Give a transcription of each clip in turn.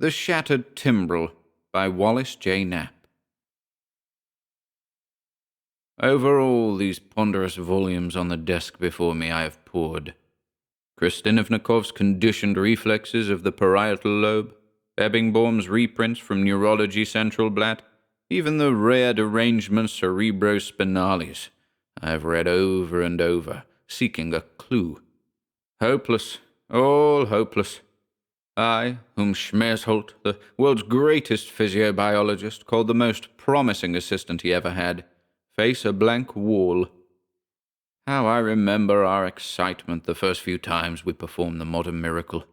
The Shattered Timbrel by Wallace J. Knapp. Over all these ponderous volumes on the desk before me I have pored. Kristinovnikov's Conditioned Reflexes of the Parietal Lobe, Ebbingbaum's reprints from Neurology Central Blatt, even the Rare Derangements Cerebrospinalis I have read over and over, seeking a clue. Hopeless, all hopeless. I, whom Schmersholt, the world's greatest physiobiologist, called the most promising assistant he ever had, face a blank wall. How I remember our excitement the first few times we performed the modern miracle.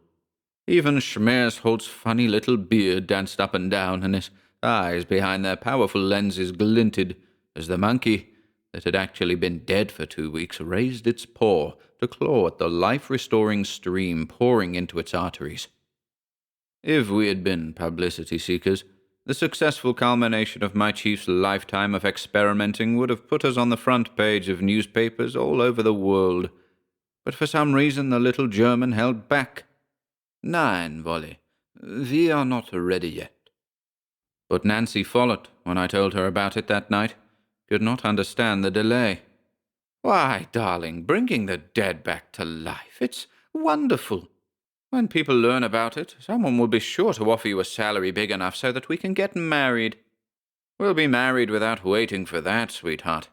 Even Schmersholt's funny little beard danced up and down, and his eyes behind their powerful lenses glinted as the monkey, that had actually been dead for 2 weeks, raised its paw to claw at the life-restoring stream pouring into its arteries. If we had been publicity seekers, the successful culmination of my chief's lifetime of experimenting would have put us on the front page of newspapers all over the world. But for some reason the little German held back. "Nein, Wolly, we are not ready yet." But Nancy Follett, when I told her about it that night, could not understand the delay. "Why, darling, bringing the dead back to life, it's wonderful. When people learn about it, someone will be sure to offer you a salary big enough so that we can get married." "We'll be married without waiting for that, sweetheart,"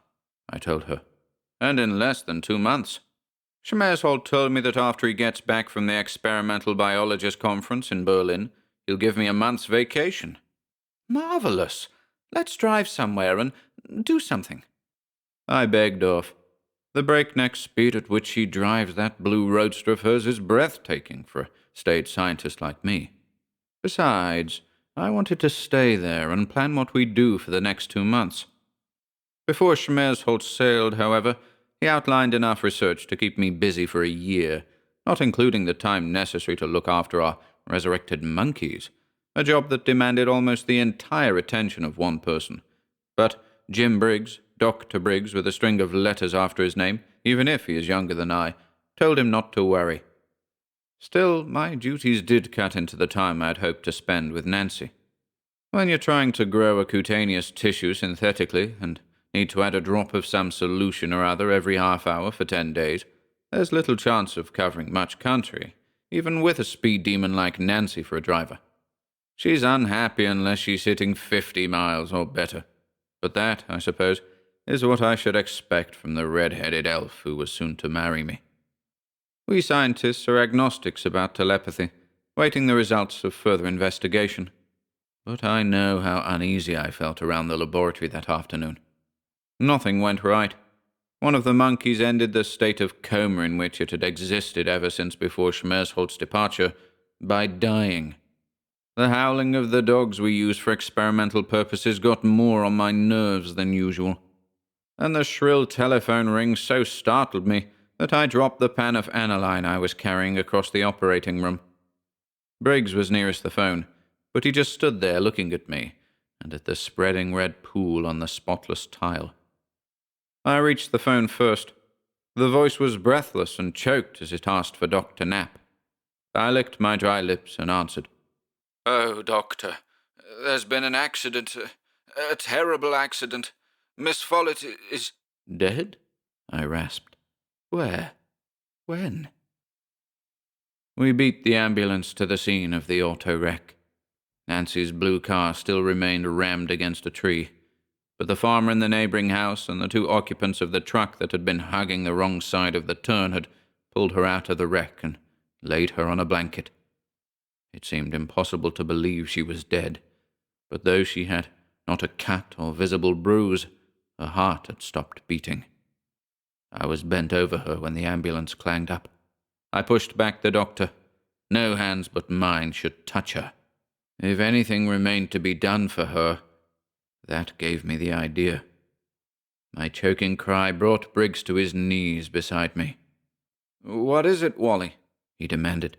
I told her. "And in less than 2 months. Schmersholt told me that after he gets back from the Experimental Biologist Conference in Berlin, he'll give me a month's vacation." "Marvelous. Let's drive somewhere and do something." I begged off. The breakneck speed at which she drives that blue roadster of hers is breathtaking for a stage scientist like me. Besides, I wanted to stay there and plan what we'd do for the next 2 months. Before Schmersholt sailed, however, he outlined enough research to keep me busy for a year, not including the time necessary to look after our resurrected monkeys, a job that demanded almost the entire attention of one person. But Jim Briggs, Dr. Briggs with a string of letters after his name, even if he is younger than I, told him not to worry. Still, my duties did cut into the time I had hoped to spend with Nancy. When you're trying to grow a cutaneous tissue synthetically and need to add a drop of some solution or other every half hour for 10 days, there's little chance of covering much country, even with a speed demon like Nancy for a driver. She's unhappy unless she's hitting 50 miles or better. But that, I suppose, is what I should expect from the red-headed elf who was soon to marry me. We scientists are agnostics about telepathy, waiting the results of further investigation. But I know how uneasy I felt around the laboratory that afternoon. Nothing went right. One of the monkeys ended the state of coma in which it had existed ever since before Schmersholt's departure by dying. The howling of the dogs we used for experimental purposes got more on my nerves than usual, and the shrill telephone ring so startled me that I dropped the pan of aniline I was carrying across the operating room. Briggs was nearest the phone, but he just stood there looking at me and at the spreading red pool on the spotless tile. I reached the phone first. The voice was breathless and choked as it asked for Dr. Knapp. I licked my dry lips and answered. "Oh, Doctor, there's been an accident, a terrible accident. Miss Follett is—" "Dead?" I rasped. "Where? When?" We beat the ambulance to the scene of the auto wreck. Nancy's blue car still remained rammed against a tree, but the farmer in the neighboring house and the 2 occupants of the truck that had been hugging the wrong side of the turn had pulled her out of the wreck and laid her on a blanket. It seemed impossible to believe she was dead, but though she had not a cut or visible bruise, her heart had stopped beating. I was bent over her when the ambulance clanged up. I pushed back the doctor. No hands but mine should touch her. If anything remained to be done for her, that gave me the idea. My choking cry brought Briggs to his knees beside me. "What is it, Wally?" he demanded.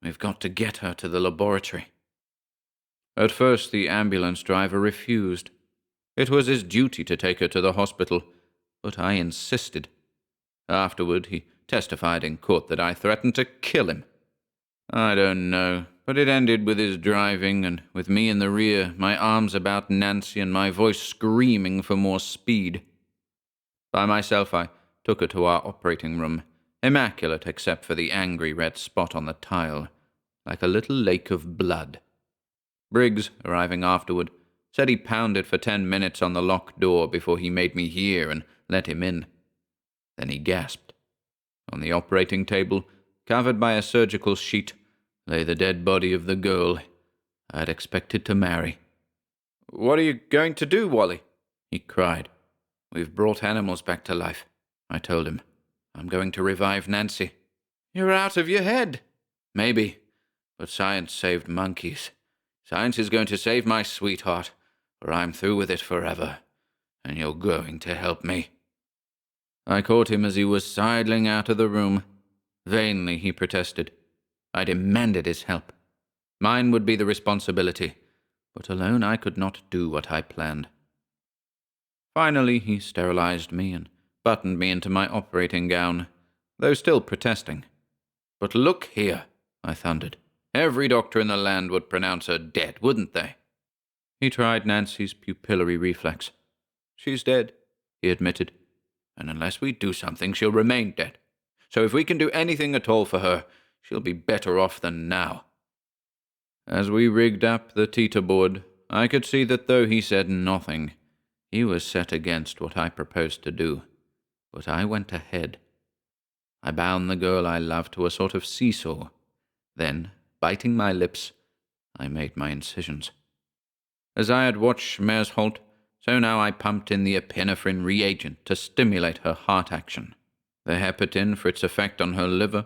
"We've got to get her to the laboratory." At first the ambulance driver refused. It was his duty to take her to the hospital, but I insisted. Afterward, he testified in court that I threatened to kill him. I don't know. But it ended with his driving, and with me in the rear, my arms about Nancy and my voice screaming for more speed. By myself, I took her to our operating room, immaculate except for the angry red spot on the tile, like a little lake of blood. Briggs, arriving afterward, said he pounded for 10 minutes on the locked door before he made me hear and let him in. Then he gasped. On the operating table, covered by a surgical sheet, lay the dead body of the girl I had expected to marry. "What are you going to do, Wally?" he cried. "We've brought animals back to life," I told him. "I'm going to revive Nancy." "You're out of your head." "Maybe, but science saved monkeys. Science is going to save my sweetheart, or I'm through with it forever, and you're going to help me." I caught him as he was sidling out of the room. Vainly he protested. I demanded his help. Mine would be the responsibility, but alone I could not do what I planned. Finally he sterilized me and buttoned me into my operating gown, though still protesting. "But look here," I thundered. "Every doctor in the land would pronounce her dead, wouldn't they?" He tried Nancy's pupillary reflex. "She's dead," he admitted. "And unless we do something, she'll remain dead. So if we can do anything at all for her, she'll be better off than now." As we rigged up the teeter-board, I could see that though he said nothing, he was set against what I proposed to do. But I went ahead. I bound the girl I loved to a sort of seesaw. Then, biting my lips, I made my incisions. As I had watched Schmersholt, so now I pumped in the epinephrine reagent to stimulate her heart action, the hepatin for its effect on her liver,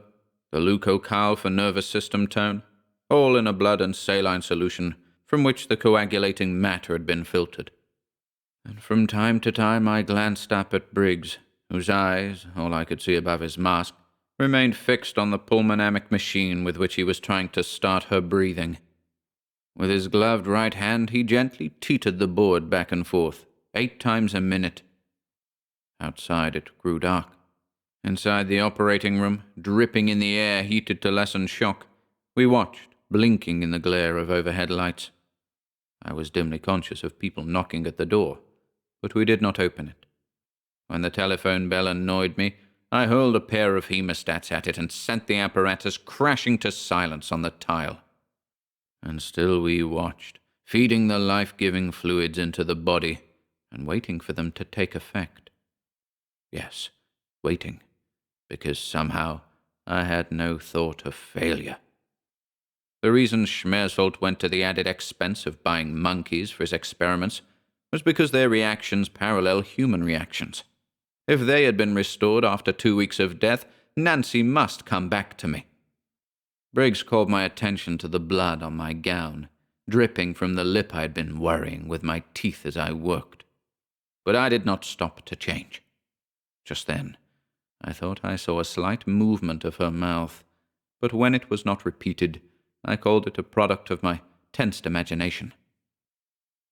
the leukocal for nervous system tone, all in a blood and saline solution from which the coagulating matter had been filtered. And from time to time I glanced up at Briggs, whose eyes, all I could see above his mask, remained fixed on the pulmonamic machine with which he was trying to start her breathing. With his gloved right hand he gently teetered the board back and forth, 8 times a minute. Outside it grew dark. Inside the operating room, dripping in the air heated to lessen shock, we watched, blinking in the glare of overhead lights. I was dimly conscious of people knocking at the door, but we did not open it. When the telephone bell annoyed me, I hurled a pair of hemostats at it and sent the apparatus crashing to silence on the tile. And still we watched, feeding the life-giving fluids into the body and waiting for them to take effect. Yes, waiting, because somehow I had no thought of failure. The reason Schmersholt went to the added expense of buying monkeys for his experiments was because their reactions parallel human reactions. If they had been restored after 2 weeks of death, Nancy must come back to me. Briggs called my attention to the blood on my gown, dripping from the lip I had been worrying with my teeth as I worked. But I did not stop to change. Just then, I thought I saw a slight movement of her mouth, but when it was not repeated, I called it a product of my tensed imagination.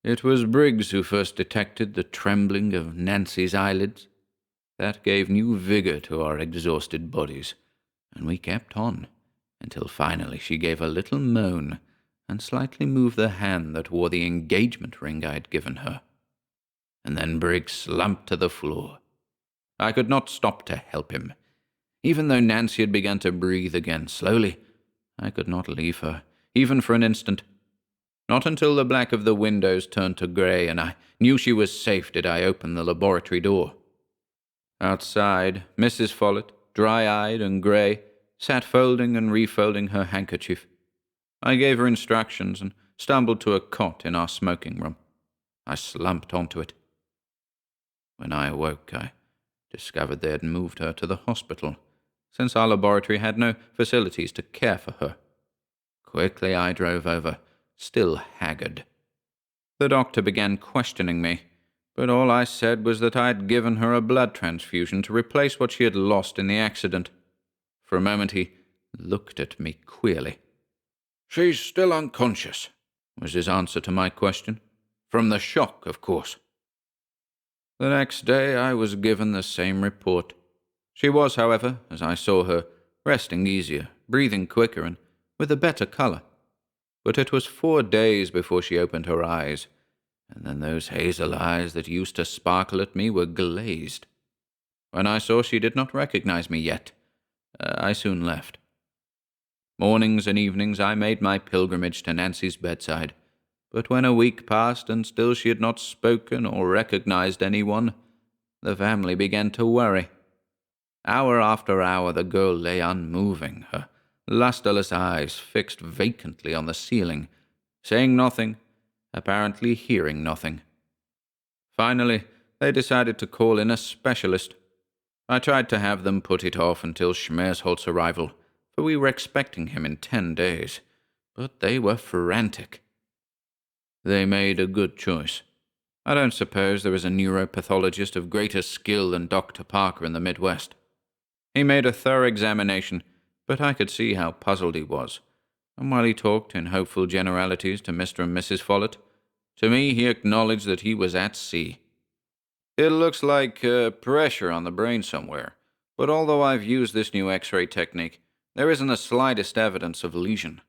It was Briggs who first detected the trembling of Nancy's eyelids. That gave new vigor to our exhausted bodies, and we kept on, until finally she gave a little moan and slightly moved the hand that wore the engagement ring I had given her. And then Briggs slumped to the floor. I could not stop to help him. Even though Nancy had begun to breathe again slowly, I could not leave her, even for an instant. Not until the black of the windows turned to grey and I knew she was safe did I open the laboratory door. Outside, Mrs. Follett, dry-eyed and grey, sat folding and refolding her handkerchief. I gave her instructions and stumbled to a cot in our smoking room. I slumped onto it. When I awoke, I discovered they had moved her to the hospital, since our laboratory had no facilities to care for her. Quickly I drove over, still haggard. The doctor began questioning me, but all I said was that I had given her a blood transfusion to replace what she had lost in the accident. For a moment he looked at me queerly. "She's still unconscious," was his answer to my question. "From the shock, of course." The next day I was given the same report. She was, however, as I saw her, resting easier, breathing quicker, and with a better colour. but it was 4 days before she opened her eyes, and then those hazel eyes that used to sparkle at me were glazed. When I saw she did not recognize me yet, I soon left. Mornings and evenings I made my pilgrimage to Nancy's bedside, but when a week passed and still she had not spoken or recognized anyone, the family began to worry. Hour after hour the girl lay unmoving, her lusterless eyes fixed vacantly on the ceiling, saying nothing, apparently hearing nothing. Finally, they decided to call in a specialist. I tried to have them put it off until Schmersholt's arrival, for we were expecting him in 10 days, but they were frantic. They made a good choice. I don't suppose there is a neuropathologist of greater skill than Dr. Parker in the Midwest. He made a thorough examination, but I could see how puzzled he was, and while he talked in hopeful generalities to Mr. and Mrs. Follett, to me he acknowledged that he was at sea. It looks like pressure on the brain somewhere, but although I've used this new X-ray technique, there isn't the slightest evidence of lesion.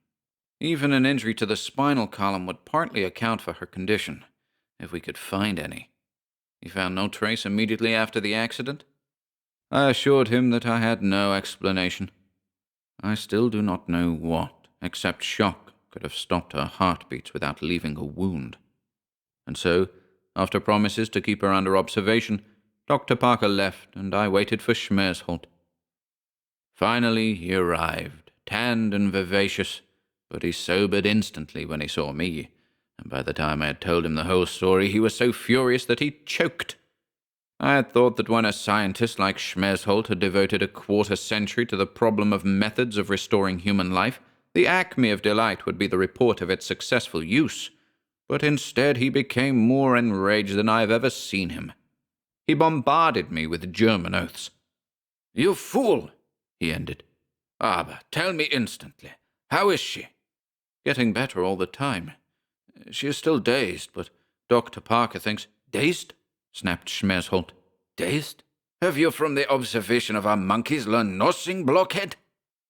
Even an injury to the spinal column would partly account for her condition, if we could find any. He found no trace immediately after the accident. I assured him that I had no explanation. I still do not know what, except shock, could have stopped her heartbeats without leaving a wound. And so, after promises to keep her under observation, Dr. Parker left, and I waited for Schmersholt. Finally he arrived, tanned and vivacious, but he sobered instantly when he saw me, and by the time I had told him the whole story, he was so furious that he choked. I had thought that when a scientist like Schmersholt had devoted a quarter-century to the problem of methods of restoring human life, the acme of delight would be the report of its successful use. But instead he became more enraged than I have ever seen him. He bombarded me with German oaths. "You fool!" he ended. "Aber, tell me instantly. How is she?" "Getting better all the time. She is still dazed, but Dr. Parker thinks—" "Dazed?" snapped Schmersholt. "Dazed? Have you from the observation of our monkeys learned nothing, blockhead?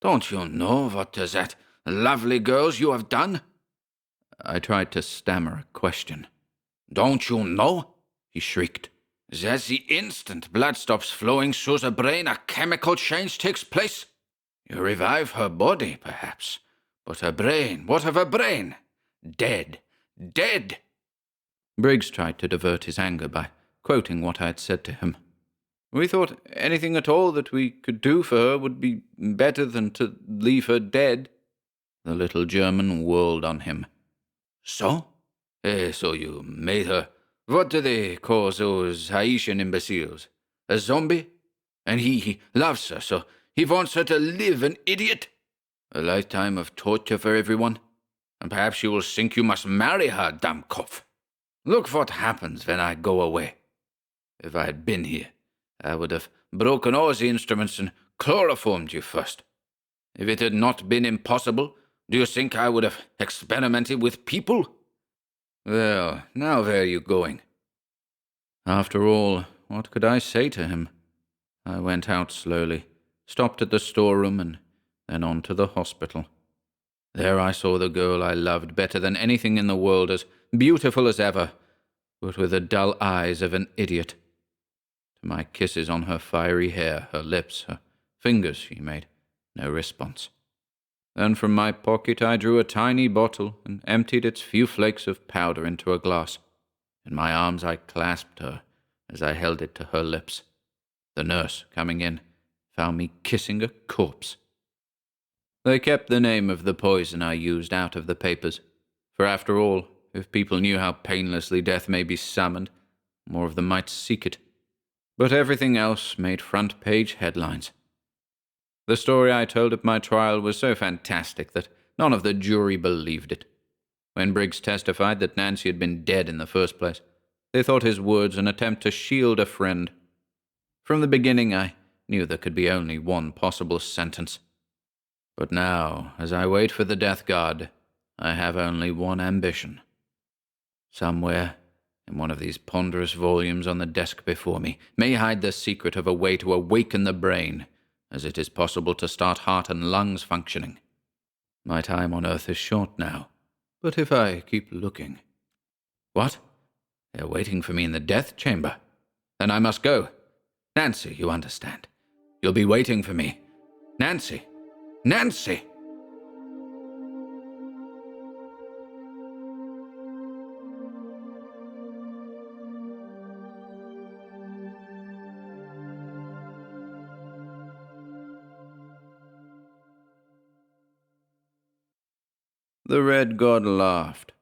Don't you know what to that lovely girls you have done?" I tried to stammer a question. "Don't you know?" he shrieked. "That the instant blood stops flowing through the brain, a chemical change takes place? You revive her body, perhaps, but her brain, what of her brain? Dead. Dead!" Briggs tried to divert his anger by quoting what I had said to him. "We thought anything at all that we could do for her would be better than to leave her dead." The little German whirled on him. "So? So you made her, what do they call those Haitian imbeciles? A zombie? And he loves her, so he wants her to live an idiot? A lifetime of torture for everyone? And perhaps you will think you must marry her, Dammkopf. Look what happens when I go away. If I had been here, I would have broken all the instruments and chloroformed you first. If it had not been impossible, do you think I would have experimented with people? Well, now where are you going?" After all, what could I say to him? I went out slowly, stopped at the storeroom, and then on to the hospital. There I saw the girl I loved better than anything in the world, as beautiful as ever, but with the dull eyes of an idiot. To my kisses on her fiery hair, her lips, her fingers, she made no response. Then from my pocket I drew a tiny bottle and emptied its few flakes of powder into a glass. In my arms I clasped her as I held it to her lips. The nurse, coming in, found me kissing a corpse. They kept the name of the poison I used out of the papers, for after all, if people knew how painlessly death may be summoned, more of them might seek it. But everything else made front-page headlines. The story I told at my trial was so fantastic that none of the jury believed it. When Briggs testified that Nancy had been dead in the first place, they thought his words an attempt to shield a friend. From the beginning I knew there could be only one possible sentence. But now, as I wait for the death guard, I have only one ambition. Somewhere, in one of these ponderous volumes on the desk before me, may hide the secret of a way to awaken the brain, as it is possible to start heart and lungs functioning. My time on earth is short now, But if I keep looking... What? They're waiting for me in the death chamber. Then I must go. Nancy, you understand. You'll be waiting for me. Nancy! Nancy! The Red God Laughed,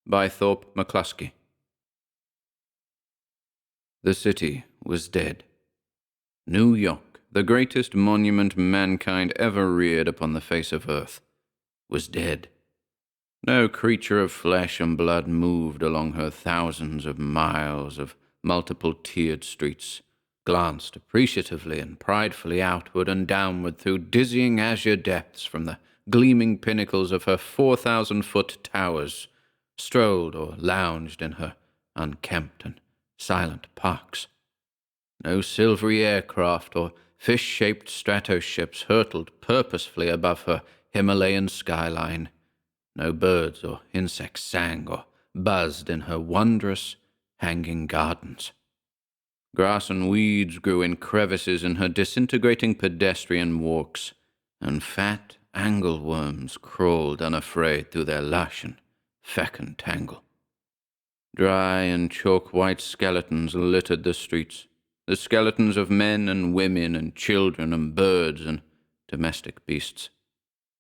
by Thorp McClusky. The city was dead. New York, the greatest monument mankind ever reared upon the face of earth, was dead. No creature of flesh and blood moved along her thousands of miles of multiple-tiered streets, glanced appreciatively and pridefully outward and downward through dizzying azure depths from the gleaming pinnacles of her 4,000-foot towers, strolled or lounged in her unkempt and silent parks. No silvery aircraft or fish-shaped stratoships hurtled purposefully above her Himalayan skyline. No birds or insects sang or buzzed in her wondrous hanging gardens. Grass and weeds grew in crevices in her disintegrating pedestrian walks, and fat angleworms crawled unafraid through their lush and fecund tangle. Dry and chalk-white skeletons littered the streets, the skeletons of men and women and children and birds and domestic beasts.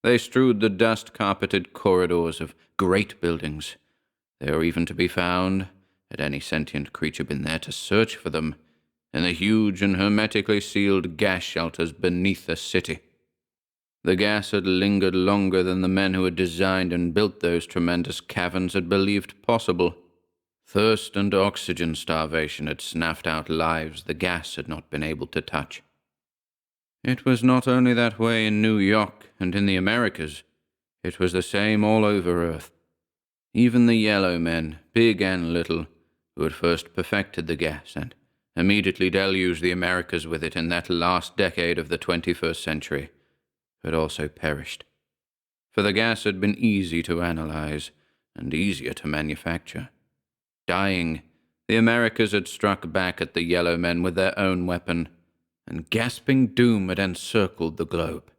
They strewed the dust-carpeted corridors of great buildings. They were even to be found, had any sentient creature been there to search for them, in the huge and hermetically sealed gas shelters beneath the city. The gas had lingered longer than the men who had designed and built those tremendous caverns had believed possible. Thirst and oxygen starvation had snuffed out lives the gas had not been able to touch. It was not only that way in New York and in the Americas. It was the same all over Earth. Even the yellow men, big and little, who had first perfected the gas and immediately deluged the Americas with it in that last decade of the 21st century, had also perished. For the gas had been easy to analyze and easier to manufacture. Dying, the Americas had struck back at the yellow men with their own weapon, and gasping doom had encircled the globe.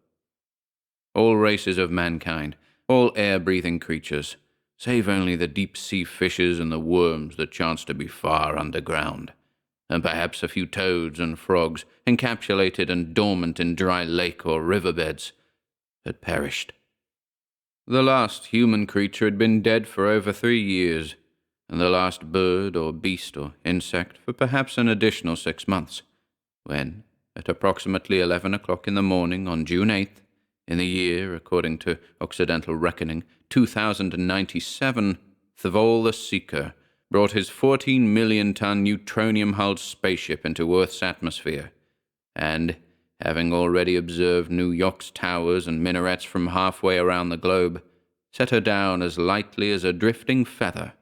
All races of mankind, all air-breathing creatures, save only the deep-sea fishes and the worms that chanced to be far underground, and perhaps a few toads and frogs encapsulated and dormant in dry lake or riverbeds, had perished. The last human creature had been dead for over 3 years, and the last bird or beast or insect for perhaps an additional 6 months, when, at approximately 11 o'clock in the morning on June 8th, in the year, according to Occidental reckoning, 2097, Thorp the Seeker brought his 14-million-ton neutronium-hulled spaceship into Earth's atmosphere, and, having already observed New York's towers and minarets from halfway around the globe, set her down as lightly as a drifting feather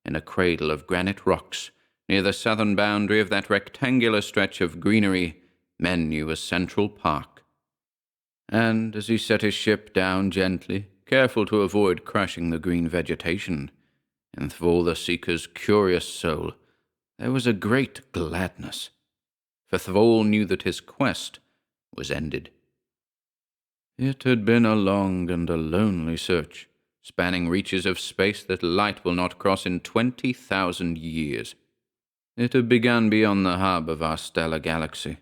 in a cradle of granite rocks near the southern boundary of that rectangular stretch of greenery men knew as Central Park. And as he set his ship down gently, careful to avoid crushing the green vegetation, in Thorp the Seeker's curious soul there was a great gladness, for Thorp knew that his quest was ended. It had been a long and a lonely search, spanning reaches of space that light will not cross in 20,000 years. It had begun beyond the hub of our stellar galaxy,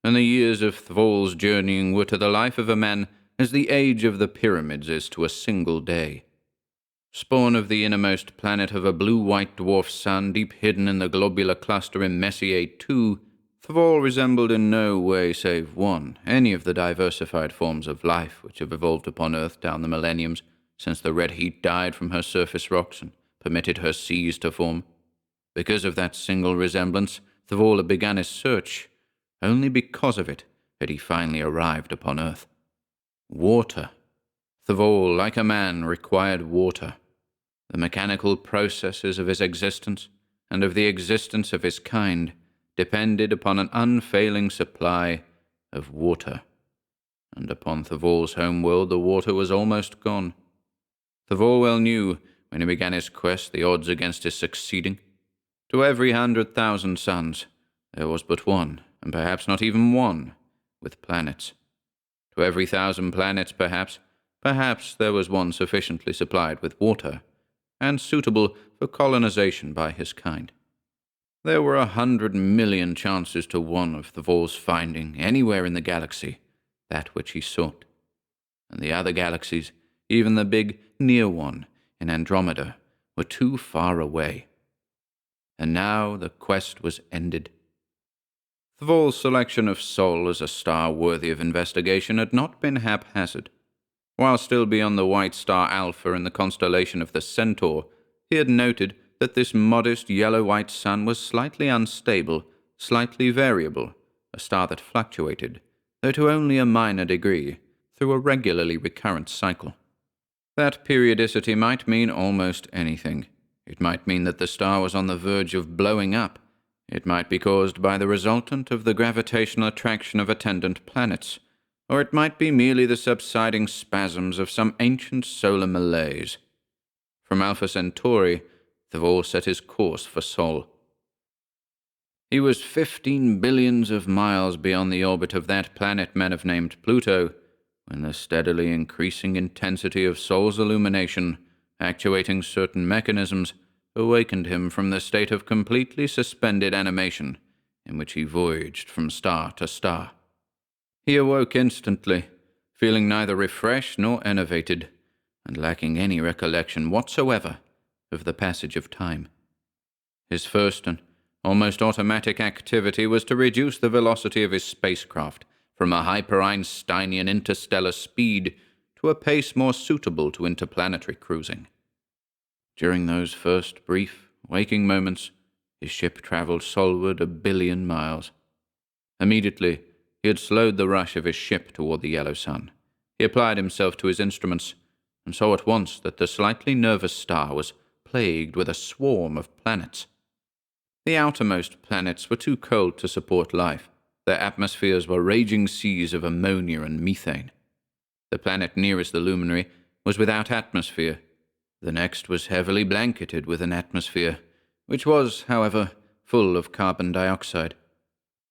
and the years of Thorp's journeying were to the life of a man as the age of the pyramids is to a single day. Spawn of the innermost planet of a blue-white dwarf sun deep hidden in the globular cluster in Messier 2, Thorp resembled in no way save one any of the diversified forms of life which have evolved upon Earth down the millenniums since the red heat died from her surface rocks and permitted her seas to form. Because of that single resemblance, Thorp had begun his search. Only because of it had he finally arrived upon Earth. Water. Thorp, like a man, required water. The mechanical processes of his existence and of the existence of his kind depended upon an unfailing supply of water. And upon Thorp's homeworld the water was almost gone. Thorp well knew, when he began his quest, the odds against his succeeding. To every 100,000 suns, there was but one, and perhaps not even one, with planets. To every 1,000 planets, perhaps there was one sufficiently supplied with water, and suitable for colonization by his kind. There were 100 million chances to one of Thorp's finding, anywhere in the galaxy, that which he sought. And the other galaxies, even the big near one in Andromeda, were too far away. And now the quest was ended. Thorp's selection of Sol as a star worthy of investigation had not been haphazard. While still beyond the white star Alpha in the constellation of the Centaur, he had noted that this modest yellow-white sun was slightly unstable, slightly variable, a star that fluctuated, though to only a minor degree, through a regularly recurrent cycle. That periodicity might mean almost anything. It might mean that the star was on the verge of blowing up. It might be caused by the resultant of the gravitational attraction of attendant planets, or it might be merely the subsiding spasms of some ancient solar malaise. From Alpha Centauri, Thorp set his course for Sol. He was 15 billions of miles beyond the orbit of that planet men have named Pluto, when the steadily increasing intensity of Sol's illumination, actuating certain mechanisms, awakened him from the state of completely suspended animation in which he voyaged from star to star. He awoke instantly, feeling neither refreshed nor enervated, and lacking any recollection whatsoever of the passage of time. His first and almost automatic activity was to reduce the velocity of his spacecraft from a hyper-Einsteinian interstellar speed to a pace more suitable to interplanetary cruising. During those first brief, waking moments, his ship traveled solward 1 billion miles. Immediately, he had slowed the rush of his ship toward the yellow sun. He applied himself to his instruments, and saw at once that the slightly nervous star was plagued with a swarm of planets. The outermost planets were too cold to support life. Their atmospheres were raging seas of ammonia and methane. The planet nearest the luminary was without atmosphere. The next was heavily blanketed with an atmosphere, which was, however, full of carbon dioxide.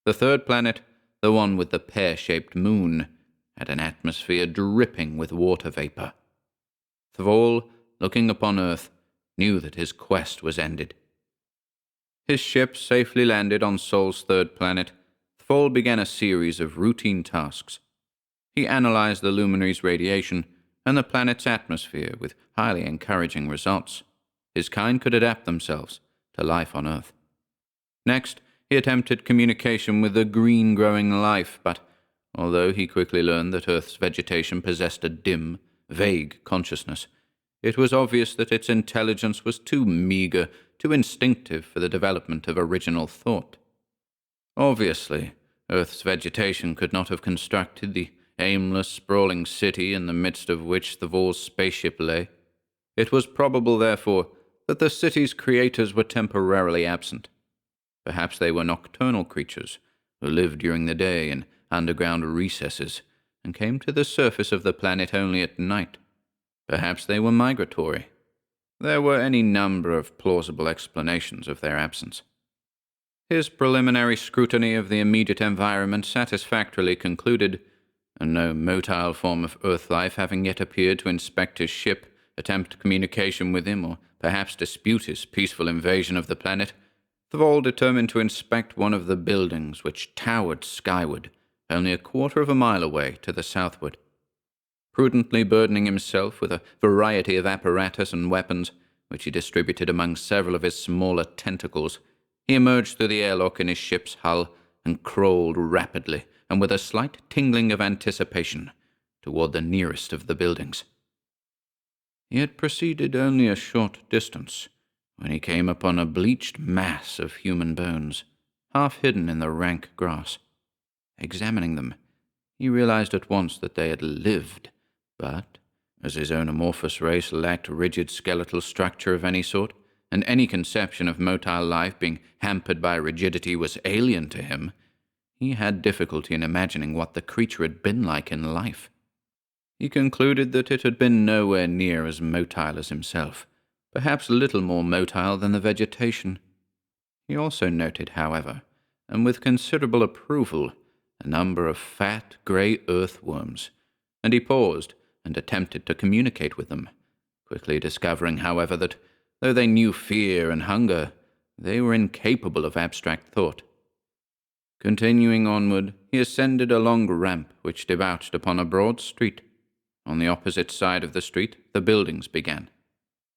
The third planet, the one with the pear-shaped moon, had an atmosphere dripping with water vapor. Thorp, looking upon Earth, knew that his quest was ended. His ship safely landed on Sol's third planet. Thorp began a series of routine tasks. He analyzed the luminary's radiation and the planet's atmosphere with highly encouraging results. His kind could adapt themselves to life on Earth. Next, he attempted communication with the green-growing life, but although he quickly learned that Earth's vegetation possessed a dim, vague consciousness, it was obvious that its intelligence was too meager, too instinctive for the development of original thought. Obviously, Earth's vegetation could not have constructed the aimless, sprawling city in the midst of which Thorp's spaceship lay. It was probable, therefore, that the city's creators were temporarily absent. Perhaps they were nocturnal creatures who lived during the day in underground recesses and came to the surface of the planet only at night. Perhaps they were migratory. There were any number of plausible explanations of their absence. His preliminary scrutiny of the immediate environment satisfactorily concluded, and no motile form of Earth life having yet appeared to inspect his ship, attempt communication with him, or perhaps dispute his peaceful invasion of the planet, Thorp determined to inspect one of the buildings which towered skyward, only 1/4 of a mile away to the southward. Prudently burdening himself with a variety of apparatus and weapons, which he distributed among several of his smaller tentacles, he emerged through the airlock in his ship's hull and crawled rapidly and with a slight tingling of anticipation toward the nearest of the buildings. He had proceeded only a short distance when he came upon a bleached mass of human bones, half hidden in the rank grass. Examining them, he realized at once that they had lived, but, as his own amorphous race lacked rigid skeletal structure of any sort, and any conception of motile life being hampered by rigidity was alien to him, he had difficulty in imagining what the creature had been like in life. He concluded that it had been nowhere near as motile as himself, perhaps little more motile than the vegetation. He also noted, however, and with considerable approval, a number of fat grey earthworms, and he paused and attempted to communicate with them, quickly discovering, however, that, though they knew fear and hunger, they were incapable of abstract thought. Continuing onward, he ascended a long ramp which debouched upon a broad street. On the opposite side of the street, the buildings began.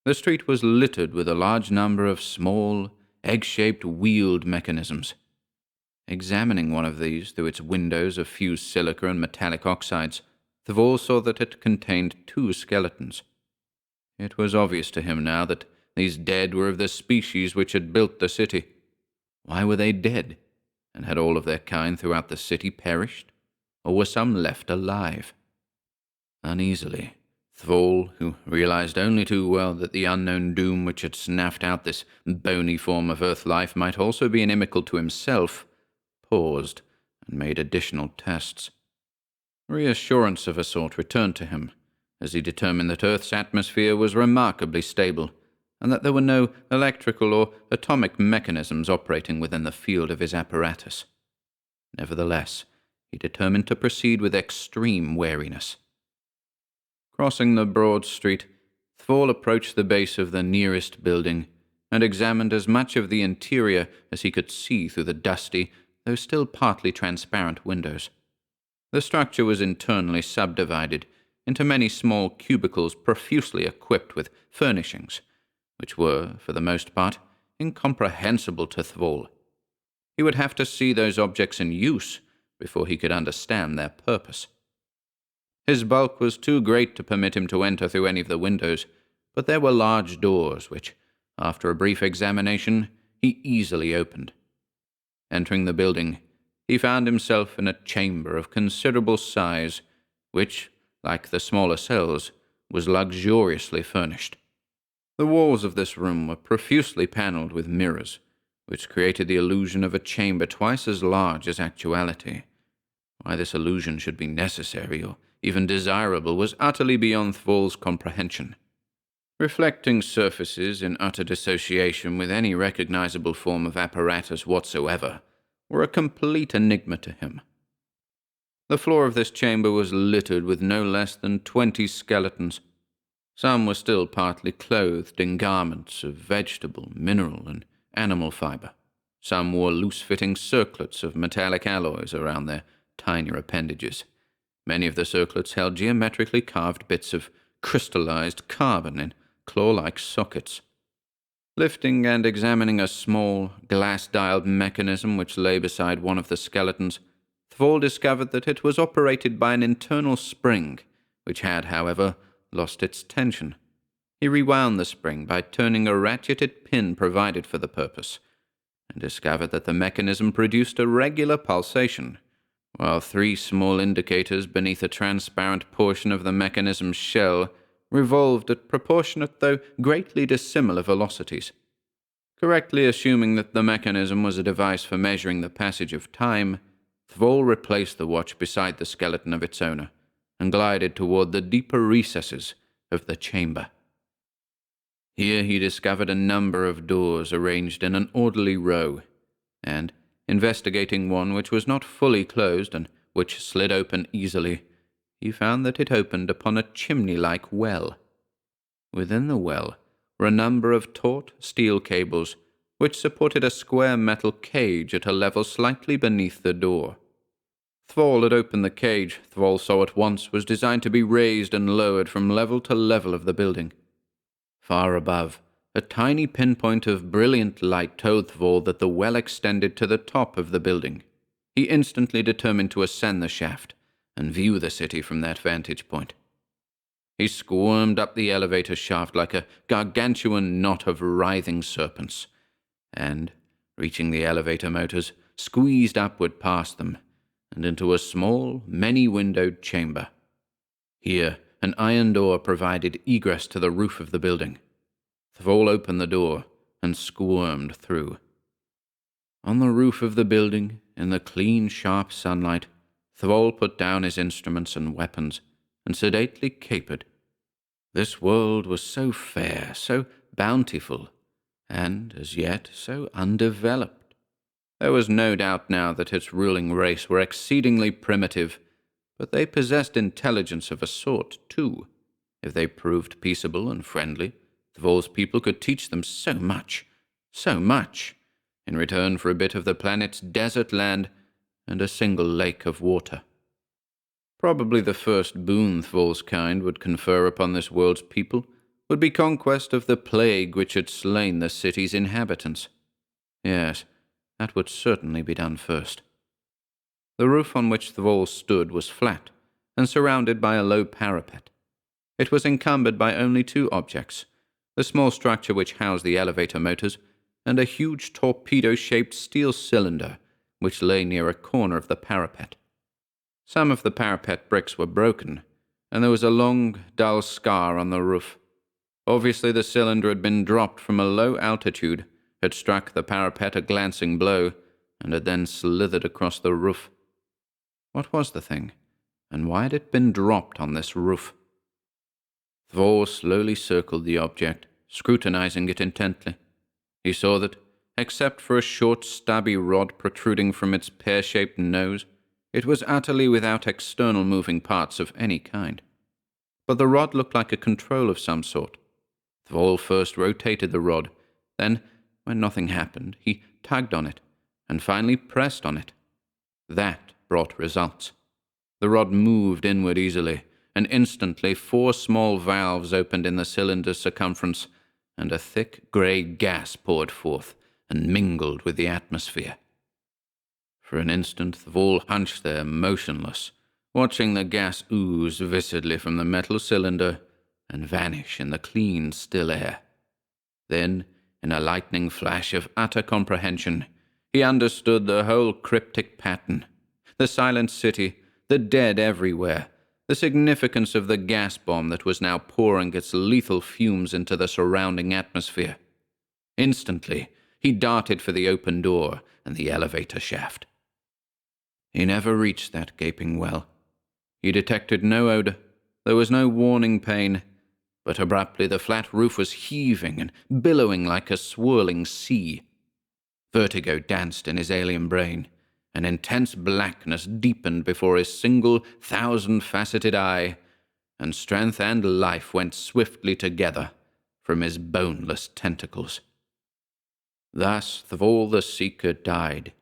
The street was littered with a large number of small, egg-shaped wheeled mechanisms. Examining one of these through its windows of fused silica and metallic oxides, Thorp saw that it contained 2 skeletons. It was obvious to him now that these dead were of the species which had built the city. Why were they dead? And had all of their kind throughout the city perished? Or were some left alive? Uneasily, Thorp, who realized only too well that the unknown doom which had snuffed out this bony form of earth life might also be inimical to himself, paused and made additional tests. Reassurance of a sort returned to him, as he determined that Earth's atmosphere was remarkably stable, and that there were no electrical or atomic mechanisms operating within the field of his apparatus. Nevertheless, he determined to proceed with extreme wariness. Crossing the broad street, Thorp approached the base of the nearest building and examined as much of the interior as he could see through the dusty, though still partly transparent windows. The structure was internally subdivided into many small cubicles profusely equipped with furnishings, which were, for the most part, incomprehensible to Thorp. He would have to see those objects in use before he could understand their purpose. His bulk was too great to permit him to enter through any of the windows, but there were large doors which, after a brief examination, he easily opened. Entering the building, he found himself in a chamber of considerable size, which, like the smaller cells, was luxuriously furnished. The walls of this room were profusely panelled with mirrors, which created the illusion of a chamber twice as large as actuality. Why this illusion should be necessary or even desirable was utterly beyond Thorp's comprehension. Reflecting surfaces in utter dissociation with any recognizable form of apparatus whatsoever were a complete enigma to him. The floor of this chamber was littered with no less than 20 skeletons. Some were still partly clothed in garments of vegetable, mineral, and animal fibre. Some wore loose-fitting circlets of metallic alloys around their tinier appendages. Many of the circlets held geometrically carved bits of crystallized carbon in claw-like sockets. Lifting and examining a small, glass-dialed mechanism which lay beside one of the skeletons, Thorp discovered that it was operated by an internal spring, which had, however, lost its tension. He rewound the spring by turning a ratcheted pin provided for the purpose, and discovered that the mechanism produced a regular pulsation, while 3 small indicators beneath a transparent portion of the mechanism's shell revolved at proportionate though greatly dissimilar velocities. Correctly assuming that the mechanism was a device for measuring the passage of time, Thorp replaced the watch beside the skeleton of its owner and glided toward the deeper recesses of the chamber. Here he discovered a number of doors arranged in an orderly row, and, investigating one which was not fully closed and which slid open easily, he found that it opened upon a chimney-like well. Within the well were a number of taut steel cables which supported a square metal cage at a level slightly beneath the door. Thorp had opened the cage, Thorp saw at once, was designed to be raised and lowered from level to level of the building. Far above, a tiny pinpoint of brilliant light told Thorp that the well extended to the top of the building. He instantly determined to ascend the shaft and view the city from that vantage point. He squirmed up the elevator shaft like a gargantuan knot of writhing serpents, and, reaching the elevator motors, squeezed upward past them and into a small, many-windowed chamber. Here, an iron door provided egress to the roof of the building. Thorp opened the door and squirmed through. On the roof of the building, in the clean, sharp sunlight, Thorp put down his instruments and weapons and sedately capered. This world was so fair, so bountiful, and, as yet, so undeveloped. There was no doubt now that its ruling race were exceedingly primitive, but they possessed intelligence of a sort, too. If they proved peaceable and friendly, Thvor's people could teach them so much, in return for a bit of the planet's desert land and a single lake of water. Probably the first boon Thvor's kind would confer upon this world's people would be conquest of the plague which had slain the city's inhabitants. Yes, that would certainly be done first. The roof on which Thvor stood was flat and surrounded by a low parapet. It was encumbered by only two objects, the small structure which housed the elevator motors and a huge torpedo-shaped steel cylinder which lay near a corner of the parapet. Some of the parapet bricks were broken, and there was a long, dull scar on the roof. Obviously the cylinder had been dropped from a low altitude, had struck the parapet a glancing blow, and had then slithered across the roof. What was the thing, and why had it been dropped on this roof? Thvor slowly circled the object, scrutinizing it intently. He saw that, except for a short, stubby rod protruding from its pear-shaped nose, it was utterly without external moving parts of any kind. But the rod looked like a control of some sort. Thvor first rotated the rod, then, when nothing happened, he tugged on it, and finally pressed on it. That brought results. The rod moved inward easily, and instantly 4 small valves opened in the cylinder's circumference, and a thick grey gas poured forth and mingled with the atmosphere. For an instant Thvor hunched there motionless, watching the gas ooze viscidly from the metal cylinder and vanish in the clean, still air. Then, in a lightning flash of utter comprehension, he understood the whole cryptic pattern. The silent city, the dead everywhere, the significance of the gas bomb that was now pouring its lethal fumes into the surrounding atmosphere. Instantly, he darted for the open door and the elevator shaft. He never reached that gaping well. He detected no odor. There was no warning pain. But abruptly the flat roof was heaving and billowing like a swirling sea. Vertigo danced in his alien brain. An intense blackness deepened before his single 1,000-faceted eye, and strength and life went swiftly together from his boneless tentacles. Thus Thvor the Seeker died,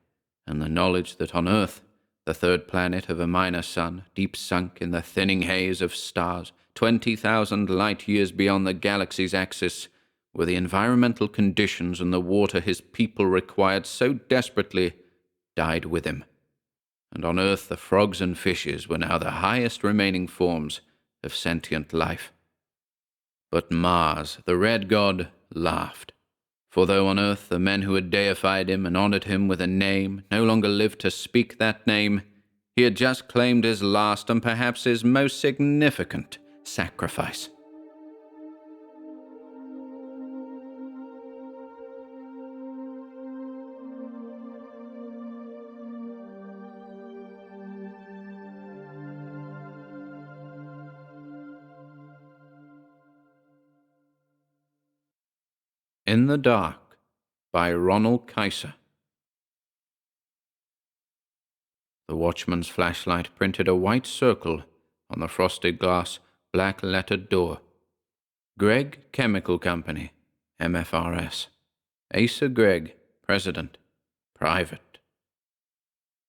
and the knowledge that on Earth, the third planet of a minor sun, deep sunk in the thinning haze of stars, 20,000 light-years beyond the galaxy's axis, were the environmental conditions and the water his people required so desperately, died with him. And on Earth the frogs and fishes were now the highest remaining forms of sentient life. But Mars, the red god, laughed. For though on Earth the men who had deified him and honored him with a name no longer lived to speak that name, he had just claimed his last and perhaps his most significant sacrifice. In the Dark by Ronal Kayser. The watchman's flashlight printed a white circle on the frosted glass, black-lettered door. Gregg Chemical Company, MFRS. Asa Gregg, President. Private.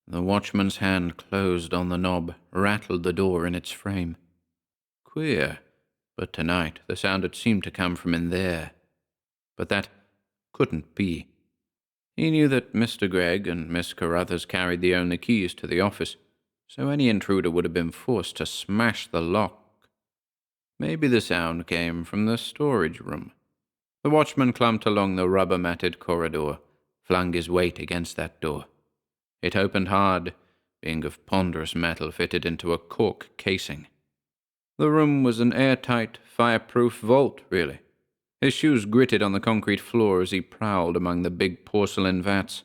The watchman's hand closed on the knob, rattled the door in its frame. Queer, but tonight the sound had seemed to come from in there. But that couldn't be. He knew that Mr. Gregg and Miss Carruthers carried the only keys to the office, so any intruder would have been forced to smash the lock. Maybe the sound came from the storage room. The watchman clumped along the rubber-matted corridor, flung his weight against that door. It opened hard, being of ponderous metal fitted into a cork casing. The room was an airtight, fireproof vault, really. His shoes gritted on the concrete floor as he prowled among the big porcelain vats.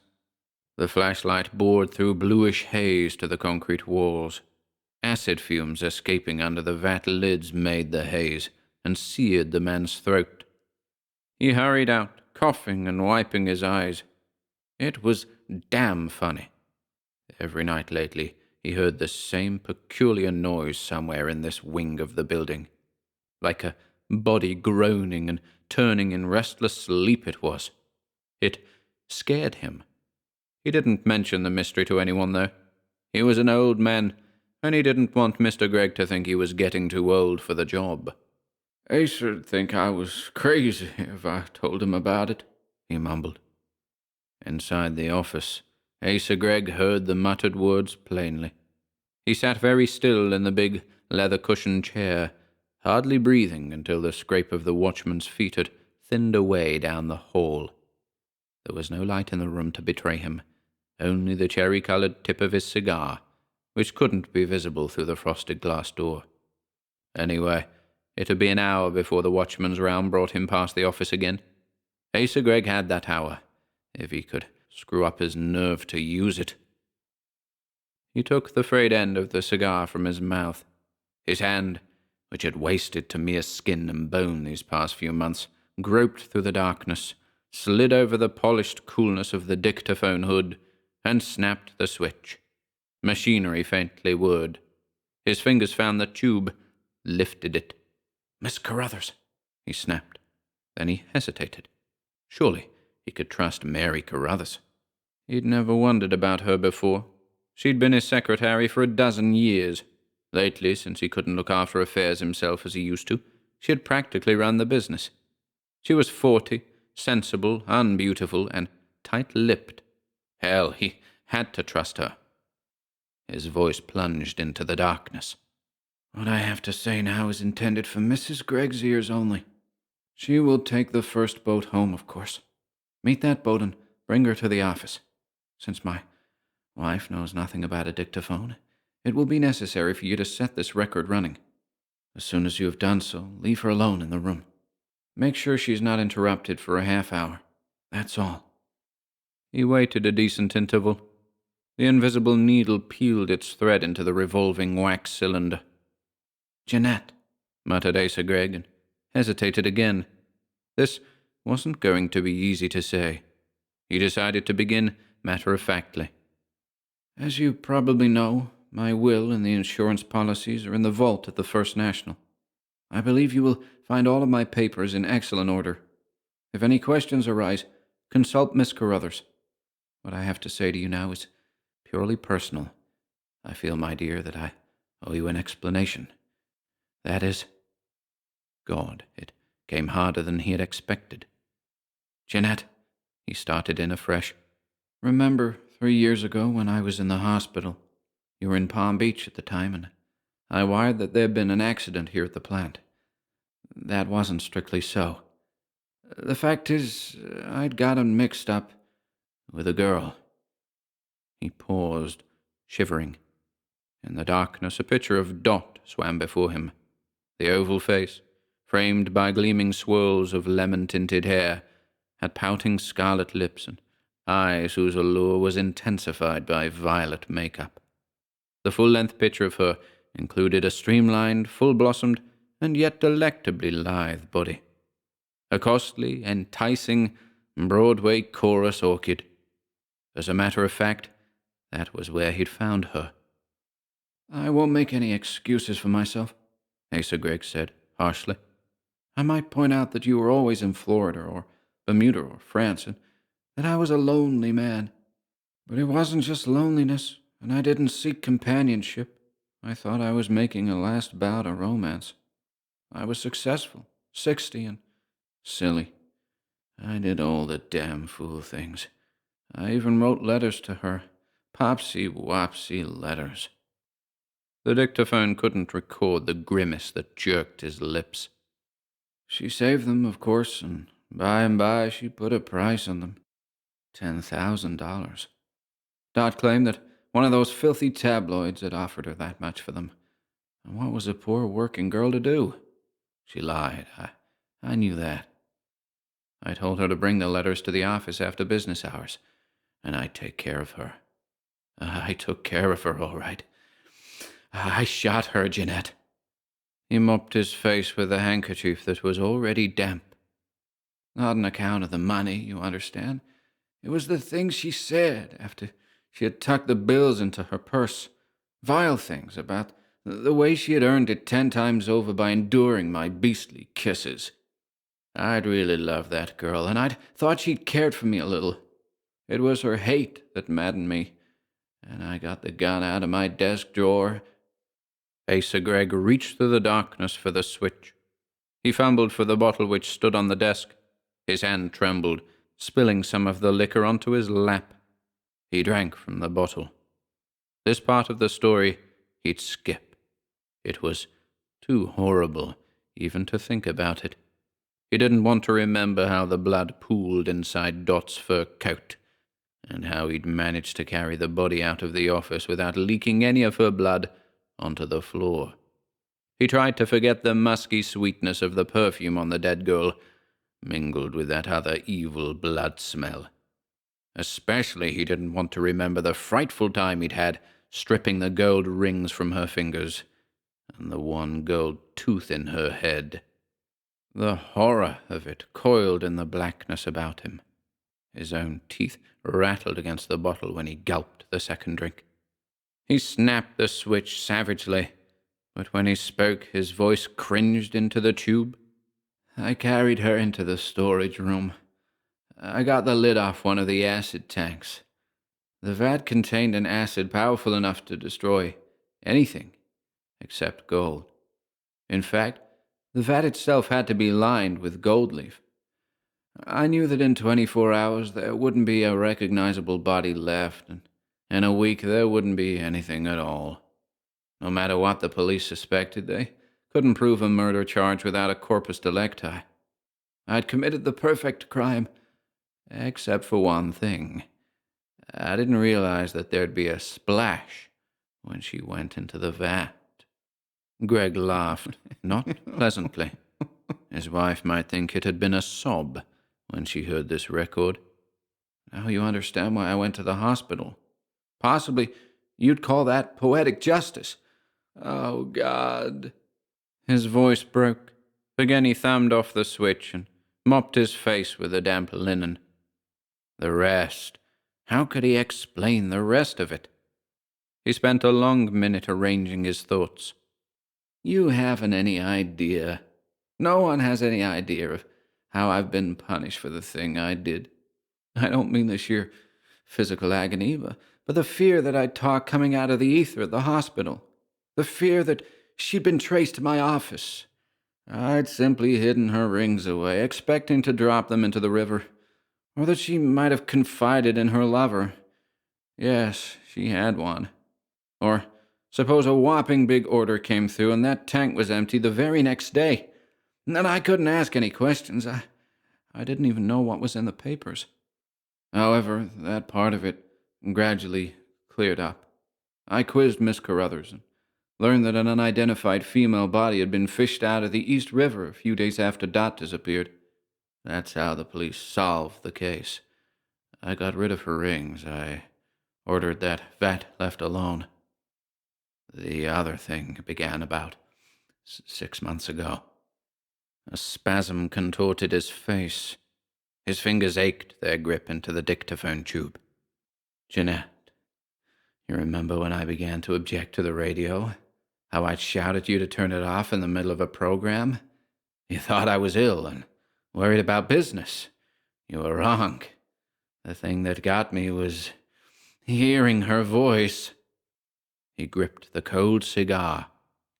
The flashlight bored through bluish haze to the concrete walls. Acid fumes escaping under the vat lids made the haze and seared the man's throat. He hurried out, coughing and wiping his eyes. It was damn funny. Every night lately, he heard the same peculiar noise somewhere in this wing of the building. Like a body groaning and turning in restless sleep it was. It scared him. He didn't mention the mystery to anyone, though. He was an old man, and he didn't want Mr. Gregg to think he was getting too old for the job. "Kayser'd think I was crazy if I told him about it," he mumbled. Inside the office, Asa Gregg heard the muttered words plainly. He sat very still in the big leather-cushioned chair, hardly breathing until the scrape of the watchman's feet had thinned away down the hall. There was no light in the room to betray him, only the cherry-coloured tip of his cigar, which couldn't be visible through the frosted glass door. Anyway, it'd be an hour before the watchman's round brought him past the office again. Asa Gregg had that hour, if he could screw up his nerve to use it. He took the frayed end of the cigar from his mouth. His hand, which had wasted to mere skin and bone these past few months, groped through the darkness, slid over the polished coolness of the dictaphone hood, and snapped the switch. Machinery faintly whirred. His fingers found the tube, lifted it. "Miss Carruthers," he snapped. Then he hesitated. Surely he could trust Mary Carruthers. He'd never wondered about her before. She'd been his secretary for a dozen years. Lately, since he couldn't look after affairs himself as he used to, she had practically run the business. She was 40, sensible, unbeautiful, and tight-lipped. Hell, he had to trust her. His voice plunged into the darkness. "What I have to say now is intended for Mrs. Gregg's ears only. She will take the first boat home, of course. Meet that boat and bring her to the office. Since my wife knows nothing about a dictaphone, it will be necessary for you to set this record running. As soon as you have done so, leave her alone in the room. Make sure she's not interrupted for a half hour. That's all." He waited a decent interval. The invisible needle peeled its thread into the revolving wax cylinder. "Jeanette," muttered Asa Gregg, and hesitated again. This wasn't going to be easy to say. He decided to begin matter-of-factly. "As you probably know, my will and the insurance policies are in the vault at the First National. I believe you will find all of my papers in excellent order. If any questions arise, consult Miss Carruthers. What I have to say to you now is purely personal. I feel, my dear, that I owe you an explanation. That is—" God, it came harder than he had expected. "Jeanette," he started in afresh. "Remember 3 years ago when I was in the hospital? You were in Palm Beach at the time, and I wired that there had been an accident here at the plant. That wasn't strictly so. The fact is, I'd gotten mixed up with a girl." He paused, shivering. In the darkness, a picture of Dot swam before him. The oval face, framed by gleaming swirls of lemon-tinted hair, had pouting scarlet lips and eyes whose allure was intensified by violet makeup. The full-length picture of her included a streamlined, full-blossomed, and yet delectably lithe body. A costly, enticing Broadway chorus orchid. As a matter of fact, that was where he'd found her. "I won't make any excuses for myself," Asa Gregg said, harshly. "I might point out that you were always in Florida or Bermuda or France, and that I was a lonely man. But it wasn't just loneliness, and I didn't seek companionship. I thought I was making a last bout of romance. I was successful, 60, and silly. I did all the damn fool things. I even wrote letters to her. Popsy-wopsy letters." The dictaphone couldn't record the grimace that jerked his lips. "She saved them, of course, and by she put a price on them. $10,000. Dot claimed that one of those filthy tabloids had offered her that much for them. And what was a poor working girl to do? She lied. I knew that. I told her to bring the letters to the office after business hours, and I'd take care of her. I took care of her, all right. I shot her, Jeanette." He mopped his face with a handkerchief that was already damp. Not on account of the money, you understand. It was the things she said after she had tucked the bills into her purse. Vile things about the way she had earned it 10 times over by enduring my beastly kisses. I'd really loved that girl, and I'd thought she'd cared for me a little. It was her hate that maddened me, and I got the gun out of my desk drawer. Asa Gregg reached through the darkness for the switch. He fumbled for the bottle which stood on the desk. His hand trembled, spilling some of the liquor onto his lap. He drank from the bottle. This part of the story he'd skip. It was too horrible even to think about it. He didn't want to remember how the blood pooled inside Dot's fur coat, and how he'd managed to carry the body out of the office without leaking any of her blood onto the floor. He tried to forget the musky sweetness of the perfume on the dead girl, mingled with that other evil blood smell. Especially he didn't want to remember the frightful time he'd had stripping the gold rings from her fingers, and the one gold tooth in her head. The horror of it coiled in the blackness about him. His own teeth rattled against the bottle when he gulped the second drink. He snapped the switch savagely, but when he spoke, his voice cringed into the tube. I carried her into the storage room. I got the lid off one of the acid tanks. The vat contained an acid powerful enough to destroy anything except gold. In fact, the vat itself had to be lined with gold leaf. I knew that in 24 hours there wouldn't be a recognizable body left, and in a week there wouldn't be anything at all. No matter what the police suspected, they couldn't prove a murder charge without a corpus delicti. I'd committed the perfect crime, except for one thing. I didn't realize that there'd be a splash when she went into the vat. Gregg laughed, not pleasantly. His wife might think it had been a sob when she heard this record. Now you understand why I went to the hospital. Possibly you'd call that poetic justice. Oh, God. His voice broke. Again he thumbed off the switch and mopped his face with the damp linen. The rest. How could he explain the rest of it? He spent a long minute arranging his thoughts. You haven't any idea. No one has any idea of how I've been punished for the thing I did. I don't mean the sheer physical agony, but the fear that I'd talk coming out of the ether at the hospital. The fear that she'd been traced to my office. I'd simply hidden her rings away, expecting to drop them into the river. Or that she might have confided in her lover. Yes, she had one. Or suppose a whopping big order came through and that tank was empty the very next day. And I couldn't ask any questions. I didn't even know what was in the papers. However, that part of it gradually cleared up. I quizzed Miss Carruthers and learned that an unidentified female body had been fished out of the East River a few days after Dot disappeared. That's how the police solved the case. I got rid of her rings. I ordered that vat left alone. The other thing began about 6 months ago. A spasm contorted his face. His fingers ached their grip into the dictaphone tube. Jeanette, you remember when I began to object to the radio? How I'd shout at you to turn it off in the middle of a program? You thought I was ill and worried about business. You were wrong. The thing that got me was hearing her voice. He gripped the cold cigar,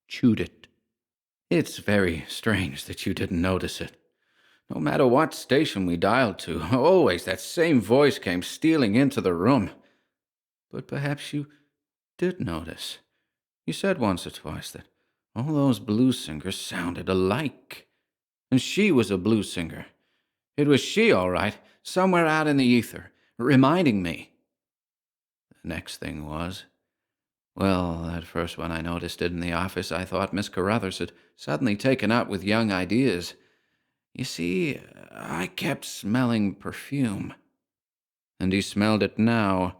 chewed it. It's very strange that you didn't notice it. No matter what station we dialed to, always that same voice came stealing into the room. But perhaps you did notice. You said once or twice that all those blues singers sounded alike. And she was a blues singer. It was she, all right, somewhere out in the ether, reminding me. The next thing was, well, at first when I noticed it in the office, I thought Miss Carruthers had suddenly taken up with young ideas. You see, I kept smelling perfume. And he smelled it now.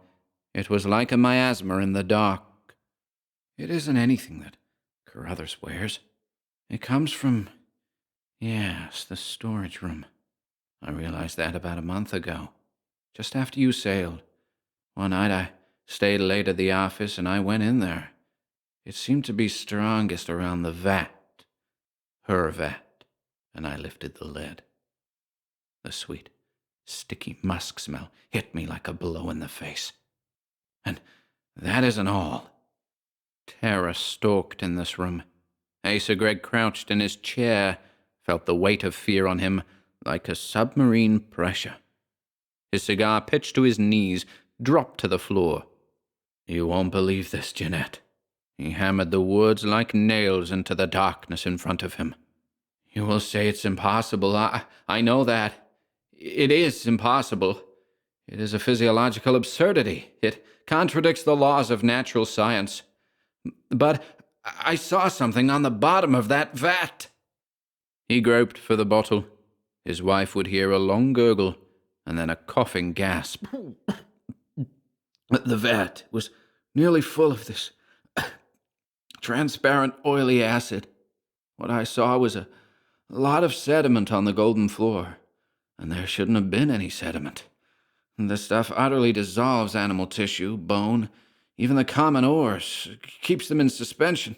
It was like a miasma in the dark. It isn't anything that Carruthers wears. It comes from, yes, the storage room. I realized that about a month ago, just after you sailed. One night I stayed late at the office and I went in there. It seemed to be strongest around the vat. Her vat. And I lifted the lid. The sweet, sticky musk smell hit me like a blow in the face. And that isn't all. Terror stalked in this room. Asa Gregg crouched in his chair, felt the weight of fear on him like a submarine pressure. His cigar pitched to his knees, dropped to the floor. You won't believe this, Jeanette. He hammered the words like nails into the darkness in front of him. You will say it's impossible. I know that. It is impossible. It is a physiological absurdity. It contradicts the laws of natural science. But I saw something on the bottom of that vat. He groped for the bottle. His wife would hear a long gurgle and then a coughing gasp. The vat was nearly full of this transparent, oily acid. What I saw was a lot of sediment on the golden floor, and there shouldn't have been any sediment. The stuff utterly dissolves animal tissue, bone, even the common ores, keeps them in suspension.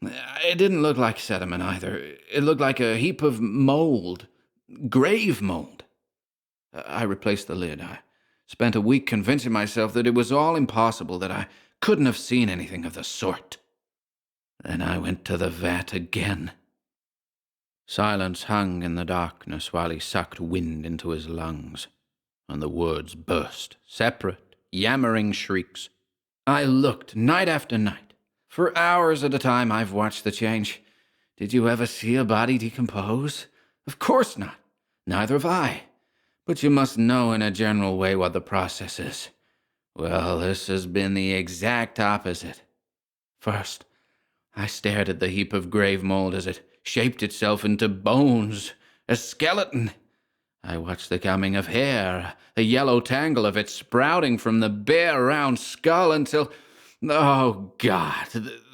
It didn't look like sediment either. It looked like a heap of mold, grave mold. I replaced the lid. I spent a week convincing myself that it was all impossible, that I couldn't have seen anything of the sort. Then I went to the vat again. Silence hung in the darkness while he sucked wind into his lungs, and the words burst, separate, yammering shrieks. I looked night after night. For hours at a time I've watched the change. Did you ever see a body decompose? Of course not. Neither have I. But you must know in a general way what the process is. Well, this has been the exact opposite. First, I stared at the heap of grave mold as it shaped itself into bones, a skeleton. I watched the coming of hair, a yellow tangle of it sprouting from the bare round skull until, oh God,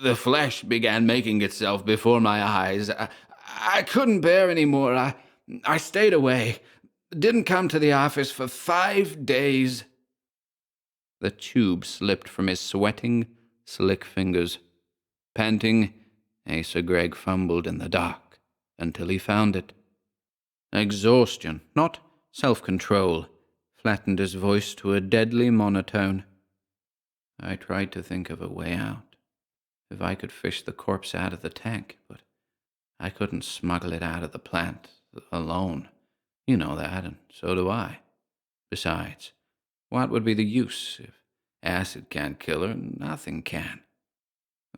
the flesh began making itself before my eyes. I couldn't bear any more. I stayed away, didn't come to the office for 5 days. The tube slipped from his sweating, slick fingers. Panting, Asa Gregg fumbled in the dark until he found it. Exhaustion, not self-control, flattened his voice to a deadly monotone. I tried to think of a way out, if I could fish the corpse out of the tank, but I couldn't smuggle it out of the plant alone. You know that, and so do I. Besides, what would be the use? If acid can't kill her, nothing can.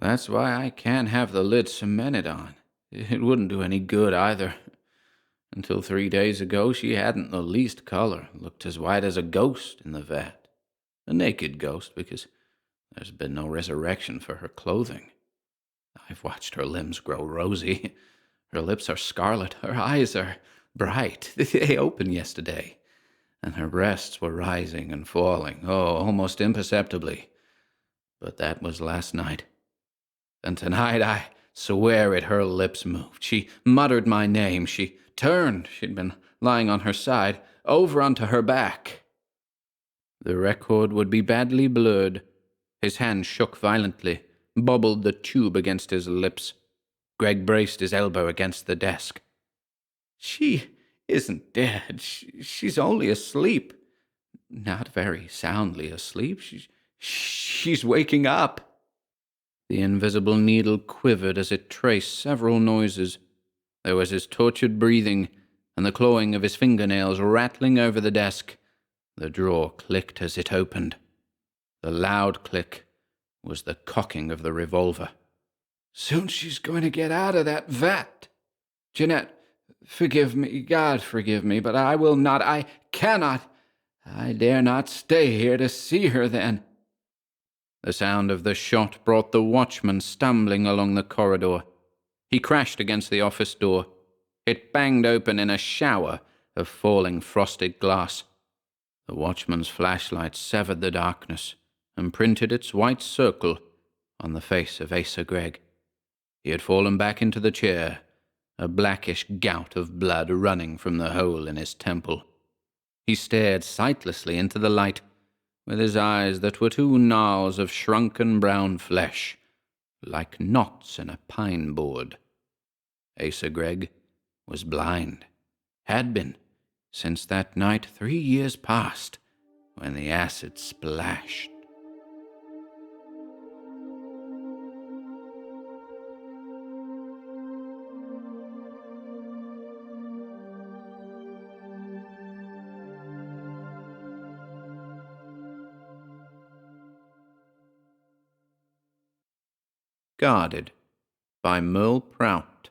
That's why I can't have the lid cemented on. It wouldn't do any good either. Until 3 days ago, she hadn't the least color, looked as white as a ghost in the vat. A naked ghost, because there's been no resurrection for her clothing. I've watched her limbs grow rosy. Her lips are scarlet. Her eyes are bright. They opened yesterday. And her breasts were rising and falling, almost imperceptibly. But that was last night. And tonight, I swear it, her lips moved. She muttered my name. She turned. She'd been lying on her side, over onto her back. The record would be badly blurred. His hand shook violently, bubbled the tube against his lips. Gregg braced his elbow against the desk. She isn't dead. She's only asleep. Not very soundly asleep. She's waking up. The invisible needle quivered as it traced several noises. There was his tortured breathing and the clawing of his fingernails rattling over the desk. The drawer clicked as it opened. The loud click was the cocking of the revolver. Soon she's going to get out of that vat. Jeanette, forgive me, God forgive me, but I will not, I cannot, I dare not stay here to see her then. The sound of the shot brought the watchman stumbling along the corridor. He crashed against the office door. It banged open in a shower of falling frosted glass. The watchman's flashlight severed the darkness and printed its white circle on the face of Asa Gregg. He had fallen back into the chair, a blackish gout of blood running from the hole in his temple. He stared sightlessly into the light, with his eyes that were two gnarls of shrunken brown flesh, like knots in a pine board. Asa Gregg was blind, had been, since that night 3 years past, when the acid splashed. Guarded by Mearle Prout.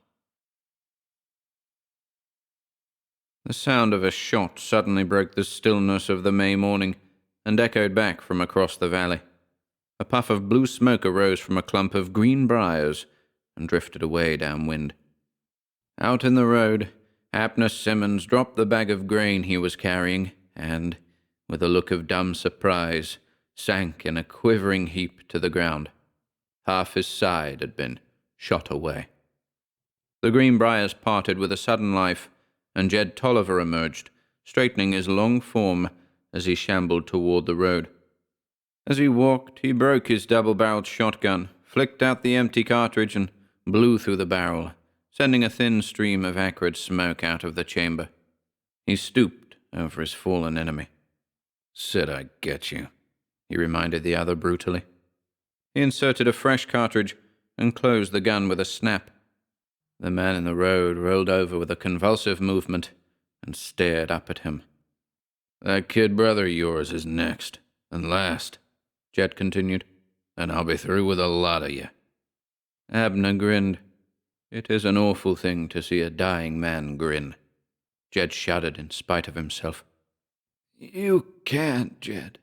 The sound of a shot suddenly broke the stillness of the May morning and echoed back from across the valley. A puff of blue smoke arose from a clump of green briars and drifted away downwind. Out in the road, Abner Simmons dropped the bag of grain he was carrying and, with a look of dumb surprise, sank in a quivering heap to the ground. Half his side had been shot away. The green briars parted with a sudden life, and Jed Tolliver emerged, straightening his long form as he shambled toward the road. As he walked, he broke his double-barreled shotgun, flicked out the empty cartridge, and blew through the barrel, sending a thin stream of acrid smoke out of the chamber. He stooped over his fallen enemy. "Said I'd get you," he reminded the other brutally. He inserted a fresh cartridge and closed the gun with a snap. The man in the road rolled over with a convulsive movement and stared up at him. "That kid brother of yours is next, and last," Jed continued, "and I'll be through with a lot of you." Abner grinned. It is an awful thing to see a dying man grin. Jed shuddered in spite of himself. "You can't, Jed.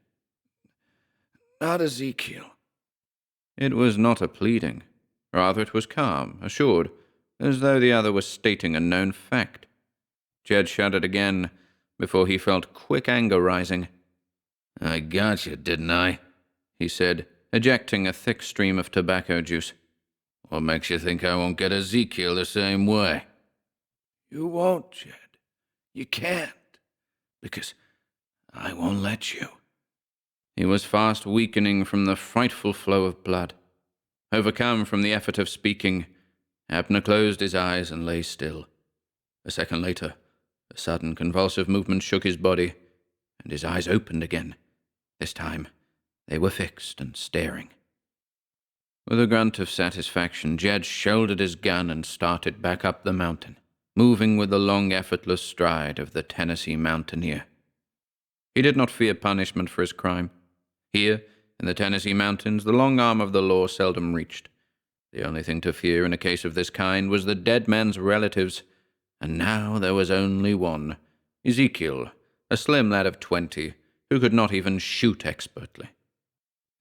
Not Ezekiel." It was not a pleading. Rather, it was calm, assured, as though the other was stating a known fact. Jed shuddered again, before he felt quick anger rising. "I got you, didn't I?" he said, ejecting a thick stream of tobacco juice. "What makes you think I won't get Ezekiel the same way?" "You won't, Jed. You can't. Because I won't let you." He was fast weakening from the frightful flow of blood. Overcome from the effort of speaking, Abner closed his eyes and lay still. A second later, a sudden convulsive movement shook his body, and his eyes opened again. This time, they were fixed and staring. With a grunt of satisfaction, Jed shouldered his gun and started back up the mountain, moving with the long, effortless stride of the Tennessee mountaineer. He did not fear punishment for his crime. Here, in the Tennessee mountains, the long arm of the law seldom reached. The only thing to fear in a case of this kind was the dead man's relatives, and now there was only one, Ezekiel, a slim lad of 20, who could not even shoot expertly.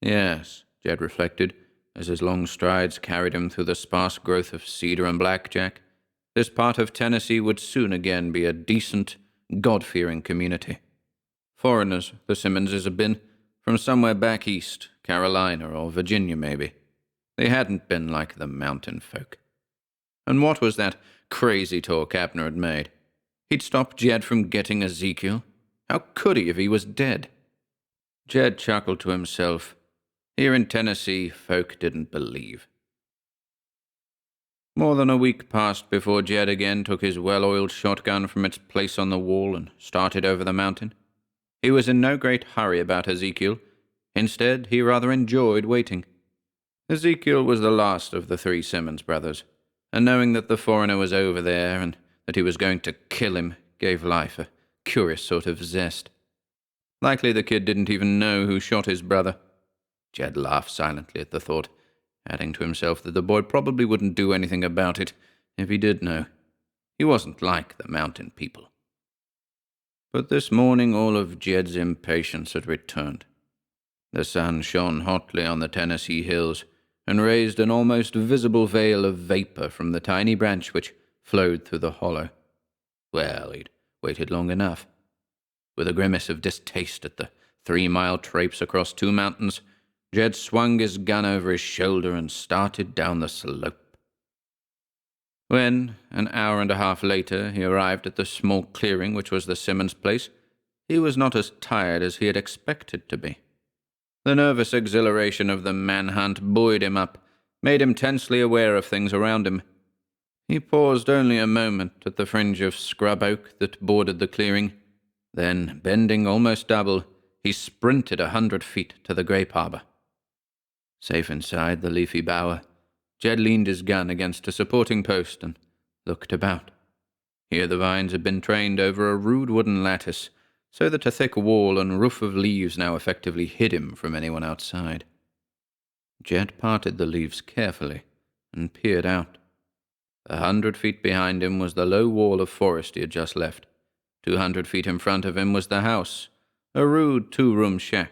Yes, Jed reflected, as his long strides carried him through the sparse growth of cedar and blackjack, this part of Tennessee would soon again be a decent, God-fearing community. Foreigners, the Simmonses had been, from somewhere back east, Carolina or Virginia maybe. They hadn't been like the mountain folk. And what was that crazy talk Abner had made? He'd stop Jed from getting Ezekiel? How could he if he was dead? Jed chuckled to himself. Here in Tennessee, folk didn't believe. More than a week passed before Jed again took his well-oiled shotgun from its place on the wall and started over the mountain. He was in no great hurry about Ezekiel. Instead, he rather enjoyed waiting. Ezekiel was the last of the three Simmons brothers, and knowing that the foreigner was over there and that he was going to kill him gave life a curious sort of zest. Likely the kid didn't even know who shot his brother. Jed laughed silently at the thought, adding to himself that the boy probably wouldn't do anything about it if he did know. He wasn't like the mountain people. But this morning all of Jed's impatience had returned. The sun shone hotly on the Tennessee hills and raised an almost visible veil of vapor from the tiny branch which flowed through the hollow. Well, he'd waited long enough. With a grimace of distaste at the 3-mile traipse across 2 mountains, Jed swung his gun over his shoulder and started down the slope. When, an hour and a half later, he arrived at the small clearing which was the Simmons place, he was not as tired as he had expected to be. The nervous exhilaration of the manhunt buoyed him up, made him tensely aware of things around him. He paused only a moment at the fringe of scrub oak that bordered the clearing. Then, bending almost double, he sprinted 100 feet to the grape arbor. Safe inside the leafy bower, Jed leaned his gun against a supporting post and looked about. Here the vines had been trained over a rude wooden lattice, so that a thick wall and roof of leaves now effectively hid him from anyone outside. Jed parted the leaves carefully and peered out. 100 feet behind him was the low wall of forest he had just left. 200 feet in front of him was the house, a rude 2-room shack.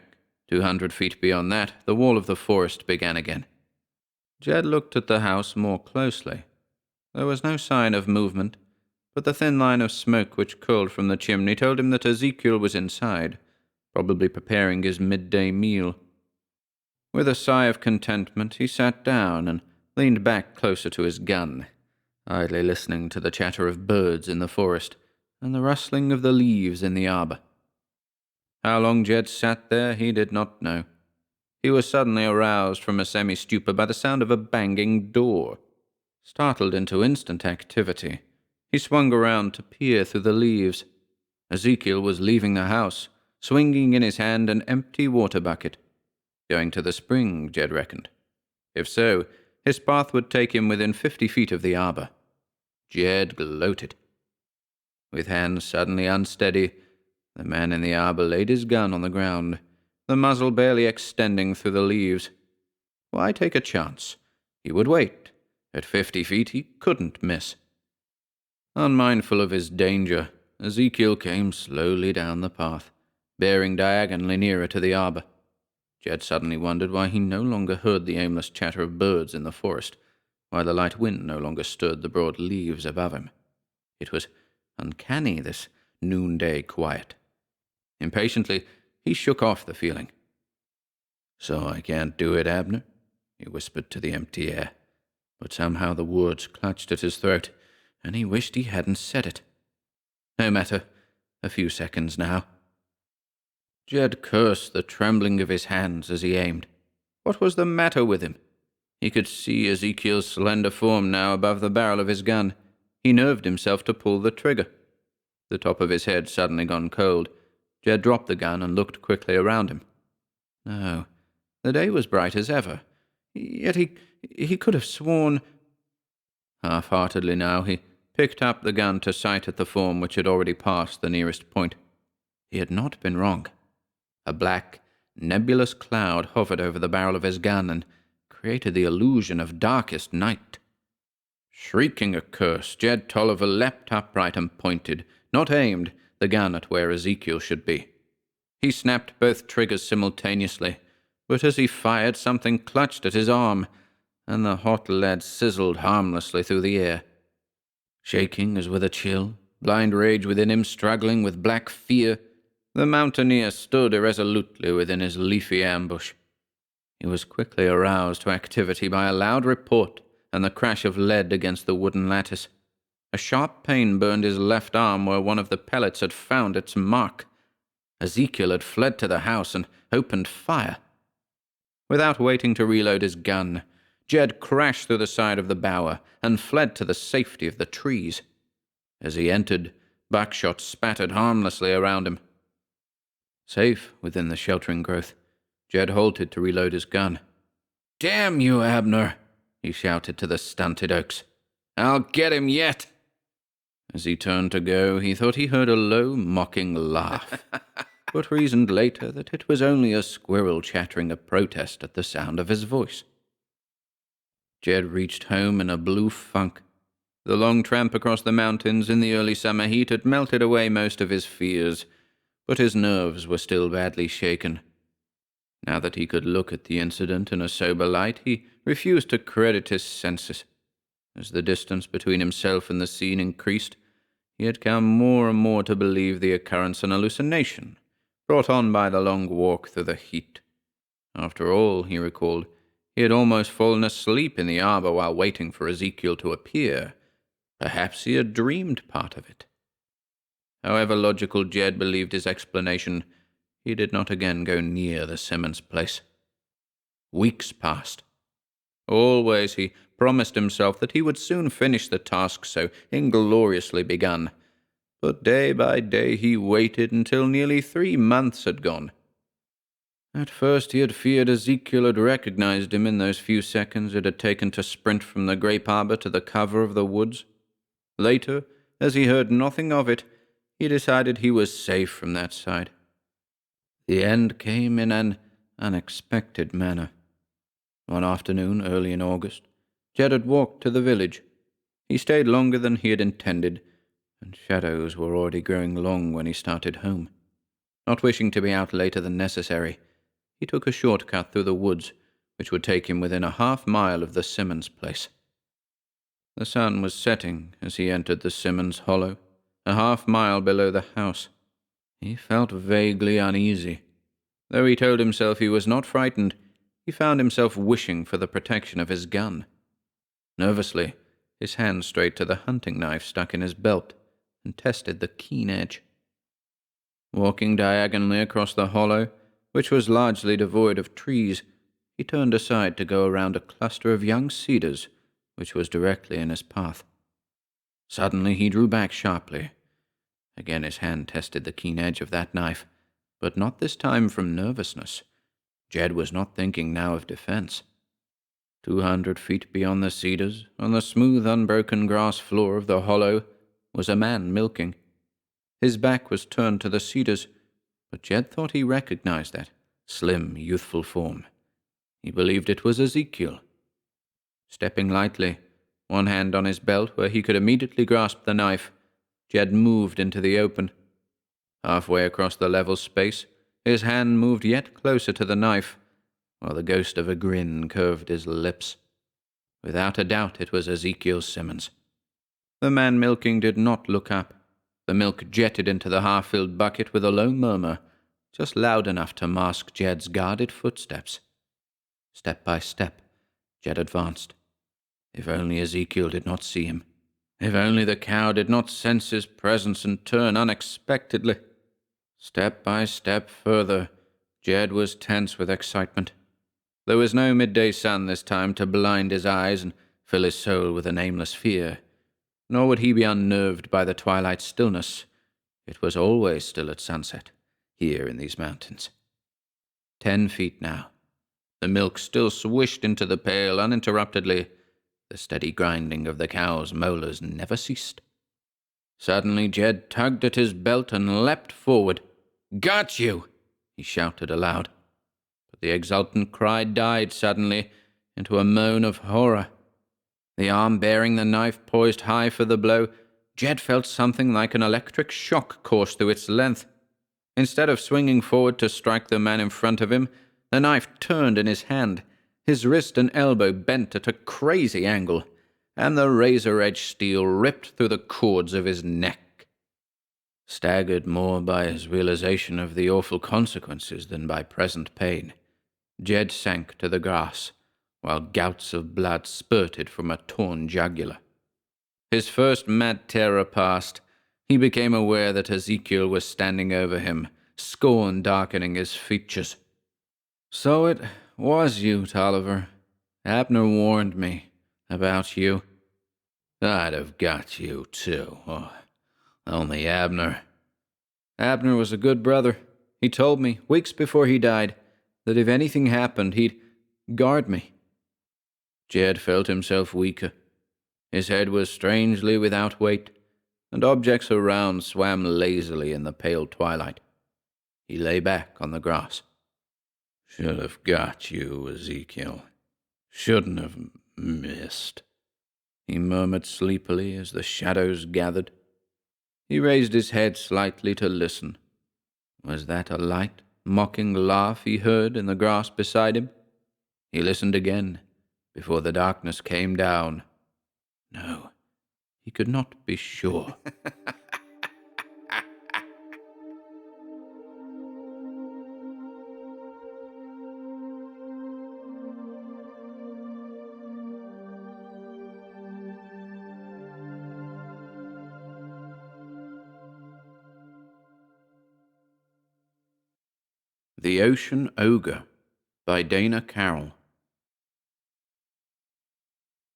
200 feet beyond that, the wall of the forest began again. Jed looked at the house more closely. There was no sign of movement, but the thin line of smoke which curled from the chimney told him that Ezekiel was inside, probably preparing his midday meal. With a sigh of contentment, he sat down and leaned back closer to his gun, idly listening to the chatter of birds in the forest and the rustling of the leaves in the arbor. How long Jed sat there, he did not know. He was suddenly aroused from a semi-stupor by the sound of a banging door. Startled into instant activity, he swung around to peer through the leaves. Ezekiel was leaving the house, swinging in his hand an empty water bucket. Going to the spring, Jed reckoned. If so, his path would take him within 50 feet of the arbor. Jed gloated. With hands suddenly unsteady, the man in the arbor laid his gun on the ground, the muzzle barely extending through the leaves. Why take a chance? He would wait. At 50 feet, he couldn't miss. Unmindful of his danger, Ezekiel came slowly down the path, bearing diagonally nearer to the arbor. Jed suddenly wondered why he no longer heard the aimless chatter of birds in the forest, why the light wind no longer stirred the broad leaves above him. It was uncanny, this noonday quiet. Impatiently, he shook off the feeling. "So I can't do it, Abner?" he whispered to the empty air. But somehow the words clutched at his throat, and he wished he hadn't said it. No matter, a few seconds now. Jed cursed the trembling of his hands as he aimed. What was the matter with him? He could see Ezekiel's slender form now above the barrel of his gun. He nerved himself to pull the trigger. The top of his head suddenly gone cold. Jed dropped the gun and looked quickly around him. No, the day was bright as ever. Yet he could have sworn... Half-heartedly now, he picked up the gun to sight at the form which had already passed the nearest point. He had not been wrong. A black, nebulous cloud hovered over the barrel of his gun and created the illusion of darkest night. Shrieking a curse, Jed Tolliver leapt upright and pointed, not aimed, the gun at where Ezekiel should be. He snapped both triggers simultaneously, but as he fired, something clutched at his arm, and the hot lead sizzled harmlessly through the air. Shaking as with a chill, blind rage within him struggling with black fear, the mountaineer stood irresolutely within his leafy ambush. He was quickly aroused to activity by a loud report and the crash of lead against the wooden lattice. A sharp pain burned his left arm where one of the pellets had found its mark. Ezekiel had fled to the house and opened fire. Without waiting to reload his gun, Jed crashed through the side of the bower and fled to the safety of the trees. As he entered, buckshot spattered harmlessly around him. Safe within the sheltering growth, Jed halted to reload his gun. "Damn you, Abner!" he shouted to the stunted oaks. "I'll get him yet!" As he turned to go, he thought he heard a low, mocking laugh, but reasoned later that it was only a squirrel chattering a protest at the sound of his voice. Jed reached home in a blue funk. The long tramp across the mountains in the early summer heat had melted away most of his fears, but his nerves were still badly shaken. Now that he could look at the incident in a sober light, he refused to credit his senses. As the distance between himself and the scene increased, he had come more and more to believe the occurrence an hallucination, brought on by the long walk through the heat. After all, he recalled, he had almost fallen asleep in the arbor while waiting for Ezekiel to appear, Perhaps he had dreamed part of it. However logical Jed believed his explanation, he did not again go near the Simmons place. Weeks passed. Always he promised himself that he would soon finish the task so ingloriously begun. But day by day he waited until nearly 3 months had gone. At first he had feared Ezekiel had recognized him in those few seconds it had taken to sprint from the grape arbor to the cover of the woods. Later, as he heard nothing of it, he decided he was safe from that sight. The end came in an unexpected manner. One afternoon, early in August, Jed had walked to the village. He stayed longer than he had intended, and shadows were already growing long when he started home. Not wishing to be out later than necessary, he took a short cut through the woods, which would take him within a half-mile of the Simmons place. The sun was setting as he entered the Simmons hollow, a half-mile below the house. He felt vaguely uneasy. Though he told himself he was not frightened, he found himself wishing for the protection of his gun. Nervously, his hand strayed to the hunting knife stuck in his belt and tested the keen edge. Walking diagonally across the hollow, which was largely devoid of trees, he turned aside to go around a cluster of young cedars, which was directly in his path. Suddenly he drew back sharply. Again his hand tested the keen edge of that knife, but not this time from nervousness. Jed was not thinking now of defense. 200 feet beyond the cedars, on the smooth, unbroken grass floor of the hollow, was a man milking. His back was turned to the cedars, but Jed thought he recognized that slim, youthful form. He believed it was Ezekiel. Stepping lightly, one hand on his belt where he could immediately grasp the knife, Jed moved into the open. Halfway across the level space, his hand moved yet closer to the knife, while the ghost of a grin curved his lips. Without a doubt it was Ezekiel Simmons. The man milking did not look up. The milk jetted into the half-filled bucket with a low murmur, just loud enough to mask Jed's guarded footsteps. Step by step, Jed advanced. If only Ezekiel did not see him. If only the cow did not sense his presence and turn unexpectedly. Step by step further, Jed was tense with excitement. There was no midday sun this time to blind his eyes and fill his soul with a nameless fear. Nor would he be unnerved by the twilight stillness. It was always still at sunset, here in these mountains. 10 feet now. The milk still swished into the pail uninterruptedly. The steady grinding of the cow's molars never ceased. Suddenly Jed tugged at his belt and leapt forward. "Got you!" he shouted aloud. But the exultant cry died suddenly into a moan of horror. The arm bearing the knife poised high for the blow, Jed felt something like an electric shock course through its length. Instead of swinging forward to strike the man in front of him, the knife turned in his hand. His wrist and elbow bent at a crazy angle, and the razor-edged steel ripped through the cords of his neck. Staggered more by his realization of the awful consequences than by present pain, Jed sank to the grass, while gouts of blood spurted from a torn jugular. His first mad terror past, he became aware that Ezekiel was standing over him, scorn darkening his features. "So it was you, Tolliver. Abner warned me about you." "I'd have got you, too. Oh, only Abner." "Abner was a good brother. He told me, weeks before he died, that if anything happened, he'd guard me." Jed felt himself weaker. His head was strangely without weight, and objects around swam lazily in the pale twilight. He lay back on the grass. "Should have got you, Ezekiel. Shouldn't have missed," he murmured sleepily as the shadows gathered. He raised his head slightly to listen. Was that a light, mocking laugh he heard in the grass beside him? He listened again, before the darkness came down. No, he could not be sure. The Ocean Ogre by Dana Carroll.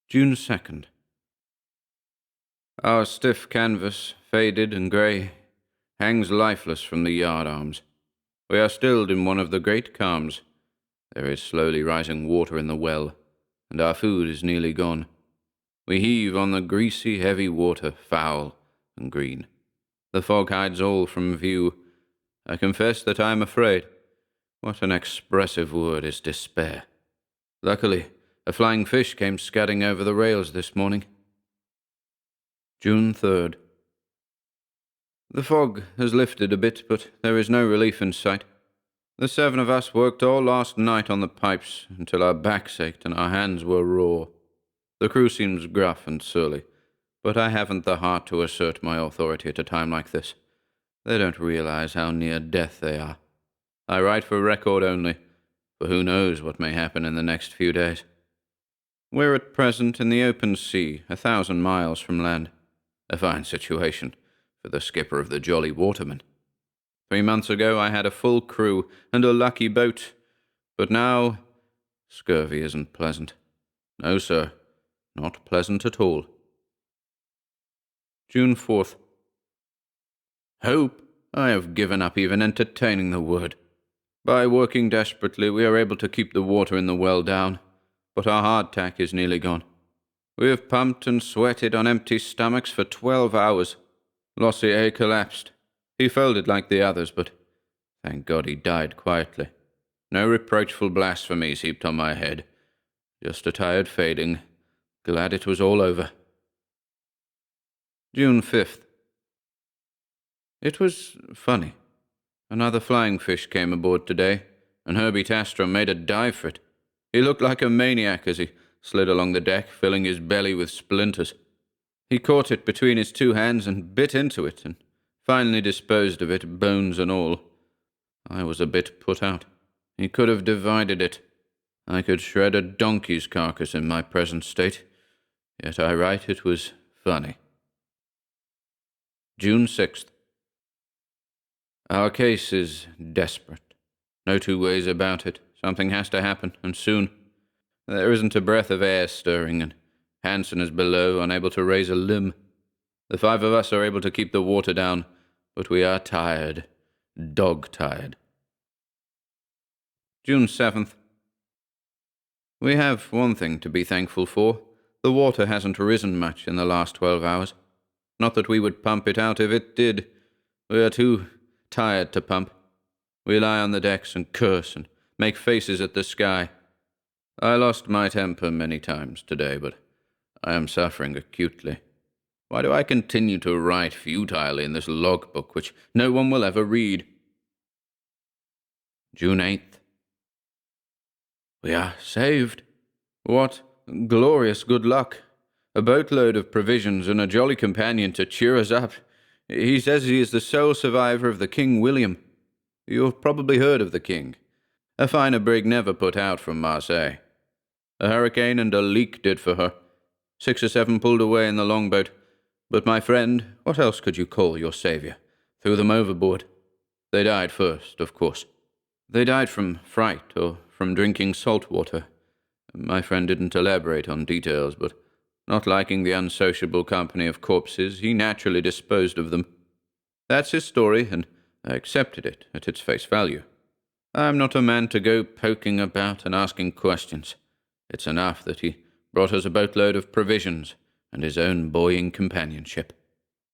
June 2nd. Our stiff canvas, faded and grey, hangs lifeless from the yard arms. We are stilled in one of the great calms. There is slowly rising water in the well, and our food is nearly gone. We heave on the greasy, heavy water, foul and green. The fog hides all from view. I confess that I am afraid. What an expressive word is despair. Luckily, a flying fish came scudding over the rails this morning. June 3rd. The fog has lifted a bit, but there is no relief in sight. The 7 of us worked all last night on the pipes until our backs ached and our hands were raw. The crew seems gruff and surly, but I haven't the heart to assert my authority at a time like this. They don't realize how near death they are. I write for record only, for who knows what may happen in the next few days. We're at present in the open sea, 1,000 miles from land. A fine situation for the skipper of the Jolly Waterman. 3 months ago I had a full crew and a lucky boat, but now scurvy isn't pleasant. No, sir, not pleasant at all. June 4th. Hope? I have given up even entertaining the word. By working desperately, we are able to keep the water in the well down, but our hardtack is nearly gone. We have pumped and sweated on empty stomachs for 12 hours. Lossier collapsed. He folded like the others, but thank God he died quietly. No reproachful blasphemies heaped on my head. Just a tired fading. Glad it was all over. June 5th. It was funny. Another flying fish came aboard today, and Herbie Tastrom made a dive for it. He looked like a maniac as he slid along the deck, filling his belly with splinters. He caught it between his 2 hands and bit into it, and finally disposed of it, bones and all. I was a bit put out. He could have divided it. I could shred a donkey's carcass in my present state. Yet I write it was funny. June 6th. Our case is desperate. No 2 ways about it. Something has to happen, and soon. There isn't a breath of air stirring, and Hansen is below, unable to raise a limb. The 5 of us are able to keep the water down, but we are tired. Dog-tired. June 7th. We have one thing to be thankful for. The water hasn't risen much in the last 12 hours. Not that we would pump it out if it did. We are too tired to pump. We lie on the decks and curse and make faces at the sky. I lost my temper many times today, but I am suffering acutely. Why do I continue to write futilely in this logbook which no one will ever read? June 8th. We are saved. What glorious good luck. A boatload of provisions and a jolly companion to cheer us up. He says he is the sole survivor of the King William. You have probably heard of the King. A finer brig never put out from Marseille. A hurricane and a leak did for her. 6 or 7 pulled away in the longboat. But my friend, what else could you call your saviour, threw them overboard. They died first, of course. They died from fright or from drinking salt water. My friend didn't elaborate on details, but not liking the unsociable company of corpses, he naturally disposed of them. That's his story, and I accepted it at its face value. I'm not a man to go poking about and asking questions. It's enough that he brought us a boatload of provisions and his own buoying companionship.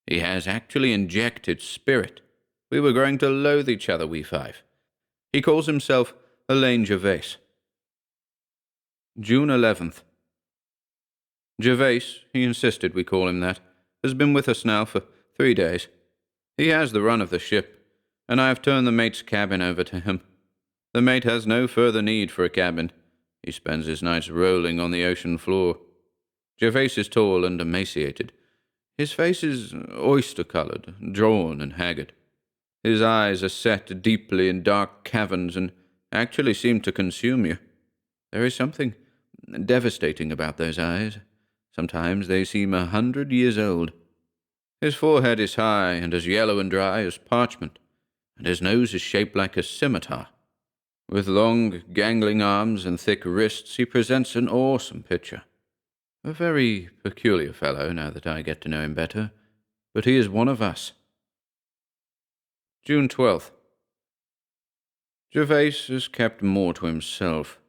He has actually injected spirit. We were growing to loathe each other, we 5. He calls himself Elaine Gervais. June 11th. Gervais, he insisted we call him that, has been with us now for 3 days. He has the run of the ship, and I have turned the mate's cabin over to him. The mate has no further need for a cabin. He spends his nights rolling on the ocean floor. Gervais is tall and emaciated. His face is oyster-coloured, drawn and haggard. His eyes are set deeply in dark caverns and actually seem to consume you. There is something devastating about those eyes. Sometimes they seem 100 years old. His forehead is high and as yellow and dry as parchment, and his nose is shaped like a scimitar. With long, gangling arms and thick wrists, he presents an awesome picture. A very peculiar fellow, now that I get to know him better, but he is one of us. June 12th. Gervais has kept more to himself.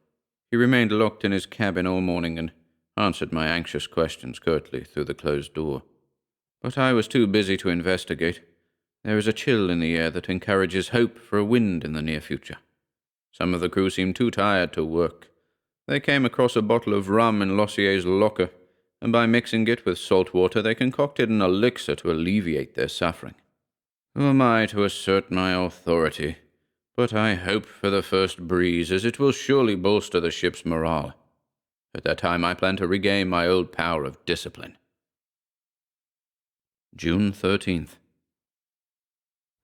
He remained locked in his cabin all morning and answered my anxious questions curtly through the closed door. But I was too busy to investigate. There is a chill in the air that encourages hope for a wind in the near future. Some of the crew seemed too tired to work. They came across a bottle of rum in Lossier's locker, and by mixing it with salt water they concocted an elixir to alleviate their suffering. Who am I to assert my authority? But I hope for the first breeze, as it will surely bolster the ship's morale. At that time I plan to regain my old power of discipline. June 13th.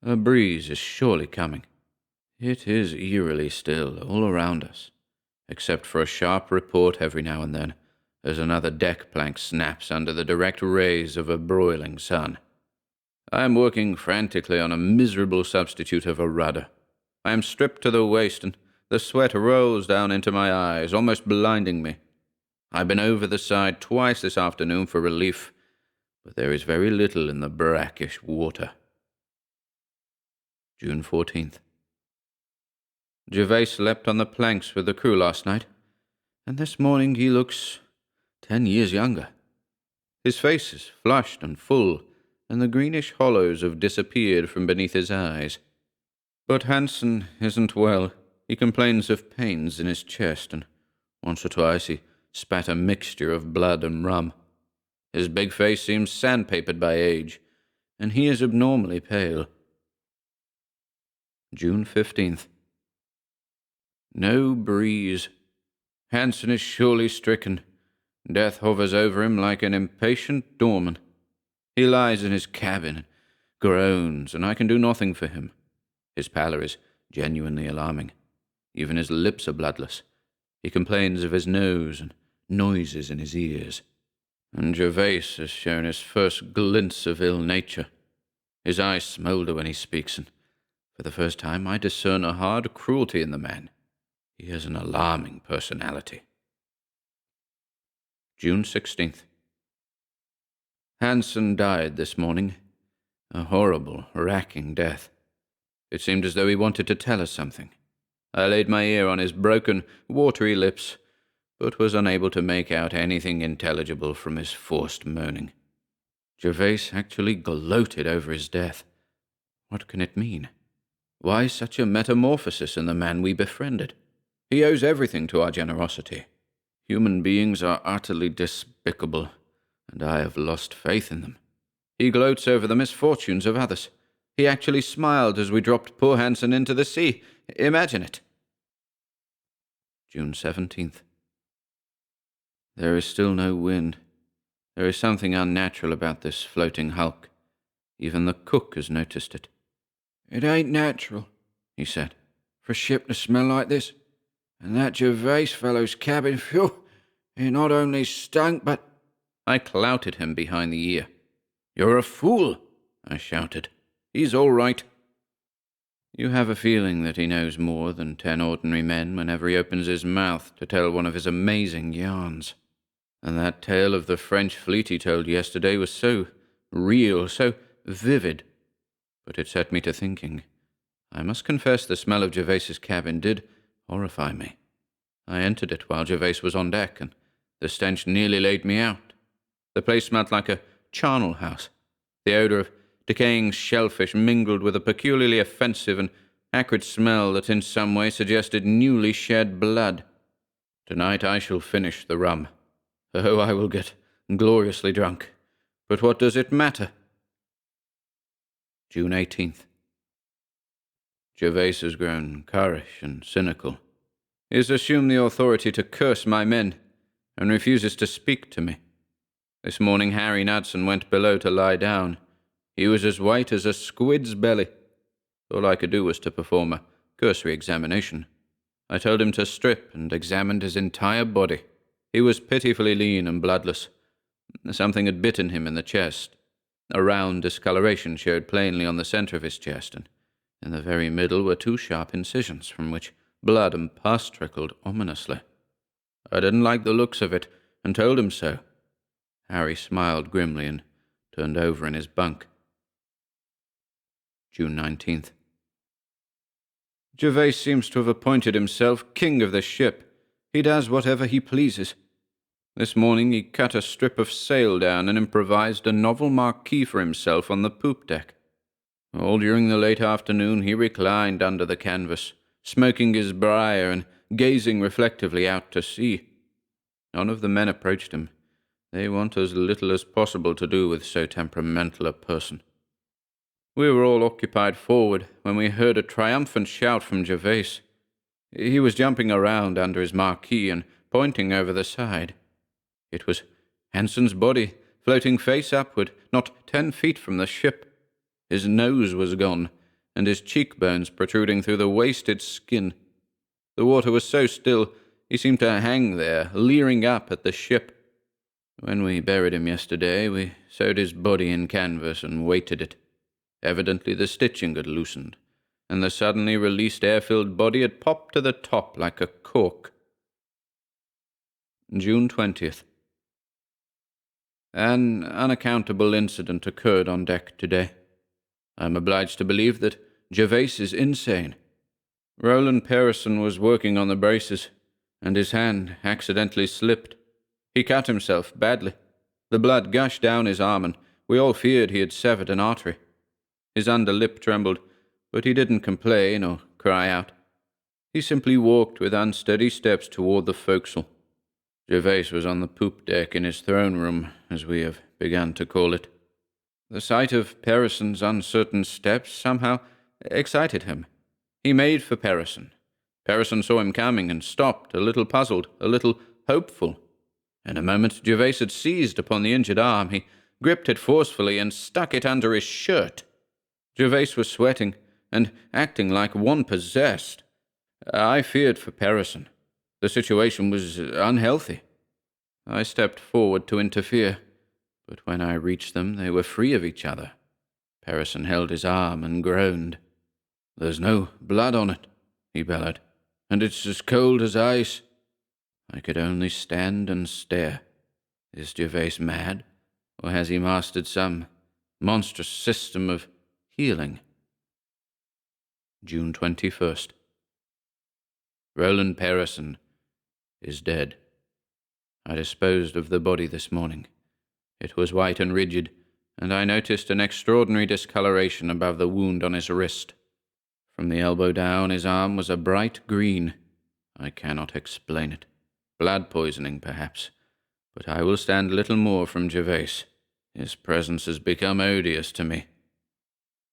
A breeze is surely coming. It is eerily still all around us, except for a sharp report every now and then, as another deck plank snaps under the direct rays of a broiling sun. I am working frantically on a miserable substitute of a rudder. I am stripped to the waist, and the sweat rolls down into my eyes, almost blinding me. I've been over the side twice this afternoon for relief, but there is very little in the brackish water. June 14th. Gervais slept on the planks with the crew last night, and this morning he looks 10 years younger. His face is flushed and full, and the greenish hollows have disappeared from beneath his eyes. But Hansen isn't well. He complains of pains in his chest, and once or twice he spat a mixture of blood and rum. His big face seems sandpapered by age, and he is abnormally pale. June 15th. No breeze. Hansen is surely stricken. Death hovers over him like an impatient doorman. He lies in his cabin and groans, and I can do nothing for him. His pallor is genuinely alarming. Even his lips are bloodless. He complains of his nose and noises in his ears. And Gervais has shown his first glints of ill nature. His eyes smoulder when he speaks, and for the first time I discern a hard cruelty in the man. He has an alarming personality. June 16th. Hansen died this morning. A horrible, racking death. It seemed as though he wanted to tell us something. I laid my ear on his broken, watery lips, but was unable to make out anything intelligible from his forced moaning. Gervais actually gloated over his death. What can it mean? Why such a metamorphosis in the man we befriended? He owes everything to our generosity. Human beings are utterly despicable, and I have lost faith in them. He gloats over the misfortunes of others. He actually smiled as we dropped poor Hansen into the sea. Imagine it. June 17th. There is still no wind. There is something unnatural about this floating hulk. Even the cook has noticed it. "It ain't natural," he said, "for a ship to smell like this. And that Gervais fellow's cabin, phew, it not only stunk, but—" I clouted him behind the ear. "You're a fool," I shouted. "He's all right." You have a feeling that he knows more than 10 ordinary men whenever he opens his mouth to tell one of his amazing yarns. And that tale of the French fleet he told yesterday was so real, so vivid. But it set me to thinking. I must confess the smell of Gervais's cabin did horrify me. I entered it while Gervais was on deck, and the stench nearly laid me out. The place smelt like a charnel house. The odour of decaying shellfish mingled with a peculiarly offensive and acrid smell that in some way suggested newly shed blood. Tonight I shall finish the rum. Oh, I will get gloriously drunk. But what does it matter? June 18th. Gervais has grown currish and cynical. He has assumed the authority to curse my men, and refuses to speak to me. This morning Harry Knudsen went below to lie down. He was as white as a squid's belly. All I could do was to perform a cursory examination. I told him to strip and examined his entire body. He was pitifully lean and bloodless. Something had bitten him in the chest. A round discoloration showed plainly on the center of his chest, and in the very middle were 2 sharp incisions from which Blood and pus trickled ominously. I didn't like the looks of it, and told him so. Harry smiled grimly and turned over in his bunk. June 19th. Gervais seems to have appointed himself king of the ship. He does whatever he pleases. This morning he cut a strip of sail down and improvised a novel marquee for himself on the poop deck. All during the late afternoon he reclined under the canvas, smoking his briar and gazing reflectively out to sea. None of the men approached him. They want as little as possible to do with so temperamental a person. We were all occupied forward when we heard a triumphant shout from Gervais. He was jumping around under his marquee and pointing over the side. It was Hanson's body, floating face upward, not 10 feet from the ship. His nose was gone, and his cheekbones protruding through the wasted skin. The water was so still, he seemed to hang there, leering up at the ship. When we buried him yesterday, we sewed his body in canvas and weighted it. Evidently the stitching had loosened, and the suddenly released air-filled body had popped to the top like a cork. June 20th. An unaccountable incident occurred on deck today. I am obliged to believe that Gervais is insane. Roland Peirce was working on the braces, and his hand accidentally slipped. He cut himself badly. The blood gushed down his arm, and we all feared he had severed an artery. His under lip trembled, but he didn't complain or cry out. He simply walked with unsteady steps toward the forecastle. Gervais was on the poop deck in his throne room, as we have begun to call it. The sight of Pearson's uncertain steps somehow excited him. He made for Peirce. Peirce saw him coming and stopped, a little puzzled, a little hopeful. In a moment Gervais had seized upon the injured arm. He gripped it forcefully and stuck it under his shirt. Gervais was sweating and acting like one possessed. I feared for Peirce. The situation was unhealthy. I stepped forward to interfere, but when I reached them, they were free of each other. Peirce held his arm and groaned. "There's no blood on it," he bellowed, "and it's as cold as ice." I could only stand and stare. Is Gervais mad, or has he mastered some monstrous system of healing? June 21st. Roland Peirce is dead. I disposed of the body this morning. It was white and rigid, and I noticed an extraordinary discoloration above the wound on his wrist. From the elbow down, his arm was a bright green. I cannot explain it. Blood poisoning, perhaps, but I will stand little more from Gervais. His presence has become odious to me.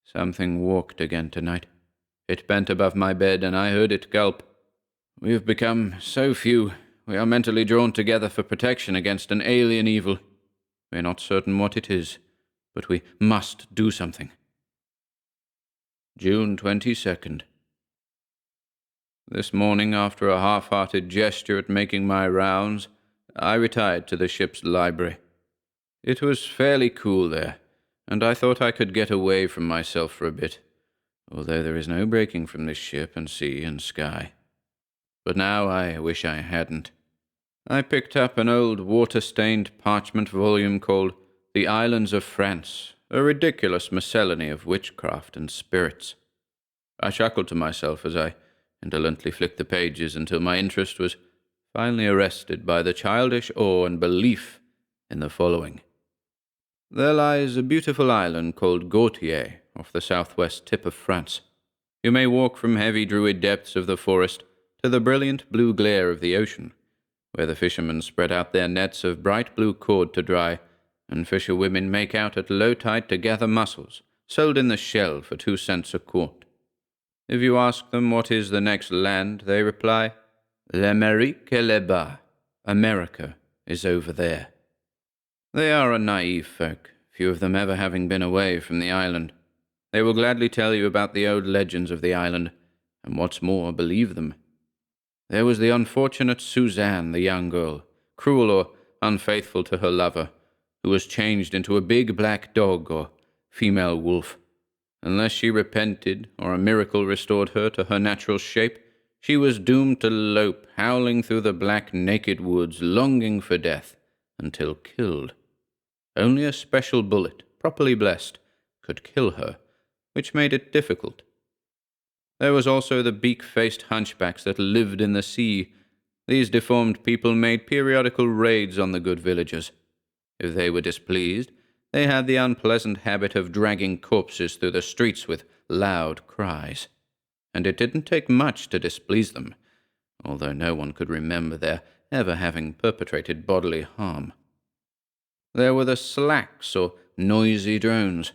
Something walked again tonight. It bent above my bed, and I heard it gulp. We have become so few. We are mentally drawn together for protection against an alien evil. We are not certain what it is, but we must do something. June 22nd. This morning, after a half-hearted gesture at making my rounds, I retired to the ship's library. It was fairly cool there, and I thought I could get away from myself for a bit, although there is no breaking from this ship and sea and sky. But now I wish I hadn't. I picked up an old water-stained parchment volume called The Islands of France, a ridiculous miscellany of witchcraft and spirits. I chuckled to myself as I indolently flicked the pages until my interest was finally arrested by the childish awe and belief in the following. There lies a beautiful island called Gautier off the southwest tip of France. You may walk from heavy druid depths of the forest to the brilliant blue glare of the ocean, where the fishermen spread out their nets of bright blue cord to dry, and fisherwomen make out at low tide to gather mussels, sold in the shell for 2 cents a quart. If you ask them what is the next land, they reply, L'Amérique est là-bas. America is over there. They are a naive folk, few of them ever having been away from the island. They will gladly tell you about the old legends of the island, and what's more, believe them. There was the unfortunate Suzanne, the young girl, cruel or unfaithful to her lover, who was changed into a big black dog or female wolf. Unless she repented, or a miracle restored her to her natural shape, she was doomed to lope, howling through the black, naked woods, longing for death, until killed. Only a special bullet, properly blessed, could kill her, which made it difficult. There was also the beak-faced hunchbacks that lived in the sea. These deformed people made periodical raids on the good villagers. If they were displeased, they had the unpleasant habit of dragging corpses through the streets with loud cries. And it didn't take much to displease them, although no one could remember their ever having perpetrated bodily harm. There were the slacks, or noisy drones.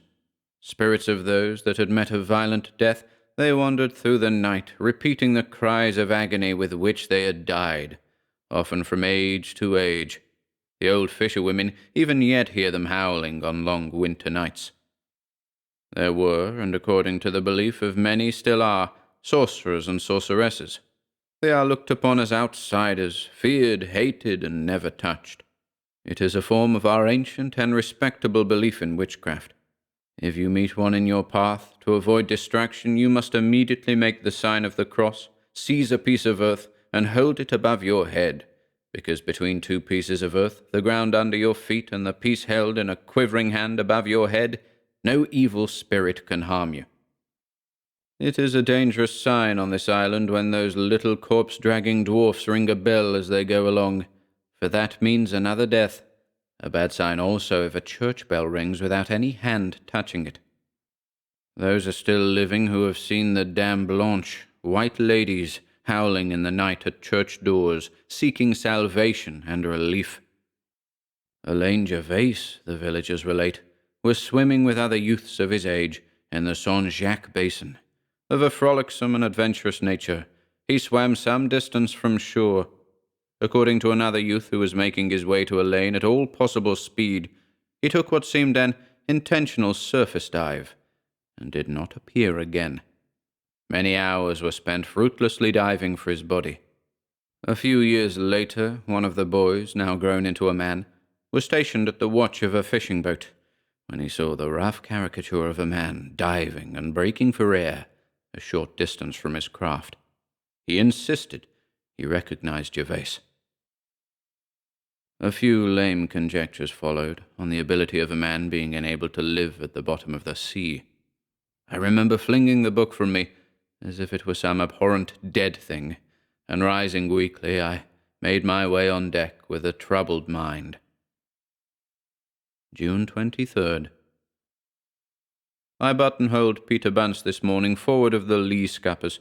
Spirits of those that had met a violent death, they wandered through the night, repeating the cries of agony with which they had died, often from age to age. The old fisherwomen even yet hear them howling on long winter nights. There were, and according to the belief of many still are, sorcerers and sorceresses. They are looked upon as outsiders, feared, hated, and never touched. It is a form of our ancient and respectable belief in witchcraft. If you meet one in your path, to avoid distraction, you must immediately make the sign of the cross, seize a piece of earth, and hold it above your head, because between two pieces of earth, the ground under your feet, and the piece held in a quivering hand above your head, no evil spirit can harm you. It is a dangerous sign on this island when those little corpse-dragging dwarfs ring a bell as they go along, for that means another death. A bad sign also if a church bell rings without any hand touching it. Those are still living who have seen the Dame Blanche, white ladies, howling in the night at church doors, seeking salvation and relief. Alain Gervais, the villagers relate, was swimming with other youths of his age in the Saint-Jacques basin. Of a frolicsome and adventurous nature, he swam some distance from shore. According to another youth who was making his way to Alain at all possible speed, he took what seemed an intentional surface dive, and did not appear again. Many hours were spent fruitlessly diving for his body. A few years later, one of the boys, now grown into a man, was stationed at the watch of a fishing boat, when he saw the rough caricature of a man diving and breaking for air a short distance from his craft. He insisted he recognized Gervais. A few lame conjectures followed on the ability of a man being enabled to live at the bottom of the sea. I remember flinging the book from me as if it were some abhorrent dead thing, and rising weakly, I made my way on deck with a troubled mind. June 23rd. I buttonholed Peter Bunce this morning forward of the lee scuppers.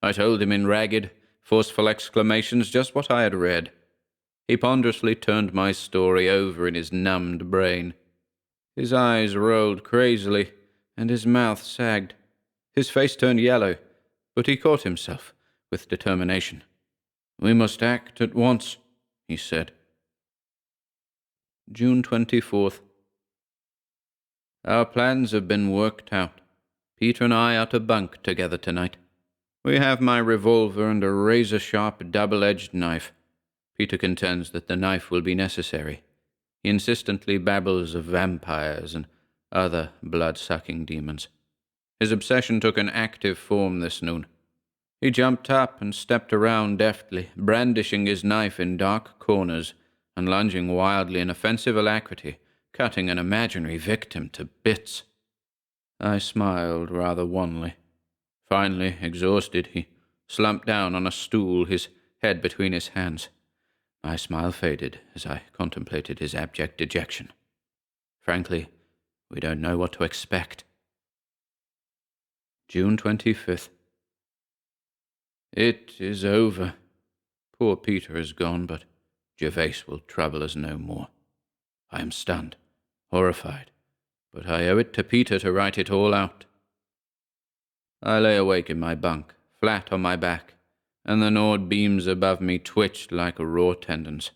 I told him in ragged, forceful exclamations just what I had read. He ponderously turned my story over in his numbed brain. His eyes rolled crazily, and his mouth sagged. His face turned yellow, but he caught himself with determination. "We must act at once," he said. June 24th. Our plans have been worked out. Peter and I are to bunk together tonight. We have my revolver and a razor-sharp, double-edged knife. Peter contends that the knife will be necessary. He insistently babbles of vampires and other blood-sucking demons. His obsession took an active form this noon. He jumped up and stepped around deftly, brandishing his knife in dark corners and lunging wildly in offensive alacrity, cutting an imaginary victim to bits. I smiled rather wanly. Finally, exhausted, he slumped down on a stool, his head between his hands. My smile faded as I contemplated his abject dejection. Frankly, we don't know what to expect. June 25th. It is over. Poor Peter is gone, but Gervais will trouble us no more. I am stunned, horrified, but I owe it to Peter to write it all out. I lay awake in my bunk, flat on my back, and the gnawed beams above me twitched like raw tendons.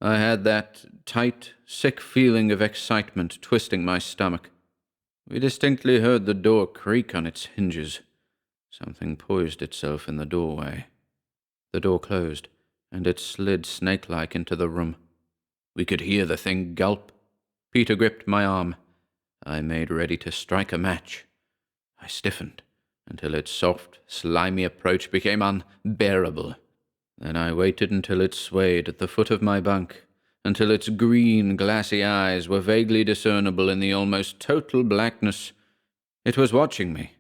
I had that tight, sick feeling of excitement twisting my stomach. We distinctly heard the door creak on its hinges. Something poised itself in the doorway. The door closed, and it slid snake-like into the room. We could hear the thing gulp. Peter gripped my arm. I made ready to strike a match. I stiffened until its soft, slimy approach became unbearable. Then I waited until it swayed at the foot of my bunk, until its green, glassy eyes were vaguely discernible in the almost total blackness. It was watching me,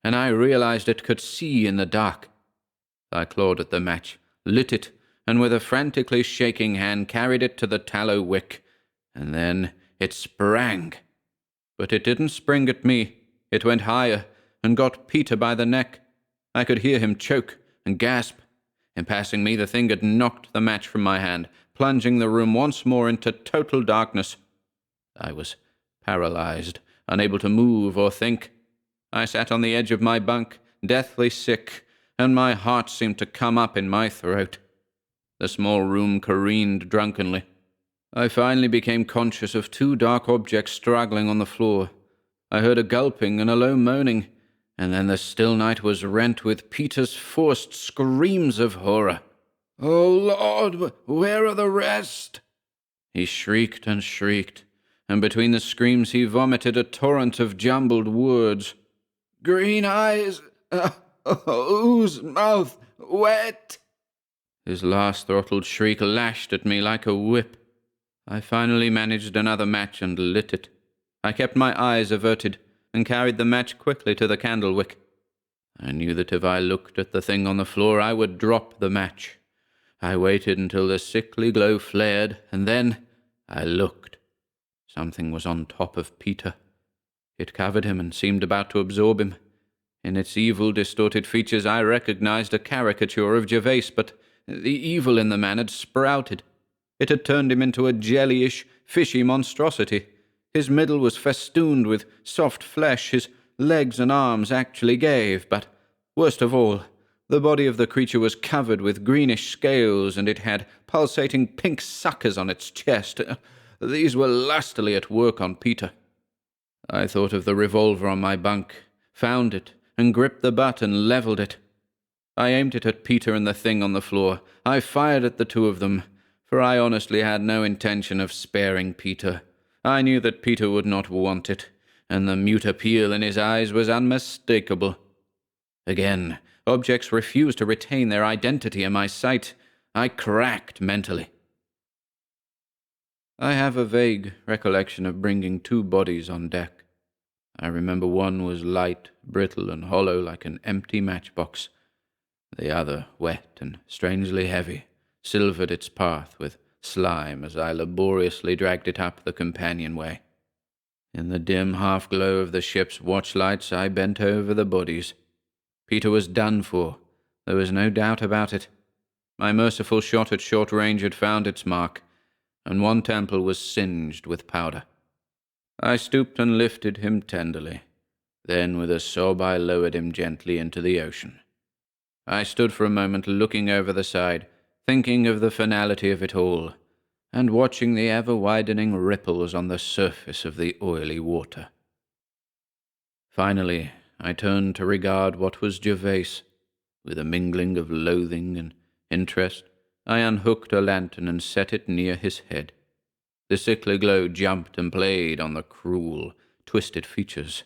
and I realized it could see in the dark. I clawed at the match, lit it, and with a frantically shaking hand carried it to the tallow wick, and then it sprang. But it didn't spring at me. It went higher and got Peter by the neck. I could hear him choke and gasp. In passing me, the thing had knocked the match from my hand, plunging the room once more into total darkness. I was paralyzed, unable to move or think. I sat on the edge of my bunk, deathly sick, and my heart seemed to come up in my throat. The small room careened drunkenly. I finally became conscious of two dark objects struggling on the floor. I heard a gulping and a low moaning, and then the still night was rent with Peter's forced screams of horror. "Oh, Lord, where are the rest?" He shrieked, and between the screams he vomited a torrent of jumbled words. "Green eyes, ooze, mouth, wet." His last throttled shriek lashed at me like a whip. I finally managed another match and lit it. I kept my eyes averted and carried the match quickly to the candle wick. I knew that if I looked at the thing on the floor, I would drop the match. I waited until the sickly glow flared, and then I looked. Something was on top of Peter. It covered him and seemed about to absorb him. In its evil, distorted features, I recognized a caricature of Gervais, but the evil in the man had sprouted. It had turned him into a jellyish, fishy monstrosity. His middle was festooned with soft flesh. His legs and arms actually gave, but, worst of all, the body of the creature was covered with greenish scales, and it had pulsating pink suckers on its chest. These were lustily at work on Peter. I thought of the revolver on my bunk, found it, and gripped the butt and leveled it. I aimed it at Peter and the thing on the floor. I fired at the two of them, for I honestly had no intention of sparing Peter. I knew that Peter would not want it, and the mute appeal in his eyes was unmistakable. Again, objects refused to retain their identity in my sight. I cracked mentally. I have a vague recollection of bringing two bodies on deck. I remember one was light, brittle, and hollow like an empty matchbox. The other, wet and strangely heavy, silvered its path with slime as I laboriously dragged it up the companionway. In the dim half-glow of the ship's watchlights, I bent over the bodies. Peter was done for. There was no doubt about it. My merciful shot at short range had found its mark, and one temple was singed with powder. I stooped and lifted him tenderly. Then, with a sob, I lowered him gently into the ocean. I stood for a moment looking over the side, thinking of the finality of it all, and watching the ever-widening ripples on the surface of the oily water. Finally, I turned to regard what was Gervais. With a mingling of loathing and interest, I unhooked a lantern and set it near his head. The sickly glow jumped and played on the cruel, twisted features.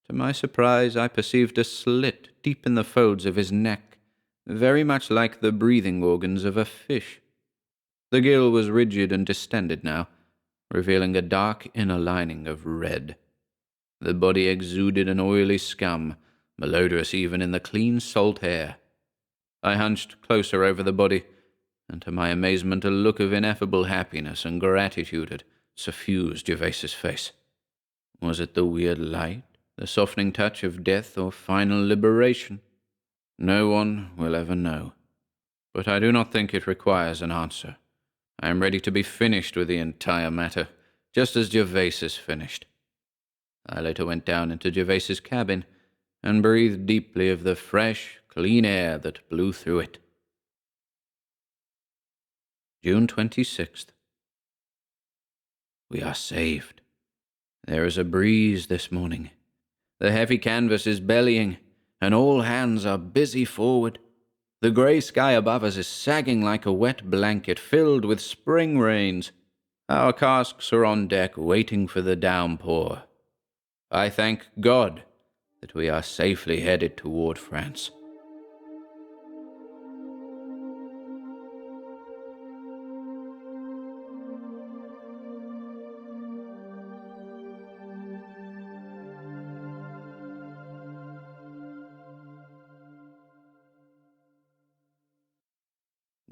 To my surprise, I perceived a slit deep in the folds of his neck, very much like the breathing organs of a fish. The gill was rigid and distended now, revealing a dark inner lining of red. The body exuded an oily scum, malodorous even in the clean salt air. I hunched closer over the body, and to my amazement a look of ineffable happiness and gratitude had suffused Gervais's face. Was it the weird light, the softening touch of death, or final liberation? No one will ever know. But I do not think it requires an answer. I am ready to be finished with the entire matter, just as Gervais is finished. I later went down into Gervais's cabin and breathed deeply of the fresh, clean air that blew through it. June 26th. We are saved. There is a breeze this morning. The heavy canvas is bellying, and all hands are busy forward. The grey sky above us is sagging like a wet blanket filled with spring rains. Our casks are on deck waiting for the downpour. I thank God that we are safely headed toward France.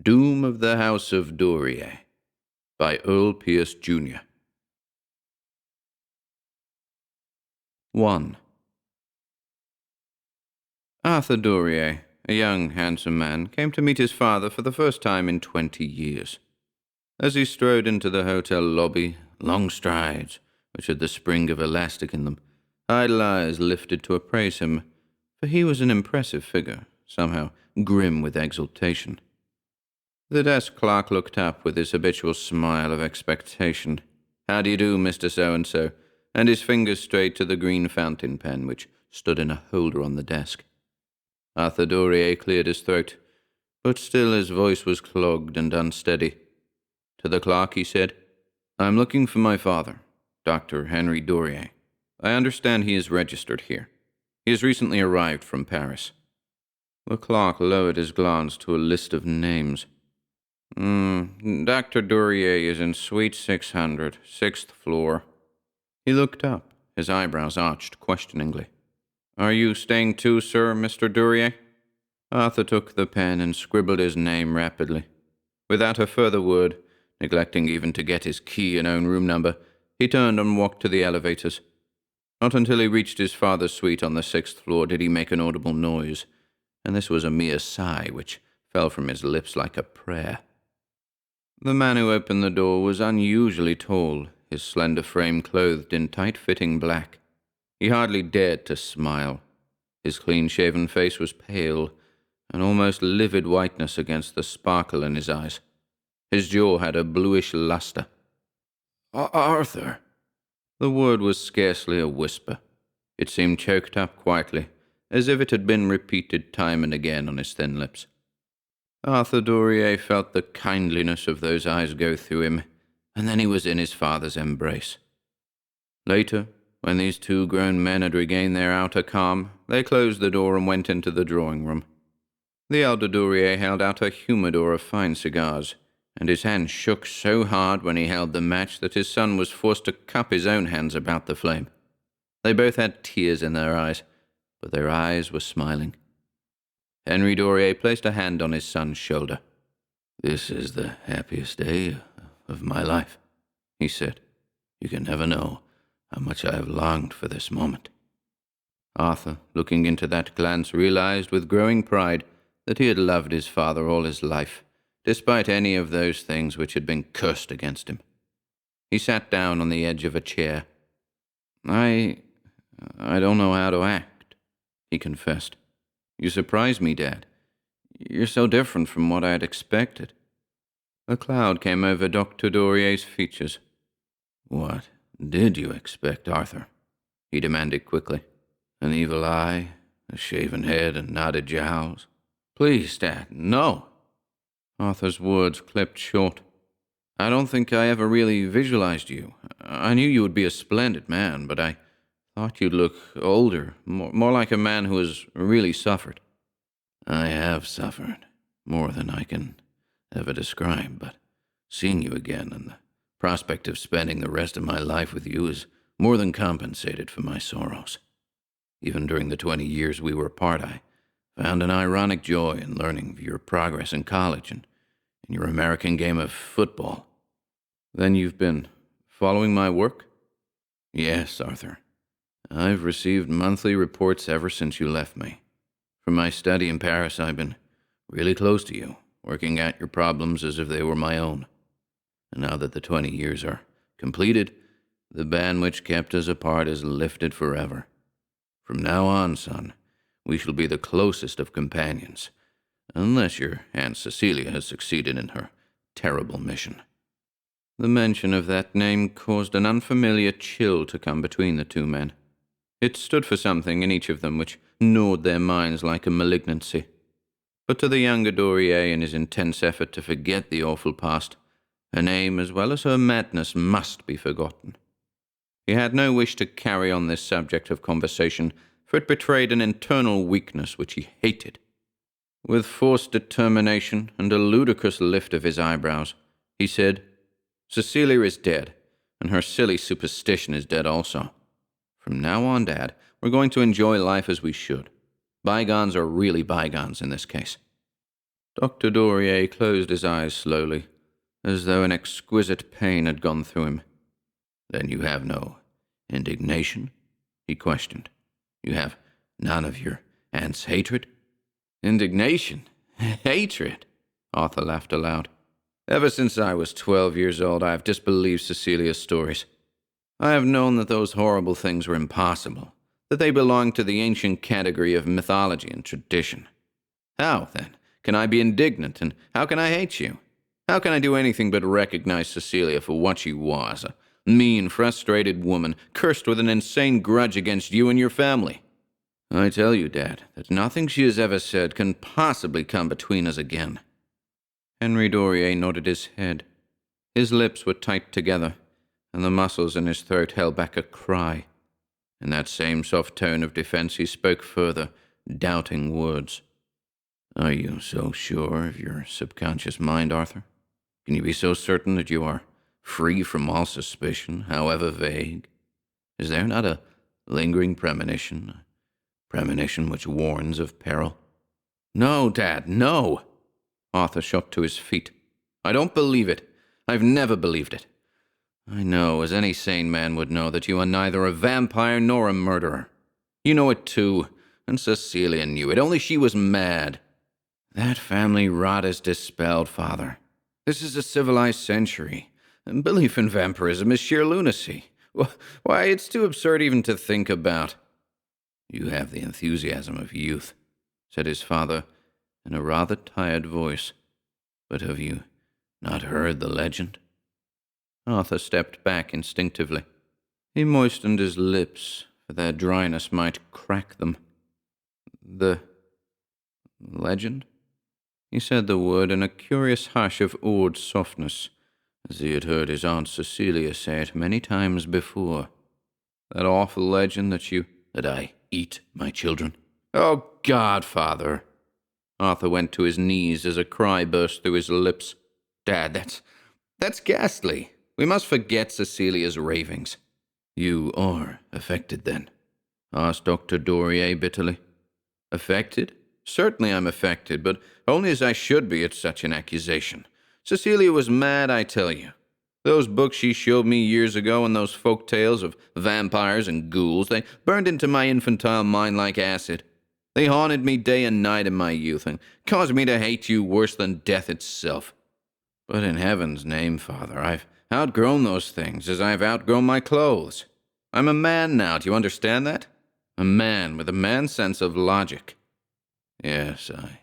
Doom of the House of Duryea by Earl Peirce, Jr. 1. Arthur Duryea, a young, handsome man, came to meet his father for the first time in 20 years. As he strode into the hotel lobby, long strides, which had the spring of elastic in them, idle eyes lifted to appraise him, for he was an impressive figure, somehow grim with exultation. The desk clerk looked up with his habitual smile of expectation. "How do you do, Mr. So-and-so?" and his fingers strayed to the green fountain pen which stood in a holder on the desk. Arthur Duryea cleared his throat, but still his voice was clogged and unsteady. To the clerk he said, "I'm looking for my father, Dr. Henry Duryea. I understand he is registered here. He has recently arrived from Paris." The clerk lowered his glance to a list of names. "Dr. Duryea is in Suite 600, 6th floor." He looked up, his eyebrows arched questioningly. "Are you staying too, sir, Mr. Duryea?" Arthur took the pen and scribbled his name rapidly. Without a further word, neglecting even to get his key and own room number, he turned and walked to the elevators. Not until he reached his father's suite on the 6th floor did he make an audible noise, and this was a mere sigh which fell from his lips like a prayer. The man who opened the door was unusually tall, his slender frame clothed in tight-fitting black. He hardly dared to smile. His clean-shaven face was pale, an almost livid whiteness against the sparkle in his eyes. His jaw had a bluish luster. "Arthur." The word was scarcely a whisper. It seemed choked up quietly, as if it had been repeated time and again on his thin lips. Arthur Duryea felt the kindliness of those eyes go through him, and then he was in his father's embrace. Later, when these two grown men had regained their outer calm, they closed the door and went into the drawing-room. The elder Duryea held out a humidor of fine cigars, and his hand shook so hard when he held the match that his son was forced to cup his own hands about the flame. They both had tears in their eyes, but their eyes were smiling. Henry Duryea placed a hand on his son's shoulder. "This is the happiest day of my life," he said. "You can never know how much I have longed for this moment." Arthur, looking into that glance, realized with growing pride that he had loved his father all his life, despite any of those things which had been cursed against him. He sat down on the edge of a chair. I don't know how to act," he confessed. "You surprise me, Dad. You're so different from what I had expected." A cloud came over Dr. Duryea's features. "What did you expect, Arthur?" he demanded quickly. "An evil eye, a shaven head, and knotted jowls?" "Please, Dad, no." Arthur's words clipped short. "I don't think I ever really visualized you. I knew you would be a splendid man, but I thought you'd look older, more like a man who has really suffered." "I have suffered, more than I can ever describe, but seeing you again and the prospect of spending the rest of my life with you is more than compensated for my sorrows. Even during the 20 years we were apart, I found an ironic joy in learning of your progress in college and in your American game of football." "Then you've been following my work?" "Yes, Arthur. I've received monthly reports ever since you left me. From my study in Paris, I've been really close to you, working at your problems as if they were my own. And now that the 20 years are completed, the ban which kept us apart is lifted forever. From now on, son, we shall be the closest of companions, unless your Aunt Cecilia has succeeded in her terrible mission." The mention of that name caused an unfamiliar chill to come between the two men. It stood for something in each of them which gnawed their minds like a malignancy. But to the younger Duryea, in his intense effort to forget the awful past, her name as well as her madness must be forgotten. He had no wish to carry on this subject of conversation for it betrayed an internal weakness which he hated. With forced determination and a ludicrous lift of his eyebrows, he said, "Cecilia is dead, and her silly superstition is dead also. From now on, Dad, we're going to enjoy life as we should. Bygones are really bygones in this case." Dr. Duryea closed his eyes slowly, as though an exquisite pain had gone through him. "Then you have no indignation?" he questioned. "You have none of your aunt's hatred?" "Indignation? Hatred?" Arthur laughed aloud. "Ever since I was 12 years old, I have disbelieved Cecilia's stories. I have known that those horrible things were impossible, that they belonged to the ancient category of mythology and tradition. How, then, can I be indignant, and how can I hate you? How can I do anything but recognize Cecilia for what she was, a mean, frustrated woman, cursed with an insane grudge against you and your family? I tell you, Dad, that nothing she has ever said can possibly come between us again." Henry Duryea nodded his head. His lips were tight together, and the muscles in his throat held back a cry. In that same soft tone of defense, he spoke further, doubting words. "Are you so sure of your subconscious mind, Arthur? Can you be so certain that you are free from all suspicion, however vague? Is there not a lingering premonition which warns of peril?" "No, Dad, no!" Arthur shot to his feet. "I don't believe it. I've never believed it. I know, as any sane man would know, that you are neither a vampire nor a murderer. You know it too, and Cecilia knew it, only she was mad. That family rot is dispelled, Father. This is a civilized century, and belief in vampirism is sheer lunacy. Why, it's too absurd even to think about." "You have the enthusiasm of youth," said his father, in a rather tired voice. "But have you not heard the legend?" Arthur stepped back instinctively. He moistened his lips, for their dryness might crack them. "The legend?" He said the word in a curious hush of awed softness, as he had heard his Aunt Cecilia say it many times before. "That awful legend that I eat my children." "Oh, God, Father!" Arthur went to his knees as a cry burst through his lips. "Dad, that's ghastly. We must forget Cecilia's ravings." "You are affected, then?" asked Dr. Duryea bitterly. "Affected? Certainly I'm affected, but only as I should be at such an accusation. Cecilia was mad, I tell you. Those books she showed me years ago and those folk tales of vampires and ghouls, they burned into my infantile mind like acid. They haunted me day and night in my youth and caused me to hate you worse than death itself. But in heaven's name, Father, I've outgrown those things as I've outgrown my clothes. I'm a man now, do you understand that? A man with a man's sense of logic." "Yes, I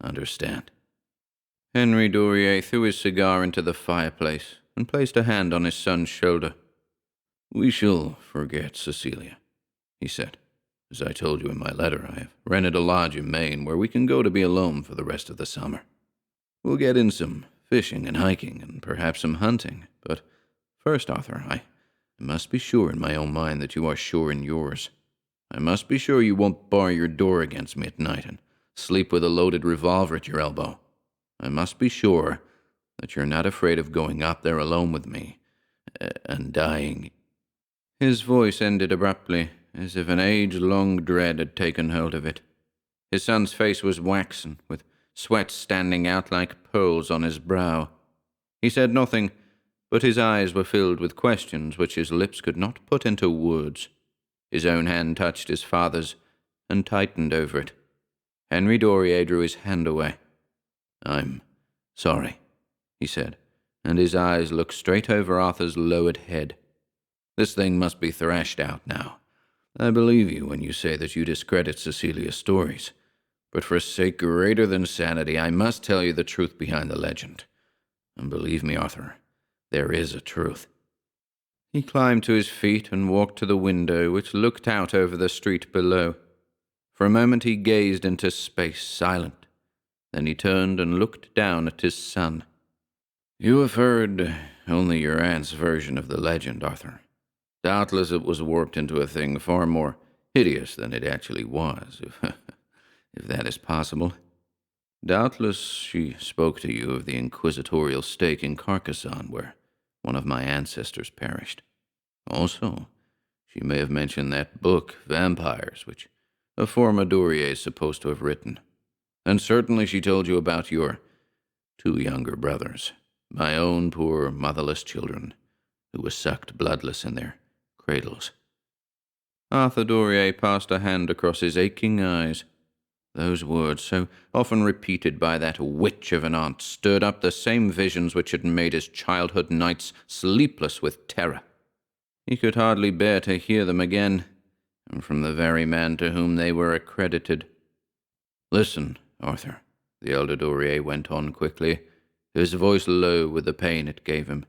understand." Henry Duryea threw his cigar into the fireplace and placed a hand on his son's shoulder. "We shall forget Cecilia," he said. "As I told you in my letter, I have rented a lodge in Maine where we can go to be alone for the rest of the summer. We'll get in some fishing and hiking and perhaps some hunting. But first, Arthur, I must be sure in my own mind that you are sure in yours. I must be sure you won't bar your door against me at night and sleep with a loaded revolver at your elbow. I must be sure that you're not afraid of going up there alone with me and dying." His voice ended abruptly, as if an age-long dread had taken hold of it. His son's face was waxen, with sweat standing out like pearls on his brow. He said nothing, but his eyes were filled with questions which his lips could not put into words. His own hand touched his father's and tightened over it. Henry Duryea drew his hand away. "I'm sorry," he said, and his eyes looked straight over Arthur's lowered head. "This thing must be thrashed out now. I believe you when you say that you discredit Cecilia's stories, but for a sake greater than sanity, I must tell you the truth behind the legend. And believe me, Arthur, there is a truth." He climbed to his feet and walked to the window which looked out over the street below. For a moment he gazed into space, silent. Then he turned and looked down at his son. "You have heard only your aunt's version of the legend, Arthur. Doubtless it was warped into a thing far more hideous than it actually was, if that is possible. Doubtless she spoke to you of the inquisitorial stake in Carcassonne, where one of my ancestors perished. Also, she may have mentioned that book, Vampires, which a former Duryea is supposed to have written. And certainly she told you about your 2 younger brothers, my own poor motherless children, who were sucked bloodless in their cradles. Arthur Duryea passed a hand across his aching eyes. Those words, so often repeated by that witch of an aunt, stirred up the same visions which had made his childhood nights sleepless with terror. He could hardly bear to hear them again, and from the very man to whom they were accredited. Listen, Arthur, the elder Duryea went on quickly, his voice low with the pain it gave him.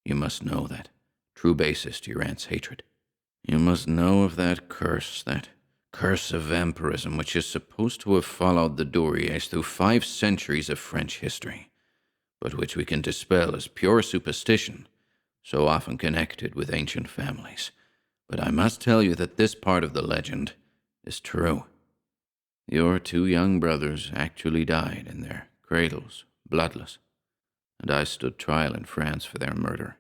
You must know that true basis to your aunt's hatred. You must know of that curse of vampirism which is supposed to have followed the Duryeas through 5 centuries of French history, but which we can dispel as pure superstition, so often connected with ancient families. But I must tell you that this part of the legend is true. Your 2 young brothers actually died in their cradles, bloodless, and I stood trial in France for their murder.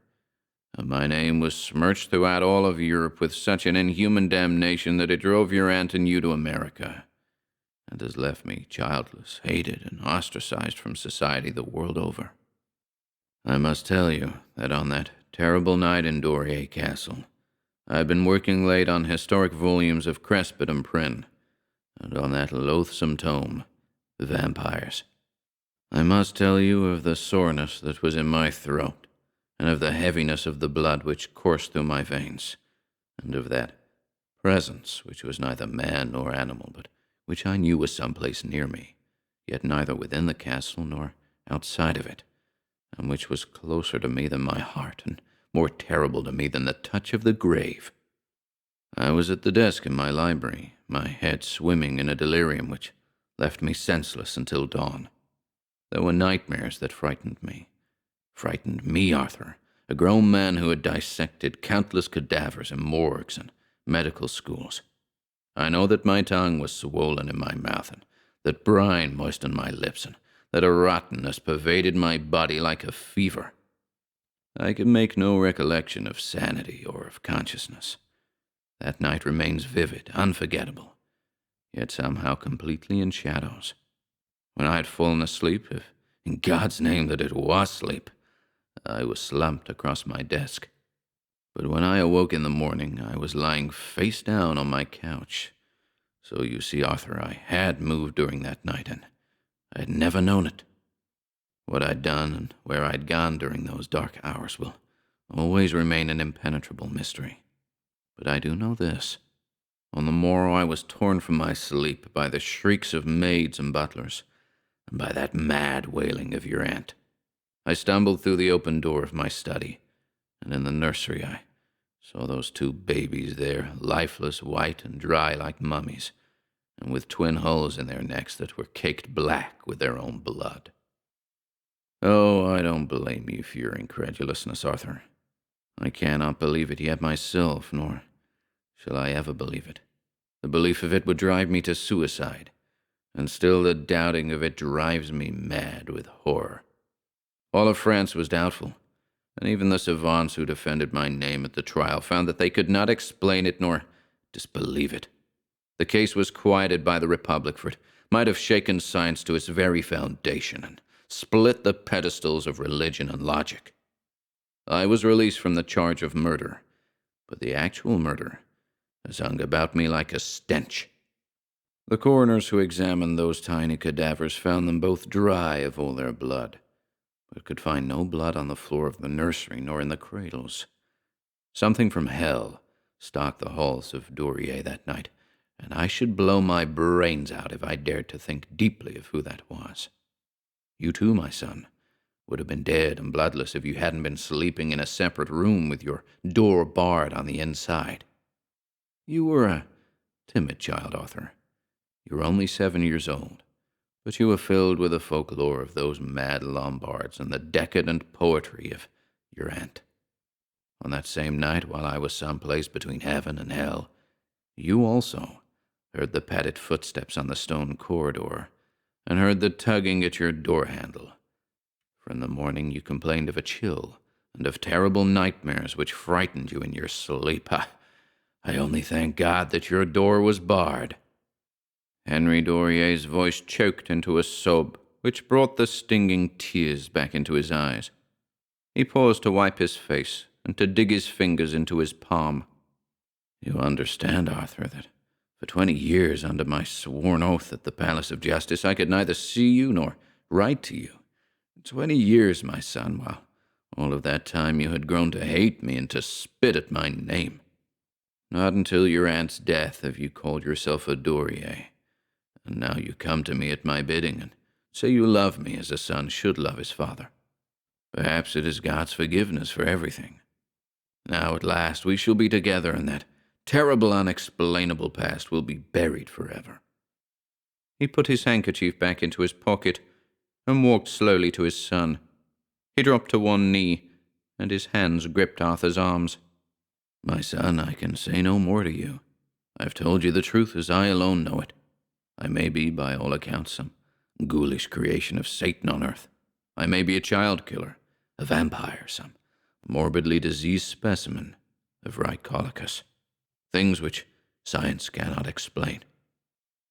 And my name was smirched throughout all of Europe with such an inhuman damnation that it drove your aunt and you to America, and has left me childless, hated, and ostracized from society the world over. I must tell you that on that terrible night in Duryea Castle, I had been working late on historic volumes of Crespit and Prynne, and on that loathsome tome, The Vampires. I must tell you of the soreness that was in my throat, and of the heaviness of the blood which coursed through my veins, and of that presence which was neither man nor animal, but which I knew was someplace near me, yet neither within the castle nor outside of it, and which was closer to me than my heart, and more terrible to me than the touch of the grave. I was at the desk in my library, my head swimming in a delirium which left me senseless until dawn. There were nightmares that frightened me, Arthur, a grown man who had dissected countless cadavers in morgues and medical schools. I know that my tongue was swollen in my mouth, and that brine moistened my lips, and that a rottenness pervaded my body like a fever. I can make no recollection of sanity or of consciousness. That night remains vivid, unforgettable, yet somehow completely in shadows. When I had fallen asleep, if in God's name that it was sleep, I was slumped across my desk. But when I awoke in the morning, I was lying face down on my couch. So you see, Arthur, I had moved during that night, and I had never known it. What I'd done and where I'd gone during those dark hours will always remain an impenetrable mystery. But I do know this. On the morrow I was torn from my sleep by the shrieks of maids and butlers, and by that mad wailing of your aunt. I stumbled through the open door of my study, and in the nursery I saw those 2 babies there, lifeless, white, and dry like mummies, and with twin holes in their necks that were caked black with their own blood. Oh, I don't blame you for your incredulousness, Arthur. I cannot believe it yet myself, nor shall I ever believe it. The belief of it would drive me to suicide, and still the doubting of it drives me mad with horror. All of France was doubtful, and even the savants who defended my name at the trial found that they could not explain it nor disbelieve it. The case was quieted by the Republic, for it might have shaken science to its very foundation and split the pedestals of religion and logic. I was released from the charge of murder, but the actual murder has hung about me like a stench. The coroners who examined those tiny cadavers found them both dry of all their blood, but could find no blood on the floor of the nursery nor in the cradles. Something from hell stalked the halls of Duryea that night, and I should blow my brains out if I dared to think deeply of who that was. You too, my son, would have been dead and bloodless if you hadn't been sleeping in a separate room with your door barred on the inside. You were a timid child, Arthur. You were only 7 years old, but you were filled with the folklore of those mad Lombards and the decadent poetry of your aunt. On that same night, while I was someplace between heaven and hell, You also heard the padded footsteps on the stone corridor, and heard the tugging at your door handle. For in the morning you complained of a chill, and of terrible nightmares which frightened you in your sleep. I only thank God that your door was barred." Henry Duryea's voice choked into a sob, which brought the stinging tears back into his eyes. He paused to wipe his face, and to dig his fingers into his palm. "You understand, Arthur, that for 20 years under my sworn oath at the Palace of Justice I could neither see you nor write to you. 20 years, my son, while all of that time you had grown to hate me and to spit at my name. Not until your aunt's death have you called yourself a Duryea, and now you come to me at my bidding and say you love me as a son should love his father. Perhaps it is God's forgiveness for everything. Now at last we shall be together, and that terrible unexplainable past will be buried forever." He put his handkerchief back into his pocket and walked slowly to his son. He dropped to one knee, and his hands gripped Arthur's arms. "My son, I can say no more to you. I've told you the truth as I alone know it. I may be, by all accounts, some ghoulish creation of Satan on earth. I may be a child killer, a vampire, some morbidly diseased specimen of Rhycolicus. Things which science cannot explain.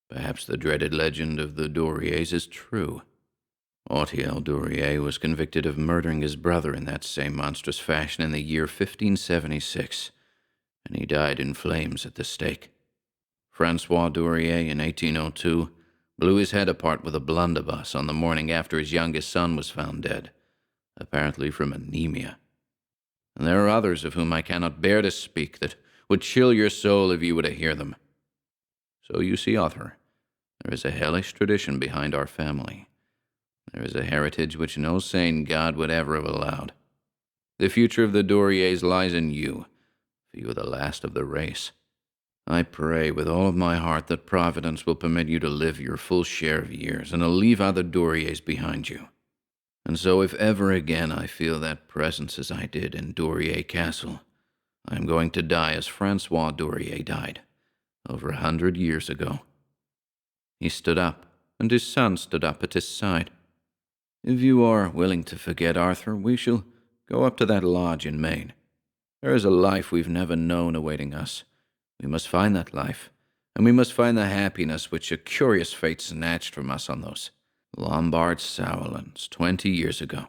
Perhaps the dreaded legend of the Duryeas is true. Autiel Duryea was convicted of murdering his brother in that same monstrous fashion in the year 1576, and he died in flames at the stake. Francois Duryea, in 1802, blew his head apart with a blunderbuss on the morning after his youngest son was found dead, apparently from anemia. And there are others of whom I cannot bear to speak that would chill your soul if you were to hear them. So you see, Arthur, there is a hellish tradition behind our family. There is a heritage which no sane God would ever have allowed. The future of the Duryeas lies in you, for you are the last of the race. I pray with all of my heart that Providence will permit you to live your full share of years and to leave other Duryas behind you. And so if ever again I feel that presence as I did in Duryea Castle, I am going to die as Francois Duryea died, over 100 years ago." He stood up, and his son stood up at his side. "If you are willing to forget, Arthur, we shall go up to that lodge in Maine. There is a life we've never known awaiting us. We must find that life, and we must find the happiness which a curious fate snatched from us on those Lombard sourlands 20 years ago."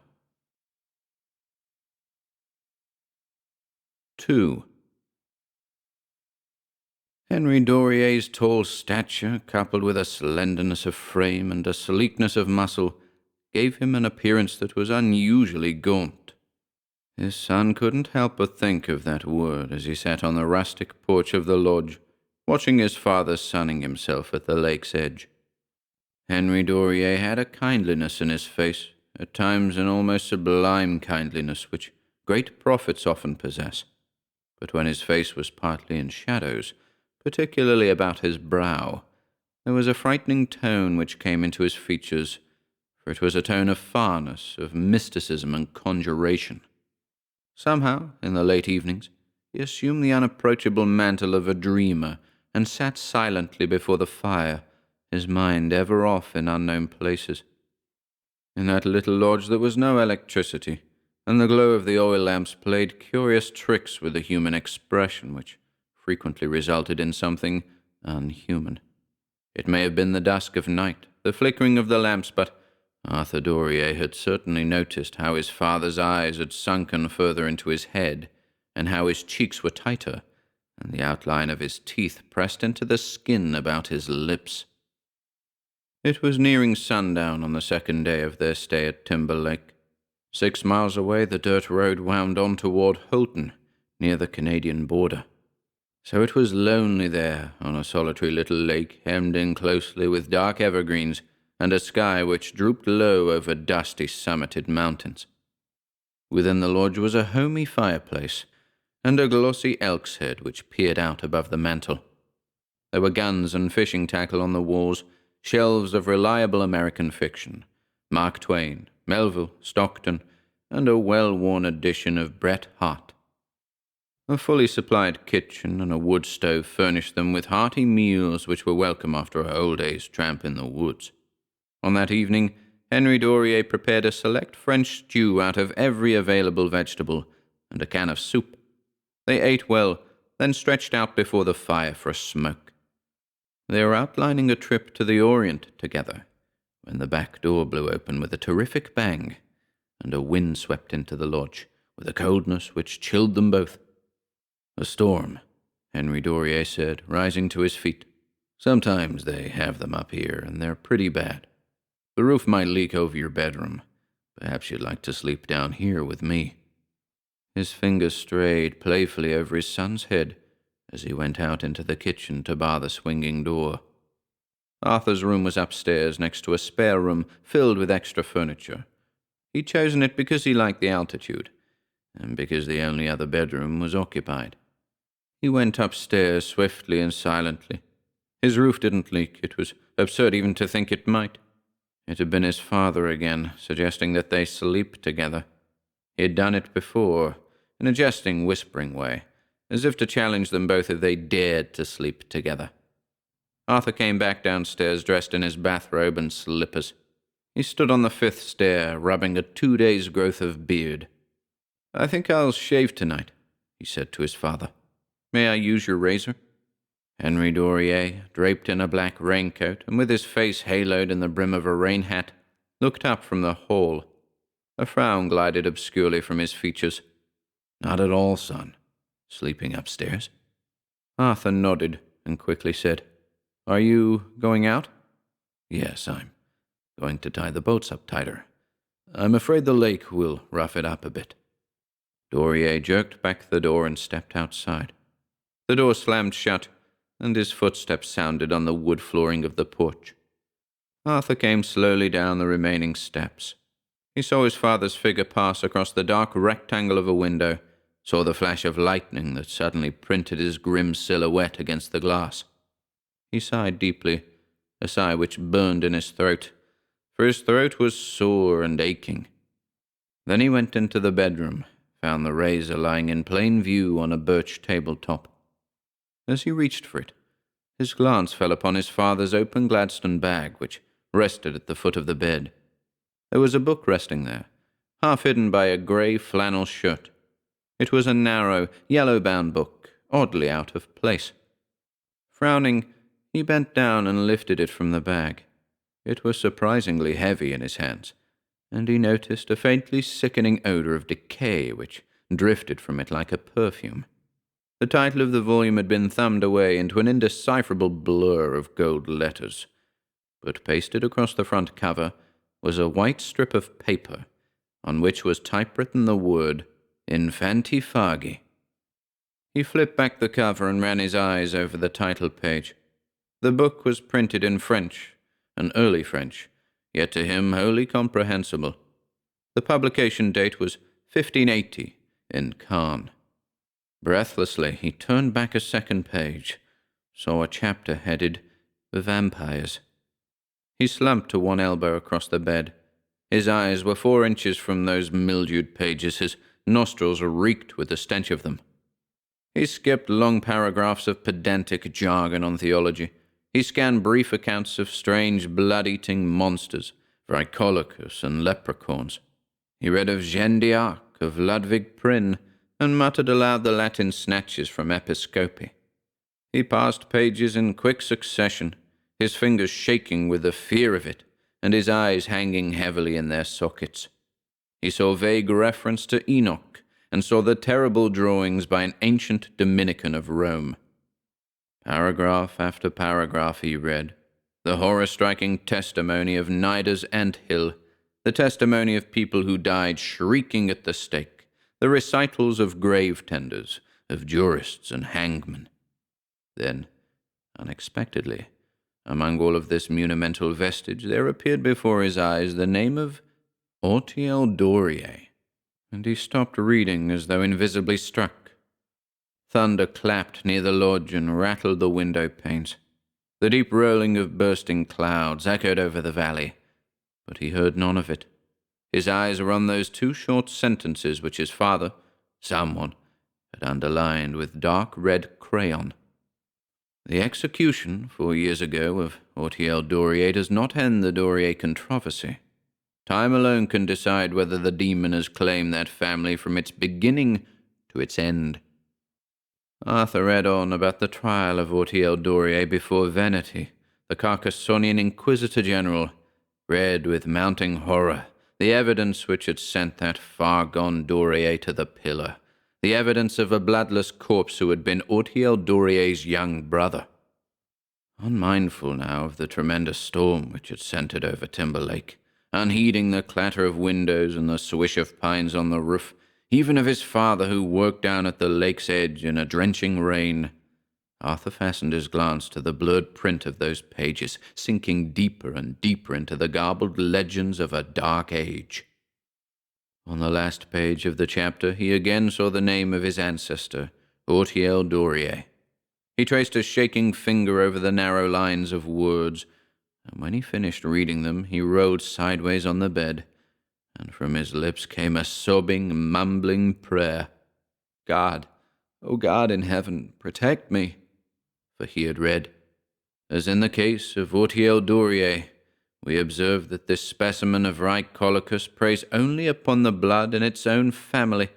2. Henry Duryea's tall stature, coupled with a slenderness of frame and a sleekness of muscle, gave him an appearance that was unusually gaunt. His son couldn't help but think of that word as he sat on the rustic porch of the lodge, watching his father sunning himself at the lake's edge. Henry Duryea had a kindliness in his face, at times an almost sublime kindliness which great prophets often possess. But when his face was partly in shadows, particularly about his brow, there was a frightening tone which came into his features, for it was a tone of farness, of mysticism and conjuration. Somehow, in the late evenings, he assumed the unapproachable mantle of a dreamer and sat silently before the fire, his mind ever off in unknown places. In that little lodge there was no electricity, and the glow of the oil lamps played curious tricks with the human expression, which frequently resulted in something unhuman. It may have been the dusk of night, the flickering of the lamps, but Arthur Duryea had certainly noticed how his father's eyes had sunken further into his head, and how his cheeks were tighter, and the outline of his teeth pressed into the skin about his lips. It was nearing sundown on the second day of their stay at Timberlake. 6 miles away, the dirt road wound on toward Houghton, near the Canadian border. So it was lonely there, on a solitary little lake hemmed in closely with dark evergreens, and a sky which drooped low over dusty summited mountains. Within the lodge was a homey fireplace, and a glossy elk's head which peered out above the mantel. There were guns and fishing tackle on the walls, shelves of reliable American fiction, Mark Twain, Melville, Stockton, and a well-worn edition of Bret Harte. A fully supplied kitchen and a wood stove furnished them with hearty meals which were welcome after a whole day's tramp in the woods. On that evening, Henry Duryea prepared a select French stew out of every available vegetable and a can of soup. They ate well, then stretched out before the fire for a smoke. They were outlining a trip to the Orient together when the back door blew open with a terrific bang, and a wind swept into the lodge with a coldness which chilled them both. "A storm," Henry Duryea said, rising to his feet. "Sometimes they have them up here, and they're pretty bad. The roof might leak over your bedroom. Perhaps you'd like to sleep down here with me." His fingers strayed playfully over his son's head as he went out into the kitchen to bar the swinging door. Arthur's room was upstairs next to a spare room filled with extra furniture. He'd chosen it because he liked the altitude, and because the only other bedroom was occupied. He went upstairs swiftly and silently. His roof didn't leak. It was absurd even to think it might. It had been his father again, suggesting that they sleep together. He had done it before, in a jesting, whispering way, as if to challenge them both if they dared to sleep together. Arthur came back downstairs dressed in his bathrobe and slippers. He stood on the 5th stair, rubbing a 2 days' growth of beard. "I think I'll shave tonight," he said to his father. "May I use your razor?" Henry Duryea, draped in a black raincoat and with his face haloed in the brim of a rain hat, looked up from the hall. A frown glided obscurely from his features. "Not at all, son. Sleeping upstairs?" Arthur nodded and quickly said, "Are you going out?" "Yes, I'm going to tie the boats up tighter. I'm afraid the lake will rough it up a bit." Duryea jerked back the door and stepped outside. The door slammed shut, and his footsteps sounded on the wood flooring of the porch. Arthur came slowly down the remaining steps. He saw his father's figure pass across the dark rectangle of a window, saw the flash of lightning that suddenly printed his grim silhouette against the glass. He sighed deeply, a sigh which burned in his throat, for his throat was sore and aching. Then he went into the bedroom, found the razor lying in plain view on a birch tabletop. As he reached for it, his glance fell upon his father's open Gladstone bag, which rested at the foot of the bed. There was a book resting there, half hidden by a grey flannel shirt. It was a narrow, yellow-bound book, oddly out of place. Frowning, he bent down and lifted it from the bag. It was surprisingly heavy in his hands, and he noticed a faintly sickening odor of decay which drifted from it like a perfume. The title of the volume had been thumbed away into an indecipherable blur of gold letters, but pasted across the front cover was a white strip of paper on which was typewritten the word Infantifagi. He flipped back the cover and ran his eyes over the title page. The book was printed in French, an early French, yet to him wholly comprehensible. The publication date was 1580 in Caen. Breathlessly, he turned back a second page, saw a chapter headed Vampires. He slumped to one elbow across the bed. His eyes were 4 inches from those mildewed pages. His nostrils reeked with the stench of them. He skipped long paragraphs of pedantic jargon on theology. He scanned brief accounts of strange blood-eating monsters, Vricolochus and leprechauns. He read of Jeanne d'Arc, of Ludwig Prynne, and muttered aloud the Latin snatches from Episcopi. He passed pages in quick succession, his fingers shaking with the fear of it, and his eyes hanging heavily in their sockets. He saw vague reference to Enoch, and saw the terrible drawings by an ancient Dominican of Rome. Paragraph after paragraph he read, the horror-striking testimony of Nida's Anthill, the testimony of people who died shrieking at the stake, the recitals of grave tenders, of jurists and hangmen. Then, unexpectedly, among all of this monumental vestige, there appeared before his eyes the name of Duryea, and he stopped reading as though invisibly struck. Thunder clapped near the lodge and rattled the window panes. The deep rolling of bursting clouds echoed over the valley, but he heard none of it. His eyes were on those 2 short sentences which his father, someone, but underlined with dark red crayon. The execution, 4 years ago, of Autiel Duryea does not end the Duryea controversy. Time alone can decide whether the demon has claimed that family from its beginning to its end. Arthur read on about the trial of Autiel Duryea before Veneti, the Carcassonnian Inquisitor General, read with mounting horror the evidence which had sent that far-gone Duryea to the pillar, the evidence of a bloodless corpse who had been Autiel Duryea's young brother. Unmindful now of the tremendous storm which had centered over Timber Lake, unheeding the clatter of windows and the swish of pines on the roof, even of his father who worked down at the lake's edge in a drenching rain, Arthur fastened his glance to the blurred print of those pages, sinking deeper and deeper into the garbled legends of a dark age. On the last page of the chapter, he again saw the name of his ancestor, Autiel Duryea. He traced a shaking finger over the narrow lines of words, and when he finished reading them, he rolled sideways on the bed, and from his lips came a sobbing, mumbling prayer. God, oh God in heaven, protect me. For he had read, as in the case of Autiel Duryea, we observe that this specimen of Rhycolicus preys only upon the blood in its own family.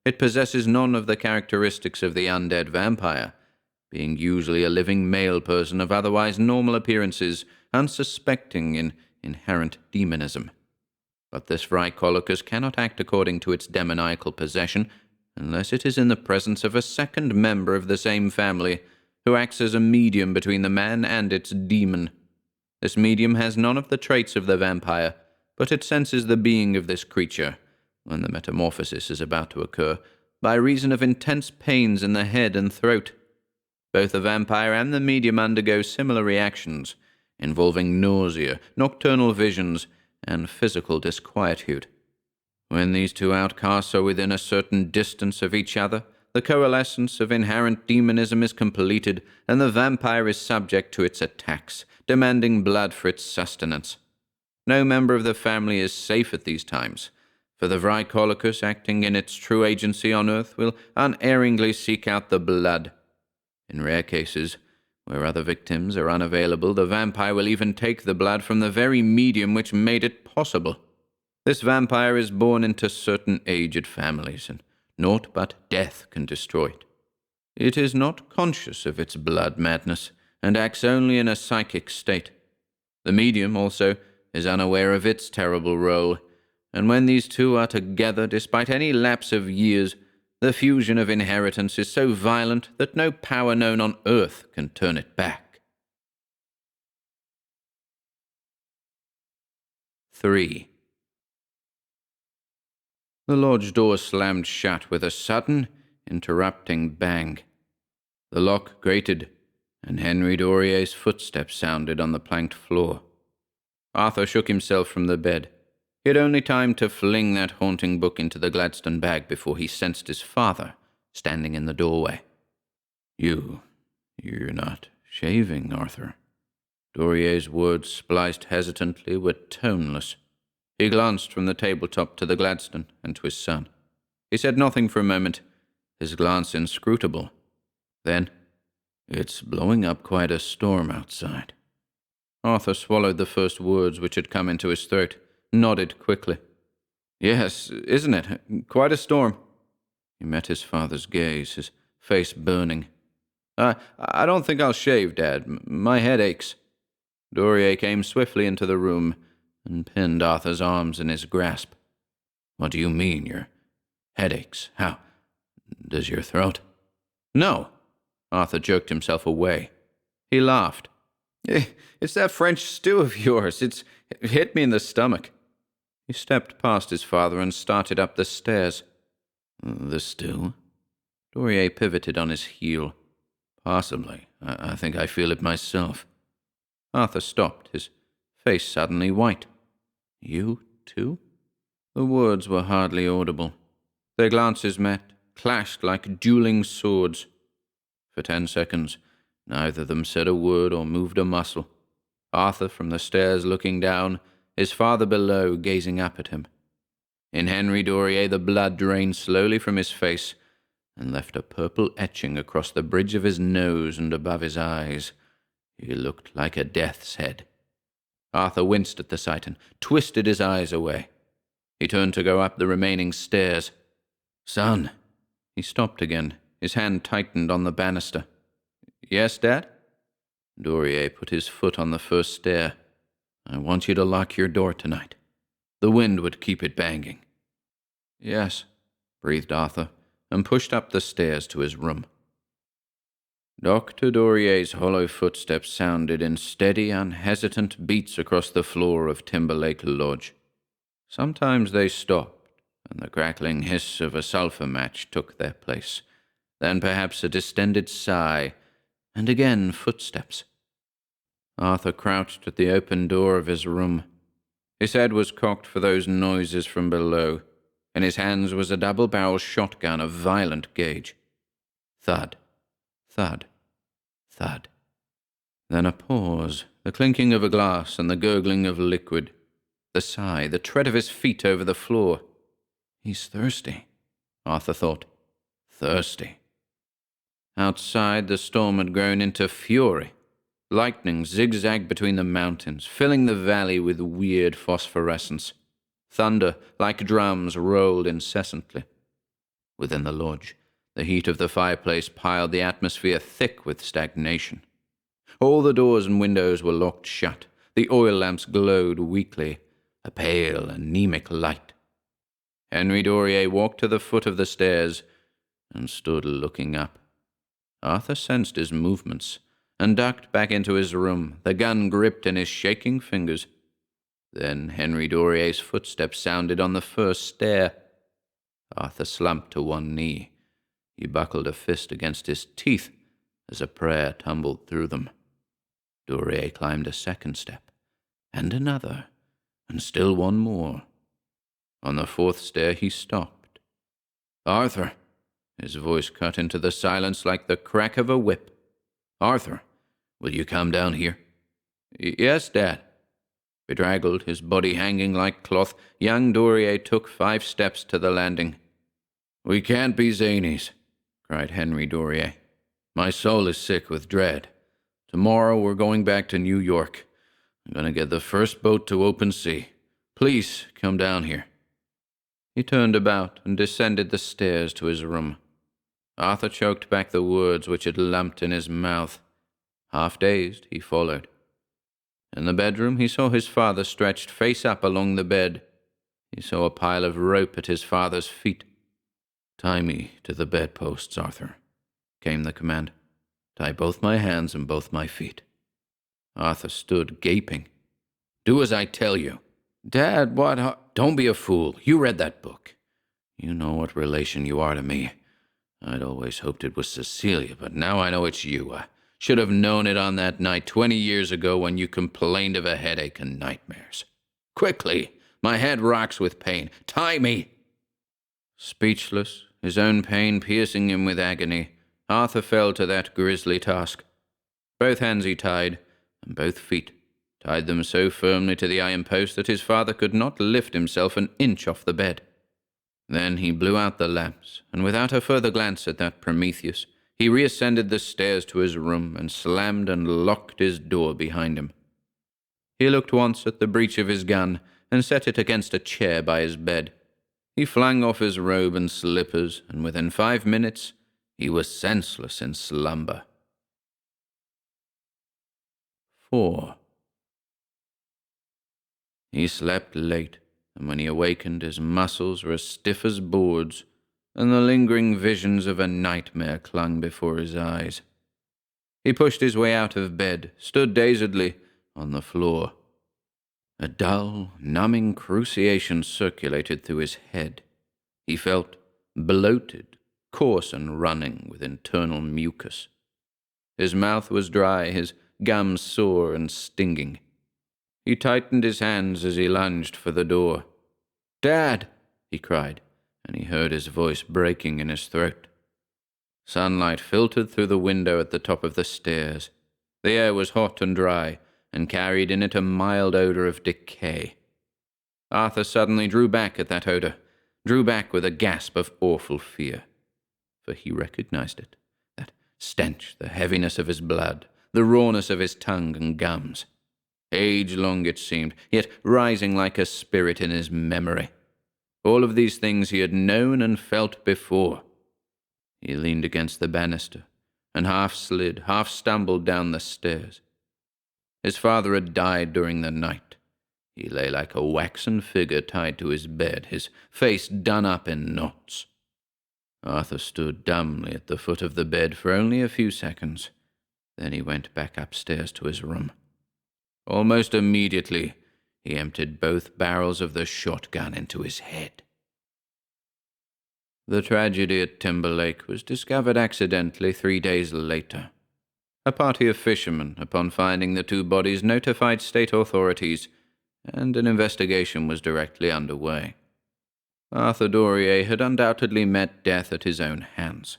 It possesses none of the characteristics of the undead vampire, being usually a living male person of otherwise normal appearances, unsuspecting in inherent demonism. But this Rhycolicus cannot act according to its demoniacal possession, unless it is in the presence of a second member of the same family, who acts as a medium between the man and its demon. This medium has none of the traits of the vampire, but it senses the being of this creature, when the metamorphosis is about to occur, by reason of intense pains in the head and throat. Both the vampire and the medium undergo similar reactions, involving nausea, nocturnal visions, and physical disquietude. When these two outcasts are within a certain distance of each other, the coalescence of inherent demonism is completed, and the vampire is subject to its attacks, demanding blood for its sustenance. No member of the family is safe at these times, for the Rhycolicus, acting in its true agency on earth, will unerringly seek out the blood. In rare cases, where other victims are unavailable, the vampire will even take the blood from the very medium which made it possible. This vampire is born into certain aged families, and naught but death can destroy it. It is not conscious of its blood madness, and acts only in a psychic state. The medium, also, is unaware of its terrible role, and when these two are together, despite any lapse of years, the fusion of inheritance is so violent that no power known on earth can turn it back. 3. The lodge door slammed shut with a sudden, interrupting bang. The lock grated, and Henry Duryea's footsteps sounded on the planked floor. Arthur shook himself from the bed. He had only time to fling that haunting book into the Gladstone bag before he sensed his father standing in the doorway. You're not shaving, Arthur." Duryea's words, spliced hesitantly, were toneless. He glanced from the tabletop to the Gladstone and to his son. He said nothing for a moment, his glance inscrutable. Then, "It's blowing up quite a storm outside." Arthur swallowed the first words which had come into his throat, nodded quickly. "Yes, isn't it? Quite a storm." He met his father's gaze, his face burning. I don't think I'll shave, Dad. My head aches." Duryea came swiftly into the room and pinned Arthur's arms in his grasp. "What do you mean, your head aches? How? Does your throat?" "No." Arthur jerked himself away. He laughed. "It's that French stew of yours. It hit me in the stomach." He stepped past his father and started up the stairs. "The stew?" Duryea pivoted on his heel. "Possibly. I think I feel it myself." Arthur stopped, his face suddenly white. "You, too?" The words were hardly audible. Their glances met, clashed like dueling swords. For 10 seconds, neither of them said a word or moved a muscle. Arthur from the stairs looking down, his father below gazing up at him. In Henry Duryea the blood drained slowly from his face, and left a purple etching across the bridge of his nose and above his eyes. He looked like a death's head. Arthur winced at the sight and twisted his eyes away. He turned to go up the remaining stairs. "Son." He stopped again. His hand tightened on the banister. "Yes, Dad?" Duryea put his foot on the first stair. "I want you to lock your door tonight. The wind would keep it banging." "Yes," breathed Arthur, and pushed up the stairs to his room. Dr. Duryea's hollow footsteps sounded in steady, unhesitant beats across the floor of Timberlake Lodge. Sometimes they stopped, and the crackling hiss of a sulphur match took their place. Then perhaps a distended sigh, and again footsteps. Arthur crouched at the open door of his room. His head was cocked for those noises from below. In his hands was a double-barrel shotgun of violent gauge. Thud, thud, thud. Then a pause, the clinking of a glass and the gurgling of liquid. The sigh, the tread of his feet over the floor. "He's thirsty," Arthur thought. Thirsty. Outside, the storm had grown into fury. Lightning zigzagged between the mountains, filling the valley with weird phosphorescence. Thunder, like drums, rolled incessantly. Within the lodge, the heat of the fireplace piled the atmosphere thick with stagnation. All the doors and windows were locked shut. The oil lamps glowed weakly, a pale, anemic light. Henry Duryea walked to the foot of the stairs and stood looking up. Arthur sensed his movements and ducked back into his room, the gun gripped in his shaking fingers. Then Henry Duryea's footsteps sounded on the first stair. Arthur slumped to one knee. He buckled a fist against his teeth as a prayer tumbled through them. Duryea climbed a second step, and another, and still one more. On the fourth stair he stopped. "Arthur!" His voice cut into the silence like the crack of a whip. "Arthur, will you come down here?" "Yes, Dad." Bedraggled, his body hanging like cloth, young Duryea took 5 steps to the landing. "We can't be zanies," cried Henry Duryea. "My soul is sick with dread. Tomorrow we're going back to New York. I'm going to get the first boat to open sea. Please come down here." He turned about and descended the stairs to his room. Arthur choked back the words which had lumped in his mouth. Half-dazed, he followed. In the bedroom, he saw his father stretched face up along the bed. He saw a pile of rope at his father's feet. "Tie me to the bedposts, Arthur," came the command. "Tie both my hands and both my feet." Arthur stood gaping. "Do as I tell you." "Dad, what? Don't be a fool. You read that book. You know what relation you are to me. I'd always hoped it was Cecilia, but now I know it's you. I should have known it on that night 20 years ago when you complained of a headache and nightmares. Quickly, my head rocks with pain. Tie me!" Speechless, his own pain piercing him with agony, Arthur fell to that grisly task. Both hands he tied, and both feet. Tied them so firmly to the iron post that his father could not lift himself an inch off the bed. Then he blew out the lamps, and without a further glance at that Prometheus, he reascended the stairs to his room and slammed and locked his door behind him. He looked once at the breech of his gun and set it against a chair by his bed. He flung off his robe and slippers, and within 5 minutes he was senseless in slumber. 4. He slept late, and when he awakened his muscles were as stiff as boards, and the lingering visions of a nightmare clung before his eyes. He pushed his way out of bed, stood dazedly on the floor. A dull, numbing cruciation circulated through his head. He felt bloated, coarse and running with internal mucus. His mouth was dry, his gums sore and stinging. He tightened his hands as he lunged for the door. "Dad!" he cried, and he heard his voice breaking in his throat. Sunlight filtered through the window at the top of the stairs. The air was hot and dry, and carried in it a mild odor of decay. Arthur suddenly drew back at that odor, drew back with a gasp of awful fear. for he recognized it. That stench, the heaviness of his blood, the rawness of his tongue and gums. Age-long it seemed, yet rising like a spirit in his memory. All of these things he had known and felt before. He leaned against the banister, and half slid, half stumbled down the stairs. His father had died during the night. He lay like a waxen figure tied to his bed, his face done up in knots. Arthur stood dumbly at the foot of the bed for only a few seconds. Then he went back upstairs to his room. Almost immediately, he emptied both barrels of the shotgun into his head. The tragedy at Timberlake was discovered accidentally 3 days later. A party of fishermen, upon finding the two bodies, notified state authorities, and an investigation was directly underway. Arthur Duryea had undoubtedly met death at his own hands.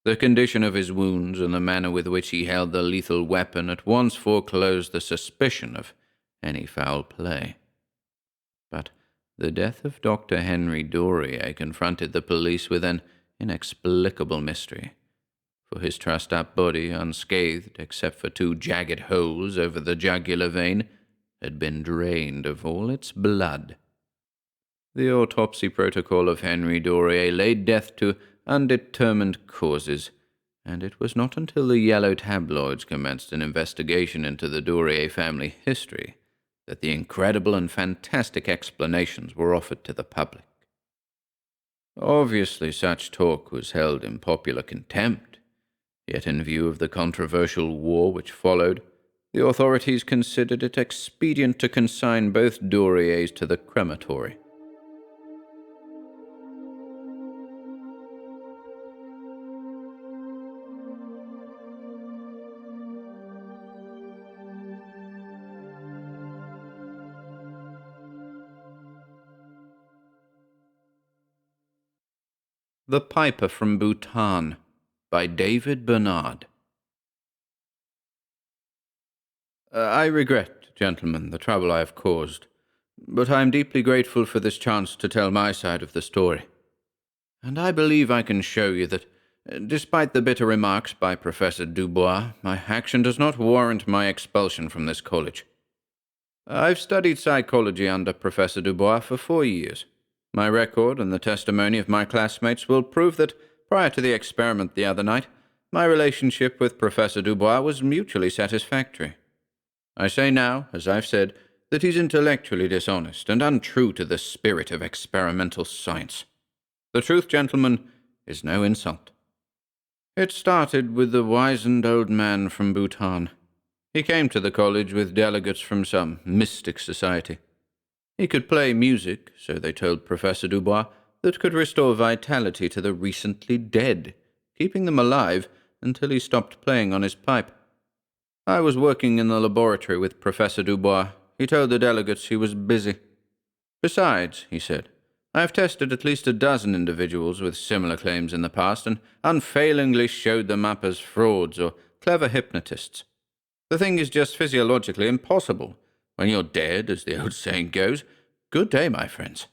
The condition of his wounds and the manner with which he held the lethal weapon at once foreclosed the suspicion of any foul play. But the death of Dr. Henry Duryea confronted the police with an inexplicable mystery, for his trussed-up body, unscathed except for 2 jagged holes over the jugular vein, had been drained of all its blood. The autopsy protocol of Henry Duryea laid death to undetermined causes, and it was not until the yellow tabloids commenced an investigation into the Duryea family history that the incredible and fantastic explanations were offered to the public. Obviously, such talk was held in popular contempt, yet in view of the controversial war which followed, the authorities considered it expedient to consign both Duryeas to the crematory. The Piper from Bhutan by David Bernard. I regret, gentlemen, the trouble I have caused, but I am deeply grateful for this chance to tell my side of the story. And I believe I can show you that, despite the bitter remarks by Professor Dubois, my action does not warrant my expulsion from this college. I've studied psychology under Professor Dubois for 4 years. My record and the testimony of my classmates will prove that, prior to the experiment the other night, my relationship with Professor Dubois was mutually satisfactory. I say now, as I've said, that he's intellectually dishonest and untrue to the spirit of experimental science. The truth, gentlemen, is no insult. It started with the wizened old man from Bhutan. He came to the college with delegates from some mystic society. He could play music, so they told Professor Dubois, that could restore vitality to the recently dead, keeping them alive until he stopped playing on his pipe. I was working in the laboratory with Professor Dubois. He told the delegates he was busy. Besides, he said, I have tested at least 12 individuals with similar claims in the past and unfailingly showed them up as frauds or clever hypnotists. The thing is just physiologically impossible. When you're dead, as the old saying goes, good day, my friends.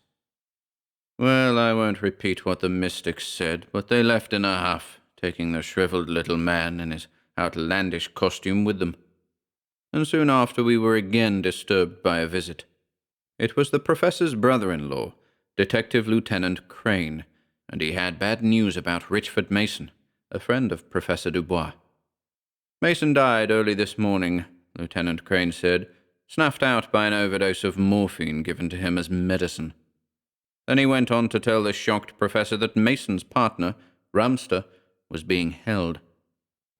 Well, I won't repeat what the mystics said, but they left in a huff, taking the shriveled little man in his outlandish costume with them. And soon after we were again disturbed by a visit. It was the professor's brother-in-law, Detective Lieutenant Crane, and he had bad news about Richford Mason, a friend of Professor Dubois. Mason died early this morning, Lieutenant Crane said, snuffed out by an overdose of morphine given to him as medicine. Then he went on to tell the shocked professor that Mason's partner, Rumster, was being held.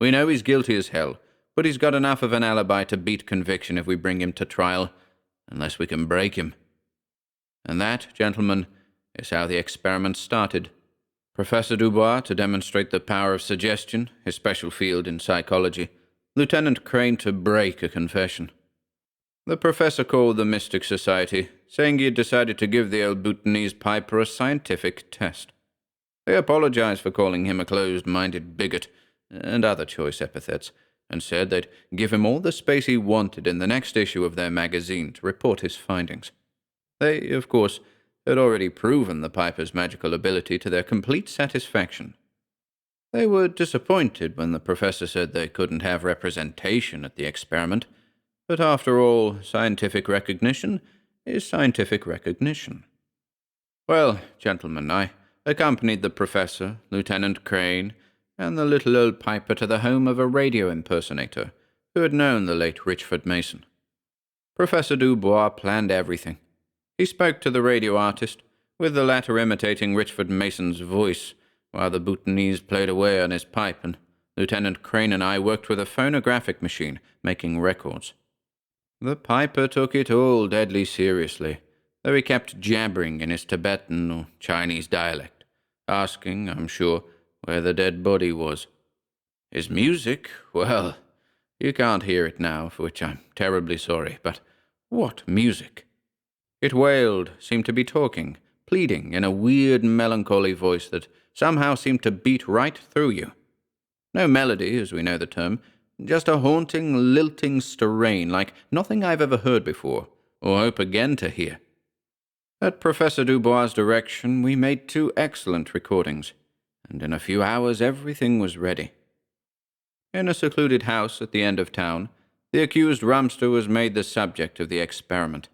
We know he's guilty as hell, but he's got enough of an alibi to beat conviction if we bring him to trial, unless we can break him. And that, gentlemen, is how the experiment started. Professor Dubois to demonstrate the power of suggestion, his special field in psychology. Lieutenant Crane to break a confession. The professor called the Mystic Society, saying he had decided to give the old Bhutanese piper a scientific test. They apologized for calling him a closed-minded bigot and other choice epithets, and said they'd give him all the space he wanted in the next issue of their magazine to report his findings. They, of course, had already proven the piper's magical ability to their complete satisfaction. They were disappointed when the professor said they couldn't have representation at the experiment, but after all, scientific recognition is scientific recognition. Well, gentlemen, I accompanied the professor, Lieutenant Crane, and the little old piper to the home of a radio impersonator who had known the late Richford Mason. Professor Dubois planned everything. He spoke to the radio artist, with the latter imitating Richford Mason's voice, while the Bhutanese played away on his pipe, and Lieutenant Crane and I worked with a phonographic machine, making records. The piper took it all deadly seriously, though he kept jabbering in his Tibetan or Chinese dialect, asking, I'm sure, where the dead body was. His music, well, you can't hear it now, for which I'm terribly sorry, but what music! It wailed, seemed to be talking, pleading in a weird melancholy voice that somehow seemed to beat right through you. No melody, as we know the term, just a haunting, lilting strain like nothing I've ever heard before, or hope again to hear. At Professor Dubois' direction, we made 2 excellent recordings, and in a few hours everything was ready. In a secluded house at the end of town, the accused Rumster was made the subject of the experiment.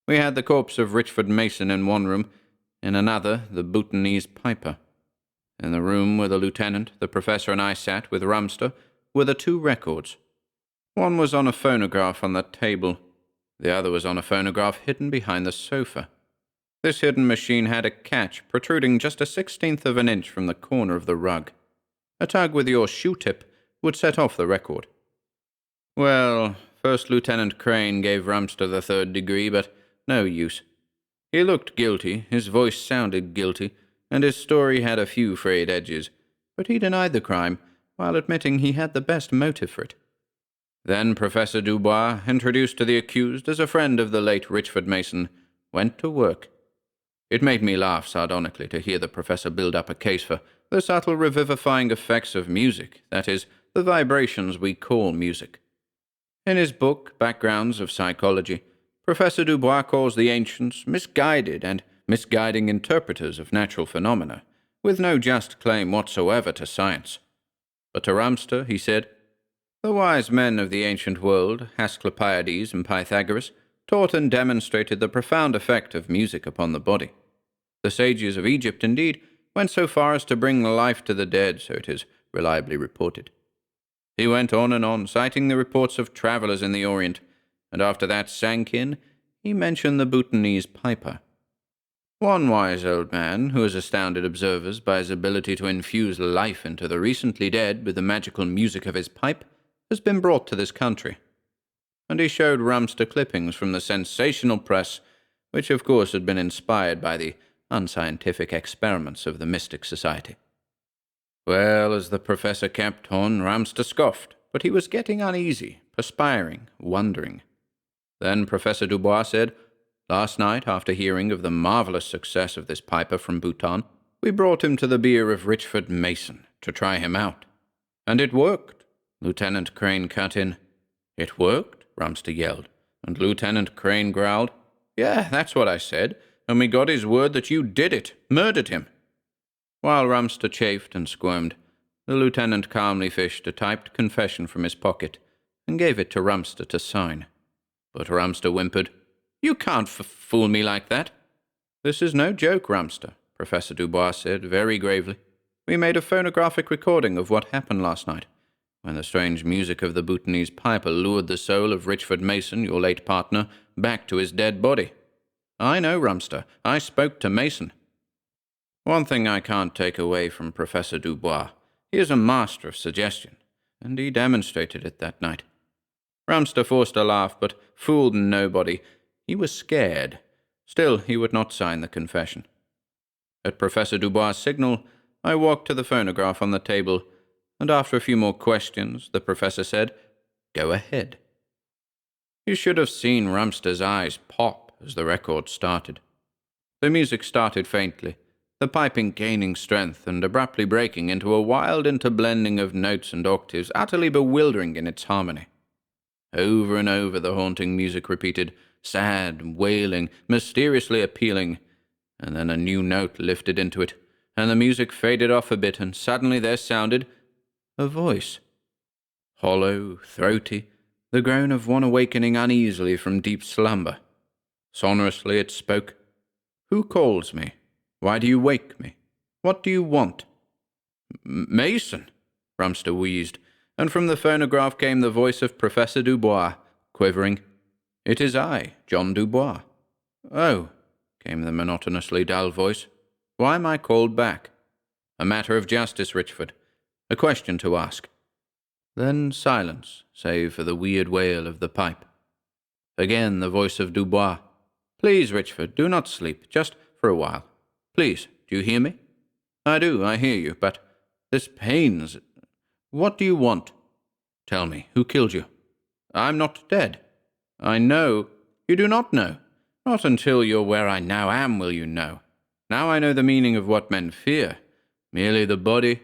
We had the corpse of Richford Mason in one room, in another the Bhutanese piper. In the room where the lieutenant, the professor, and I sat with Rumster were the 2 records. One was on a phonograph on the table. The other was on a phonograph hidden behind the sofa. This hidden machine had a catch protruding just 1/16 of an inch from the corner of the rug. A tug with your shoe-tip would set off the record. Well, First Lieutenant Crane gave Rumster the 3rd degree, but no use. He looked guilty, his voice sounded guilty, and his story had a few frayed edges, but he denied the crime, while admitting he had the best motive for it. Then Professor Dubois, introduced to the accused as a friend of the late Richford Mason, went to work. It made me laugh sardonically to hear the professor build up a case for the subtle revivifying effects of music, that is, the vibrations we call music. In his book, Backgrounds of Psychology, Professor Dubois calls the ancients misguided and misguiding interpreters of natural phenomena, with no just claim whatsoever to science. But to Rumster, he said, the wise men of the ancient world, Asclepiades and Pythagoras, taught and demonstrated the profound effect of music upon the body. The sages of Egypt, indeed, went so far as to bring life to the dead, so it is reliably reported. He went on, citing the reports of travelers in the Orient, and after that sank in, he mentioned the Bhutanese piper. One wise old man, who has astounded observers by his ability to infuse life into the recently dead with the magical music of his pipe, has been brought to this country. And he showed Rumster clippings from the sensational press, which of course had been inspired by the unscientific experiments of the Mystic Society. Well, as the professor kept on, Rumster scoffed, but he was getting uneasy, perspiring, wondering. Then Professor Dubois said, last night, after hearing of the marvelous success of this piper from Bhutan, we brought him to the bier of Richford Mason to try him out. And it worked. Lieutenant Crane cut in. It worked? Rumster yelled, and Lieutenant Crane growled, yeah, that's what I said, and we got his word that you did it, murdered him. While Rumster chafed and squirmed, the lieutenant calmly fished a typed confession from his pocket and gave it to Rumster to sign. But Rumster whimpered, you can't fool me like that. This is no joke, Rumster, Professor Dubois said very gravely. We made a phonographic recording of what happened last night, when the strange music of the Bhutanese piper lured the soul of Richford Mason, your late partner, back to his dead body. I know, Rumster. I spoke to Mason. One thing I can't take away from Professor Dubois. He is a master of suggestion, and he demonstrated it that night. Rumster forced a laugh, but fooled nobody. He was scared. Still, he would not sign the confession. At Professor Dubois' signal, I walked to the phonograph on the table, and after a few more questions, the professor said, go ahead. You should have seen Rumster's eyes pop as the record started. The music started faintly, the piping gaining strength and abruptly breaking into a wild interblending of notes and octaves utterly bewildering in its harmony. Over and over the haunting music repeated, sad, wailing, mysteriously appealing, and then a new note lifted into it, and the music faded off a bit, and suddenly there sounded a voice. Hollow, throaty, the groan of one awakening uneasily from deep slumber. Sonorously it spoke. "Who calls me? Why do you wake me? What do you want?" "Mason," Rumster wheezed, and from the phonograph came the voice of Professor Dubois, quivering. "It is I, John Dubois." "Oh," came the monotonously dull voice. "Why am I called back?" "A matter of justice, Richford. A question to ask." Then silence, save for the weird wail of the pipe. Again the voice of Dubois. "Please, Richford, do not sleep, just for a while. Please, do you hear me?" "I do, I hear you, but this pains. What do you want?" "Tell me, who killed you?" "I'm not dead." "I know." "You do not know. Not until you're where I now am will you know. Now I know the meaning of what men fear. Merely the body."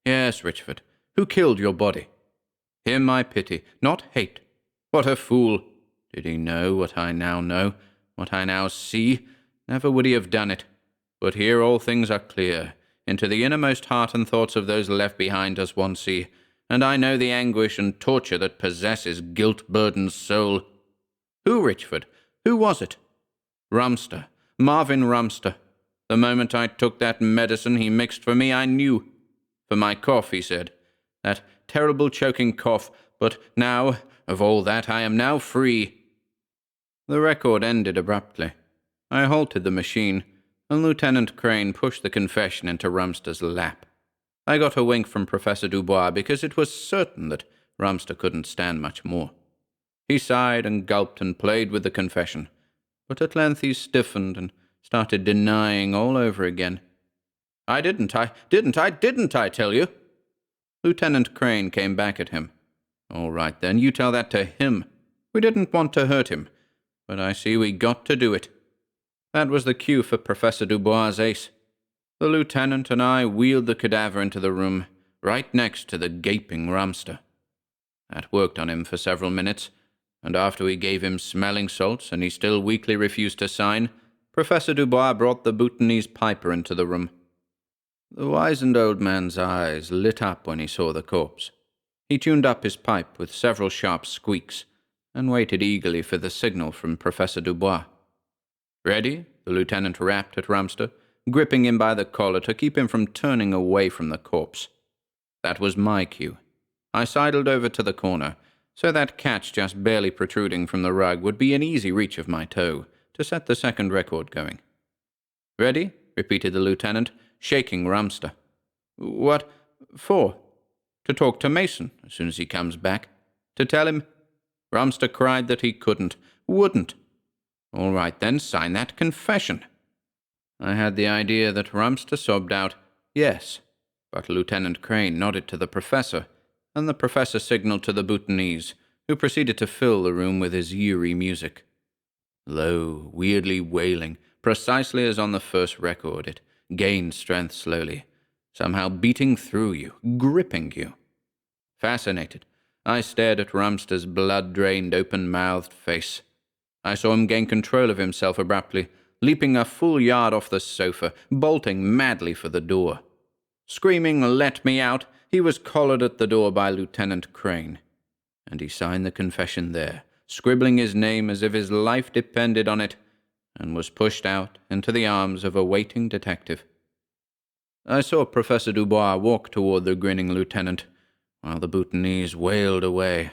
"Yes, Richford. Who killed your body?" "Him I pity, not hate. What a fool! Did he know what I now know, what I now see, never would he have done it. But here all things are clear. Into the innermost heart and thoughts of those left behind does one see, and I know the anguish and torture that possesses guilt-burdened soul." "Who, Richford? Who was it?" "Rumster. Marvin Rumster. The moment I took that medicine he mixed for me, I knew. For my cough, he said. That terrible choking cough. But now, of all that, I am now free." The record ended abruptly. I halted the machine, and Lieutenant Crane pushed the confession into Rumster's lap. I got a wink from Professor Dubois because it was certain that Rumster couldn't stand much more. He sighed and gulped and played with the confession, but at length he stiffened and started denying all over again. I didn't tell you." Lieutenant Crane came back at him. "All right, then, you tell that to him. We didn't want to hurt him, but I see we got to do it." That was the cue for Professor Dubois' ace. The lieutenant and I wheeled the cadaver into the room, right next to the gaping Rumster. That worked on him for several minutes, and after we gave him smelling salts and he still weakly refused to sign, Professor Dubois brought the Bhutanese piper into the room. The wizened old man's eyes lit up when he saw the corpse. He tuned up his pipe with several sharp squeaks and waited eagerly for the signal from Professor Dubois. "Ready?" the lieutenant rapped at Rumster, gripping him by the collar to keep him from turning away from the corpse. That was my cue. I sidled over to the corner, so that catch just barely protruding from the rug would be in easy reach of my toe to set the second record going. "Ready?" repeated the lieutenant, shaking Rumster. "What for?" "To talk to Mason as soon as he comes back. To tell him—" Rumster cried that he wouldn't. "All right, then, sign that confession." I had the idea that Rumster sobbed out, "Yes," but Lieutenant Crane nodded to the professor, and the professor signaled to the Bhutanese, who proceeded to fill the room with his eerie music. Low, weirdly wailing, precisely as on the first record, it gained strength slowly, somehow beating through you, gripping you. Fascinated, I stared at Rumster's blood-drained, open-mouthed face. I saw him gain control of himself abruptly, leaping a full yard off the sofa, bolting madly for the door. Screaming, "Let me out!" he was collared at the door by Lieutenant Crane, and he signed the confession there, scribbling his name as if his life depended on it, and was pushed out into the arms of a waiting detective. I saw Professor Dubois walk toward the grinning lieutenant, while the Bhutanese wailed away,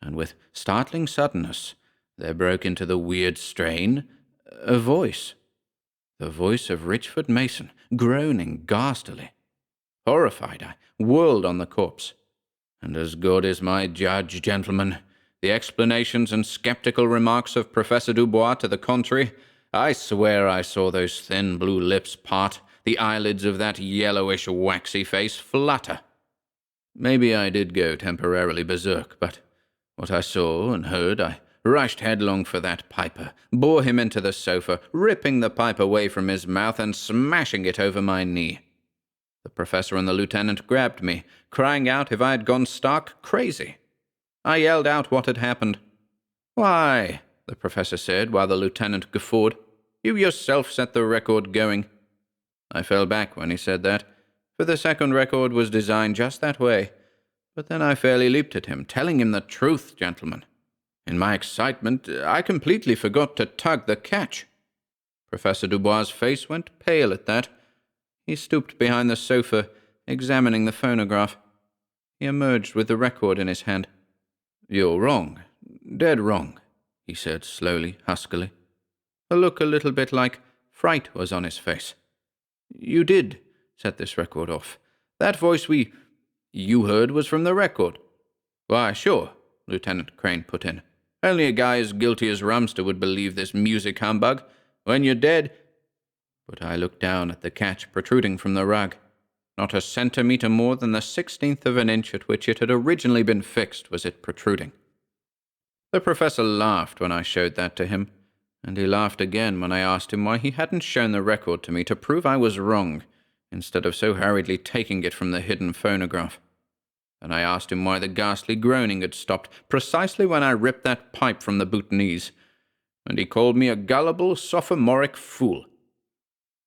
and with startling suddenness there broke into the weird strain a voice. The voice of Richford Mason, groaning ghastily. Horrified, I whirled on the corpse. And as God is my judge, gentlemen, the explanations and skeptical remarks of Professor Dubois to the contrary, I swear I saw those thin blue lips part, the eyelids of that yellowish, waxy face flutter. Maybe I did go temporarily berserk, but what I saw and heard, I rushed headlong for that piper, bore him into the sofa, ripping the pipe away from his mouth and smashing it over my knee. The professor and the lieutenant grabbed me, crying out if I had gone stark crazy. I yelled out what had happened. "Why," the professor said, while the lieutenant guffawed, "you yourself set the record going." I fell back when he said that, for the second record was designed just that way. But then I fairly leaped at him, telling him the truth, gentlemen. In my excitement, I completely forgot to tug the catch. Professor Dubois' face went pale at that. He stooped behind the sofa, examining the phonograph. He emerged with the record in his hand. "You're wrong. Dead wrong," he said slowly, huskily. A look a little bit like fright was on his face. "You did set this record off. That voice you heard was from the record." "Why, sure," Lieutenant Crane put in. "Only a guy as guilty as Rumster would believe this music humbug. When you're dead—" But I looked down at the catch protruding from the rug. Not a centimetre more than the 16th of an inch at which it had originally been fixed was it protruding. The professor laughed when I showed that to him, and he laughed again when I asked him why he hadn't shown the record to me to prove I was wrong, instead of so hurriedly taking it from the hidden phonograph. And I asked him why the ghastly groaning had stopped precisely when I ripped that pipe from the Bhutanese, and he called me a gullible, sophomoric fool.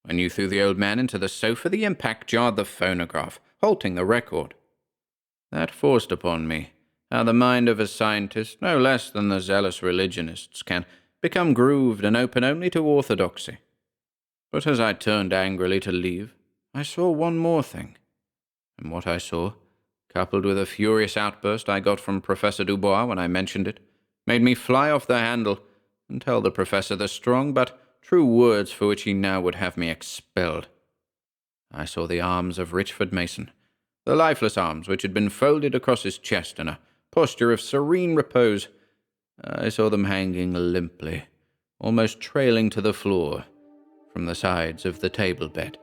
When you threw the old man into the sofa, the impact jarred the phonograph, halting the record. That forced upon me how the mind of a scientist, no less than the zealous religionists, can become grooved and open only to orthodoxy. But as I turned angrily to leave, I saw one more thing. And what I saw, coupled with a furious outburst I got from Professor Dubois when I mentioned it, made me fly off the handle and tell the professor the strong but true words for which he now would have me expelled. I saw the arms of Richford Mason, the lifeless arms which had been folded across his chest in a posture of serene repose. I saw them hanging limply, almost trailing to the floor, from the sides of the table bed.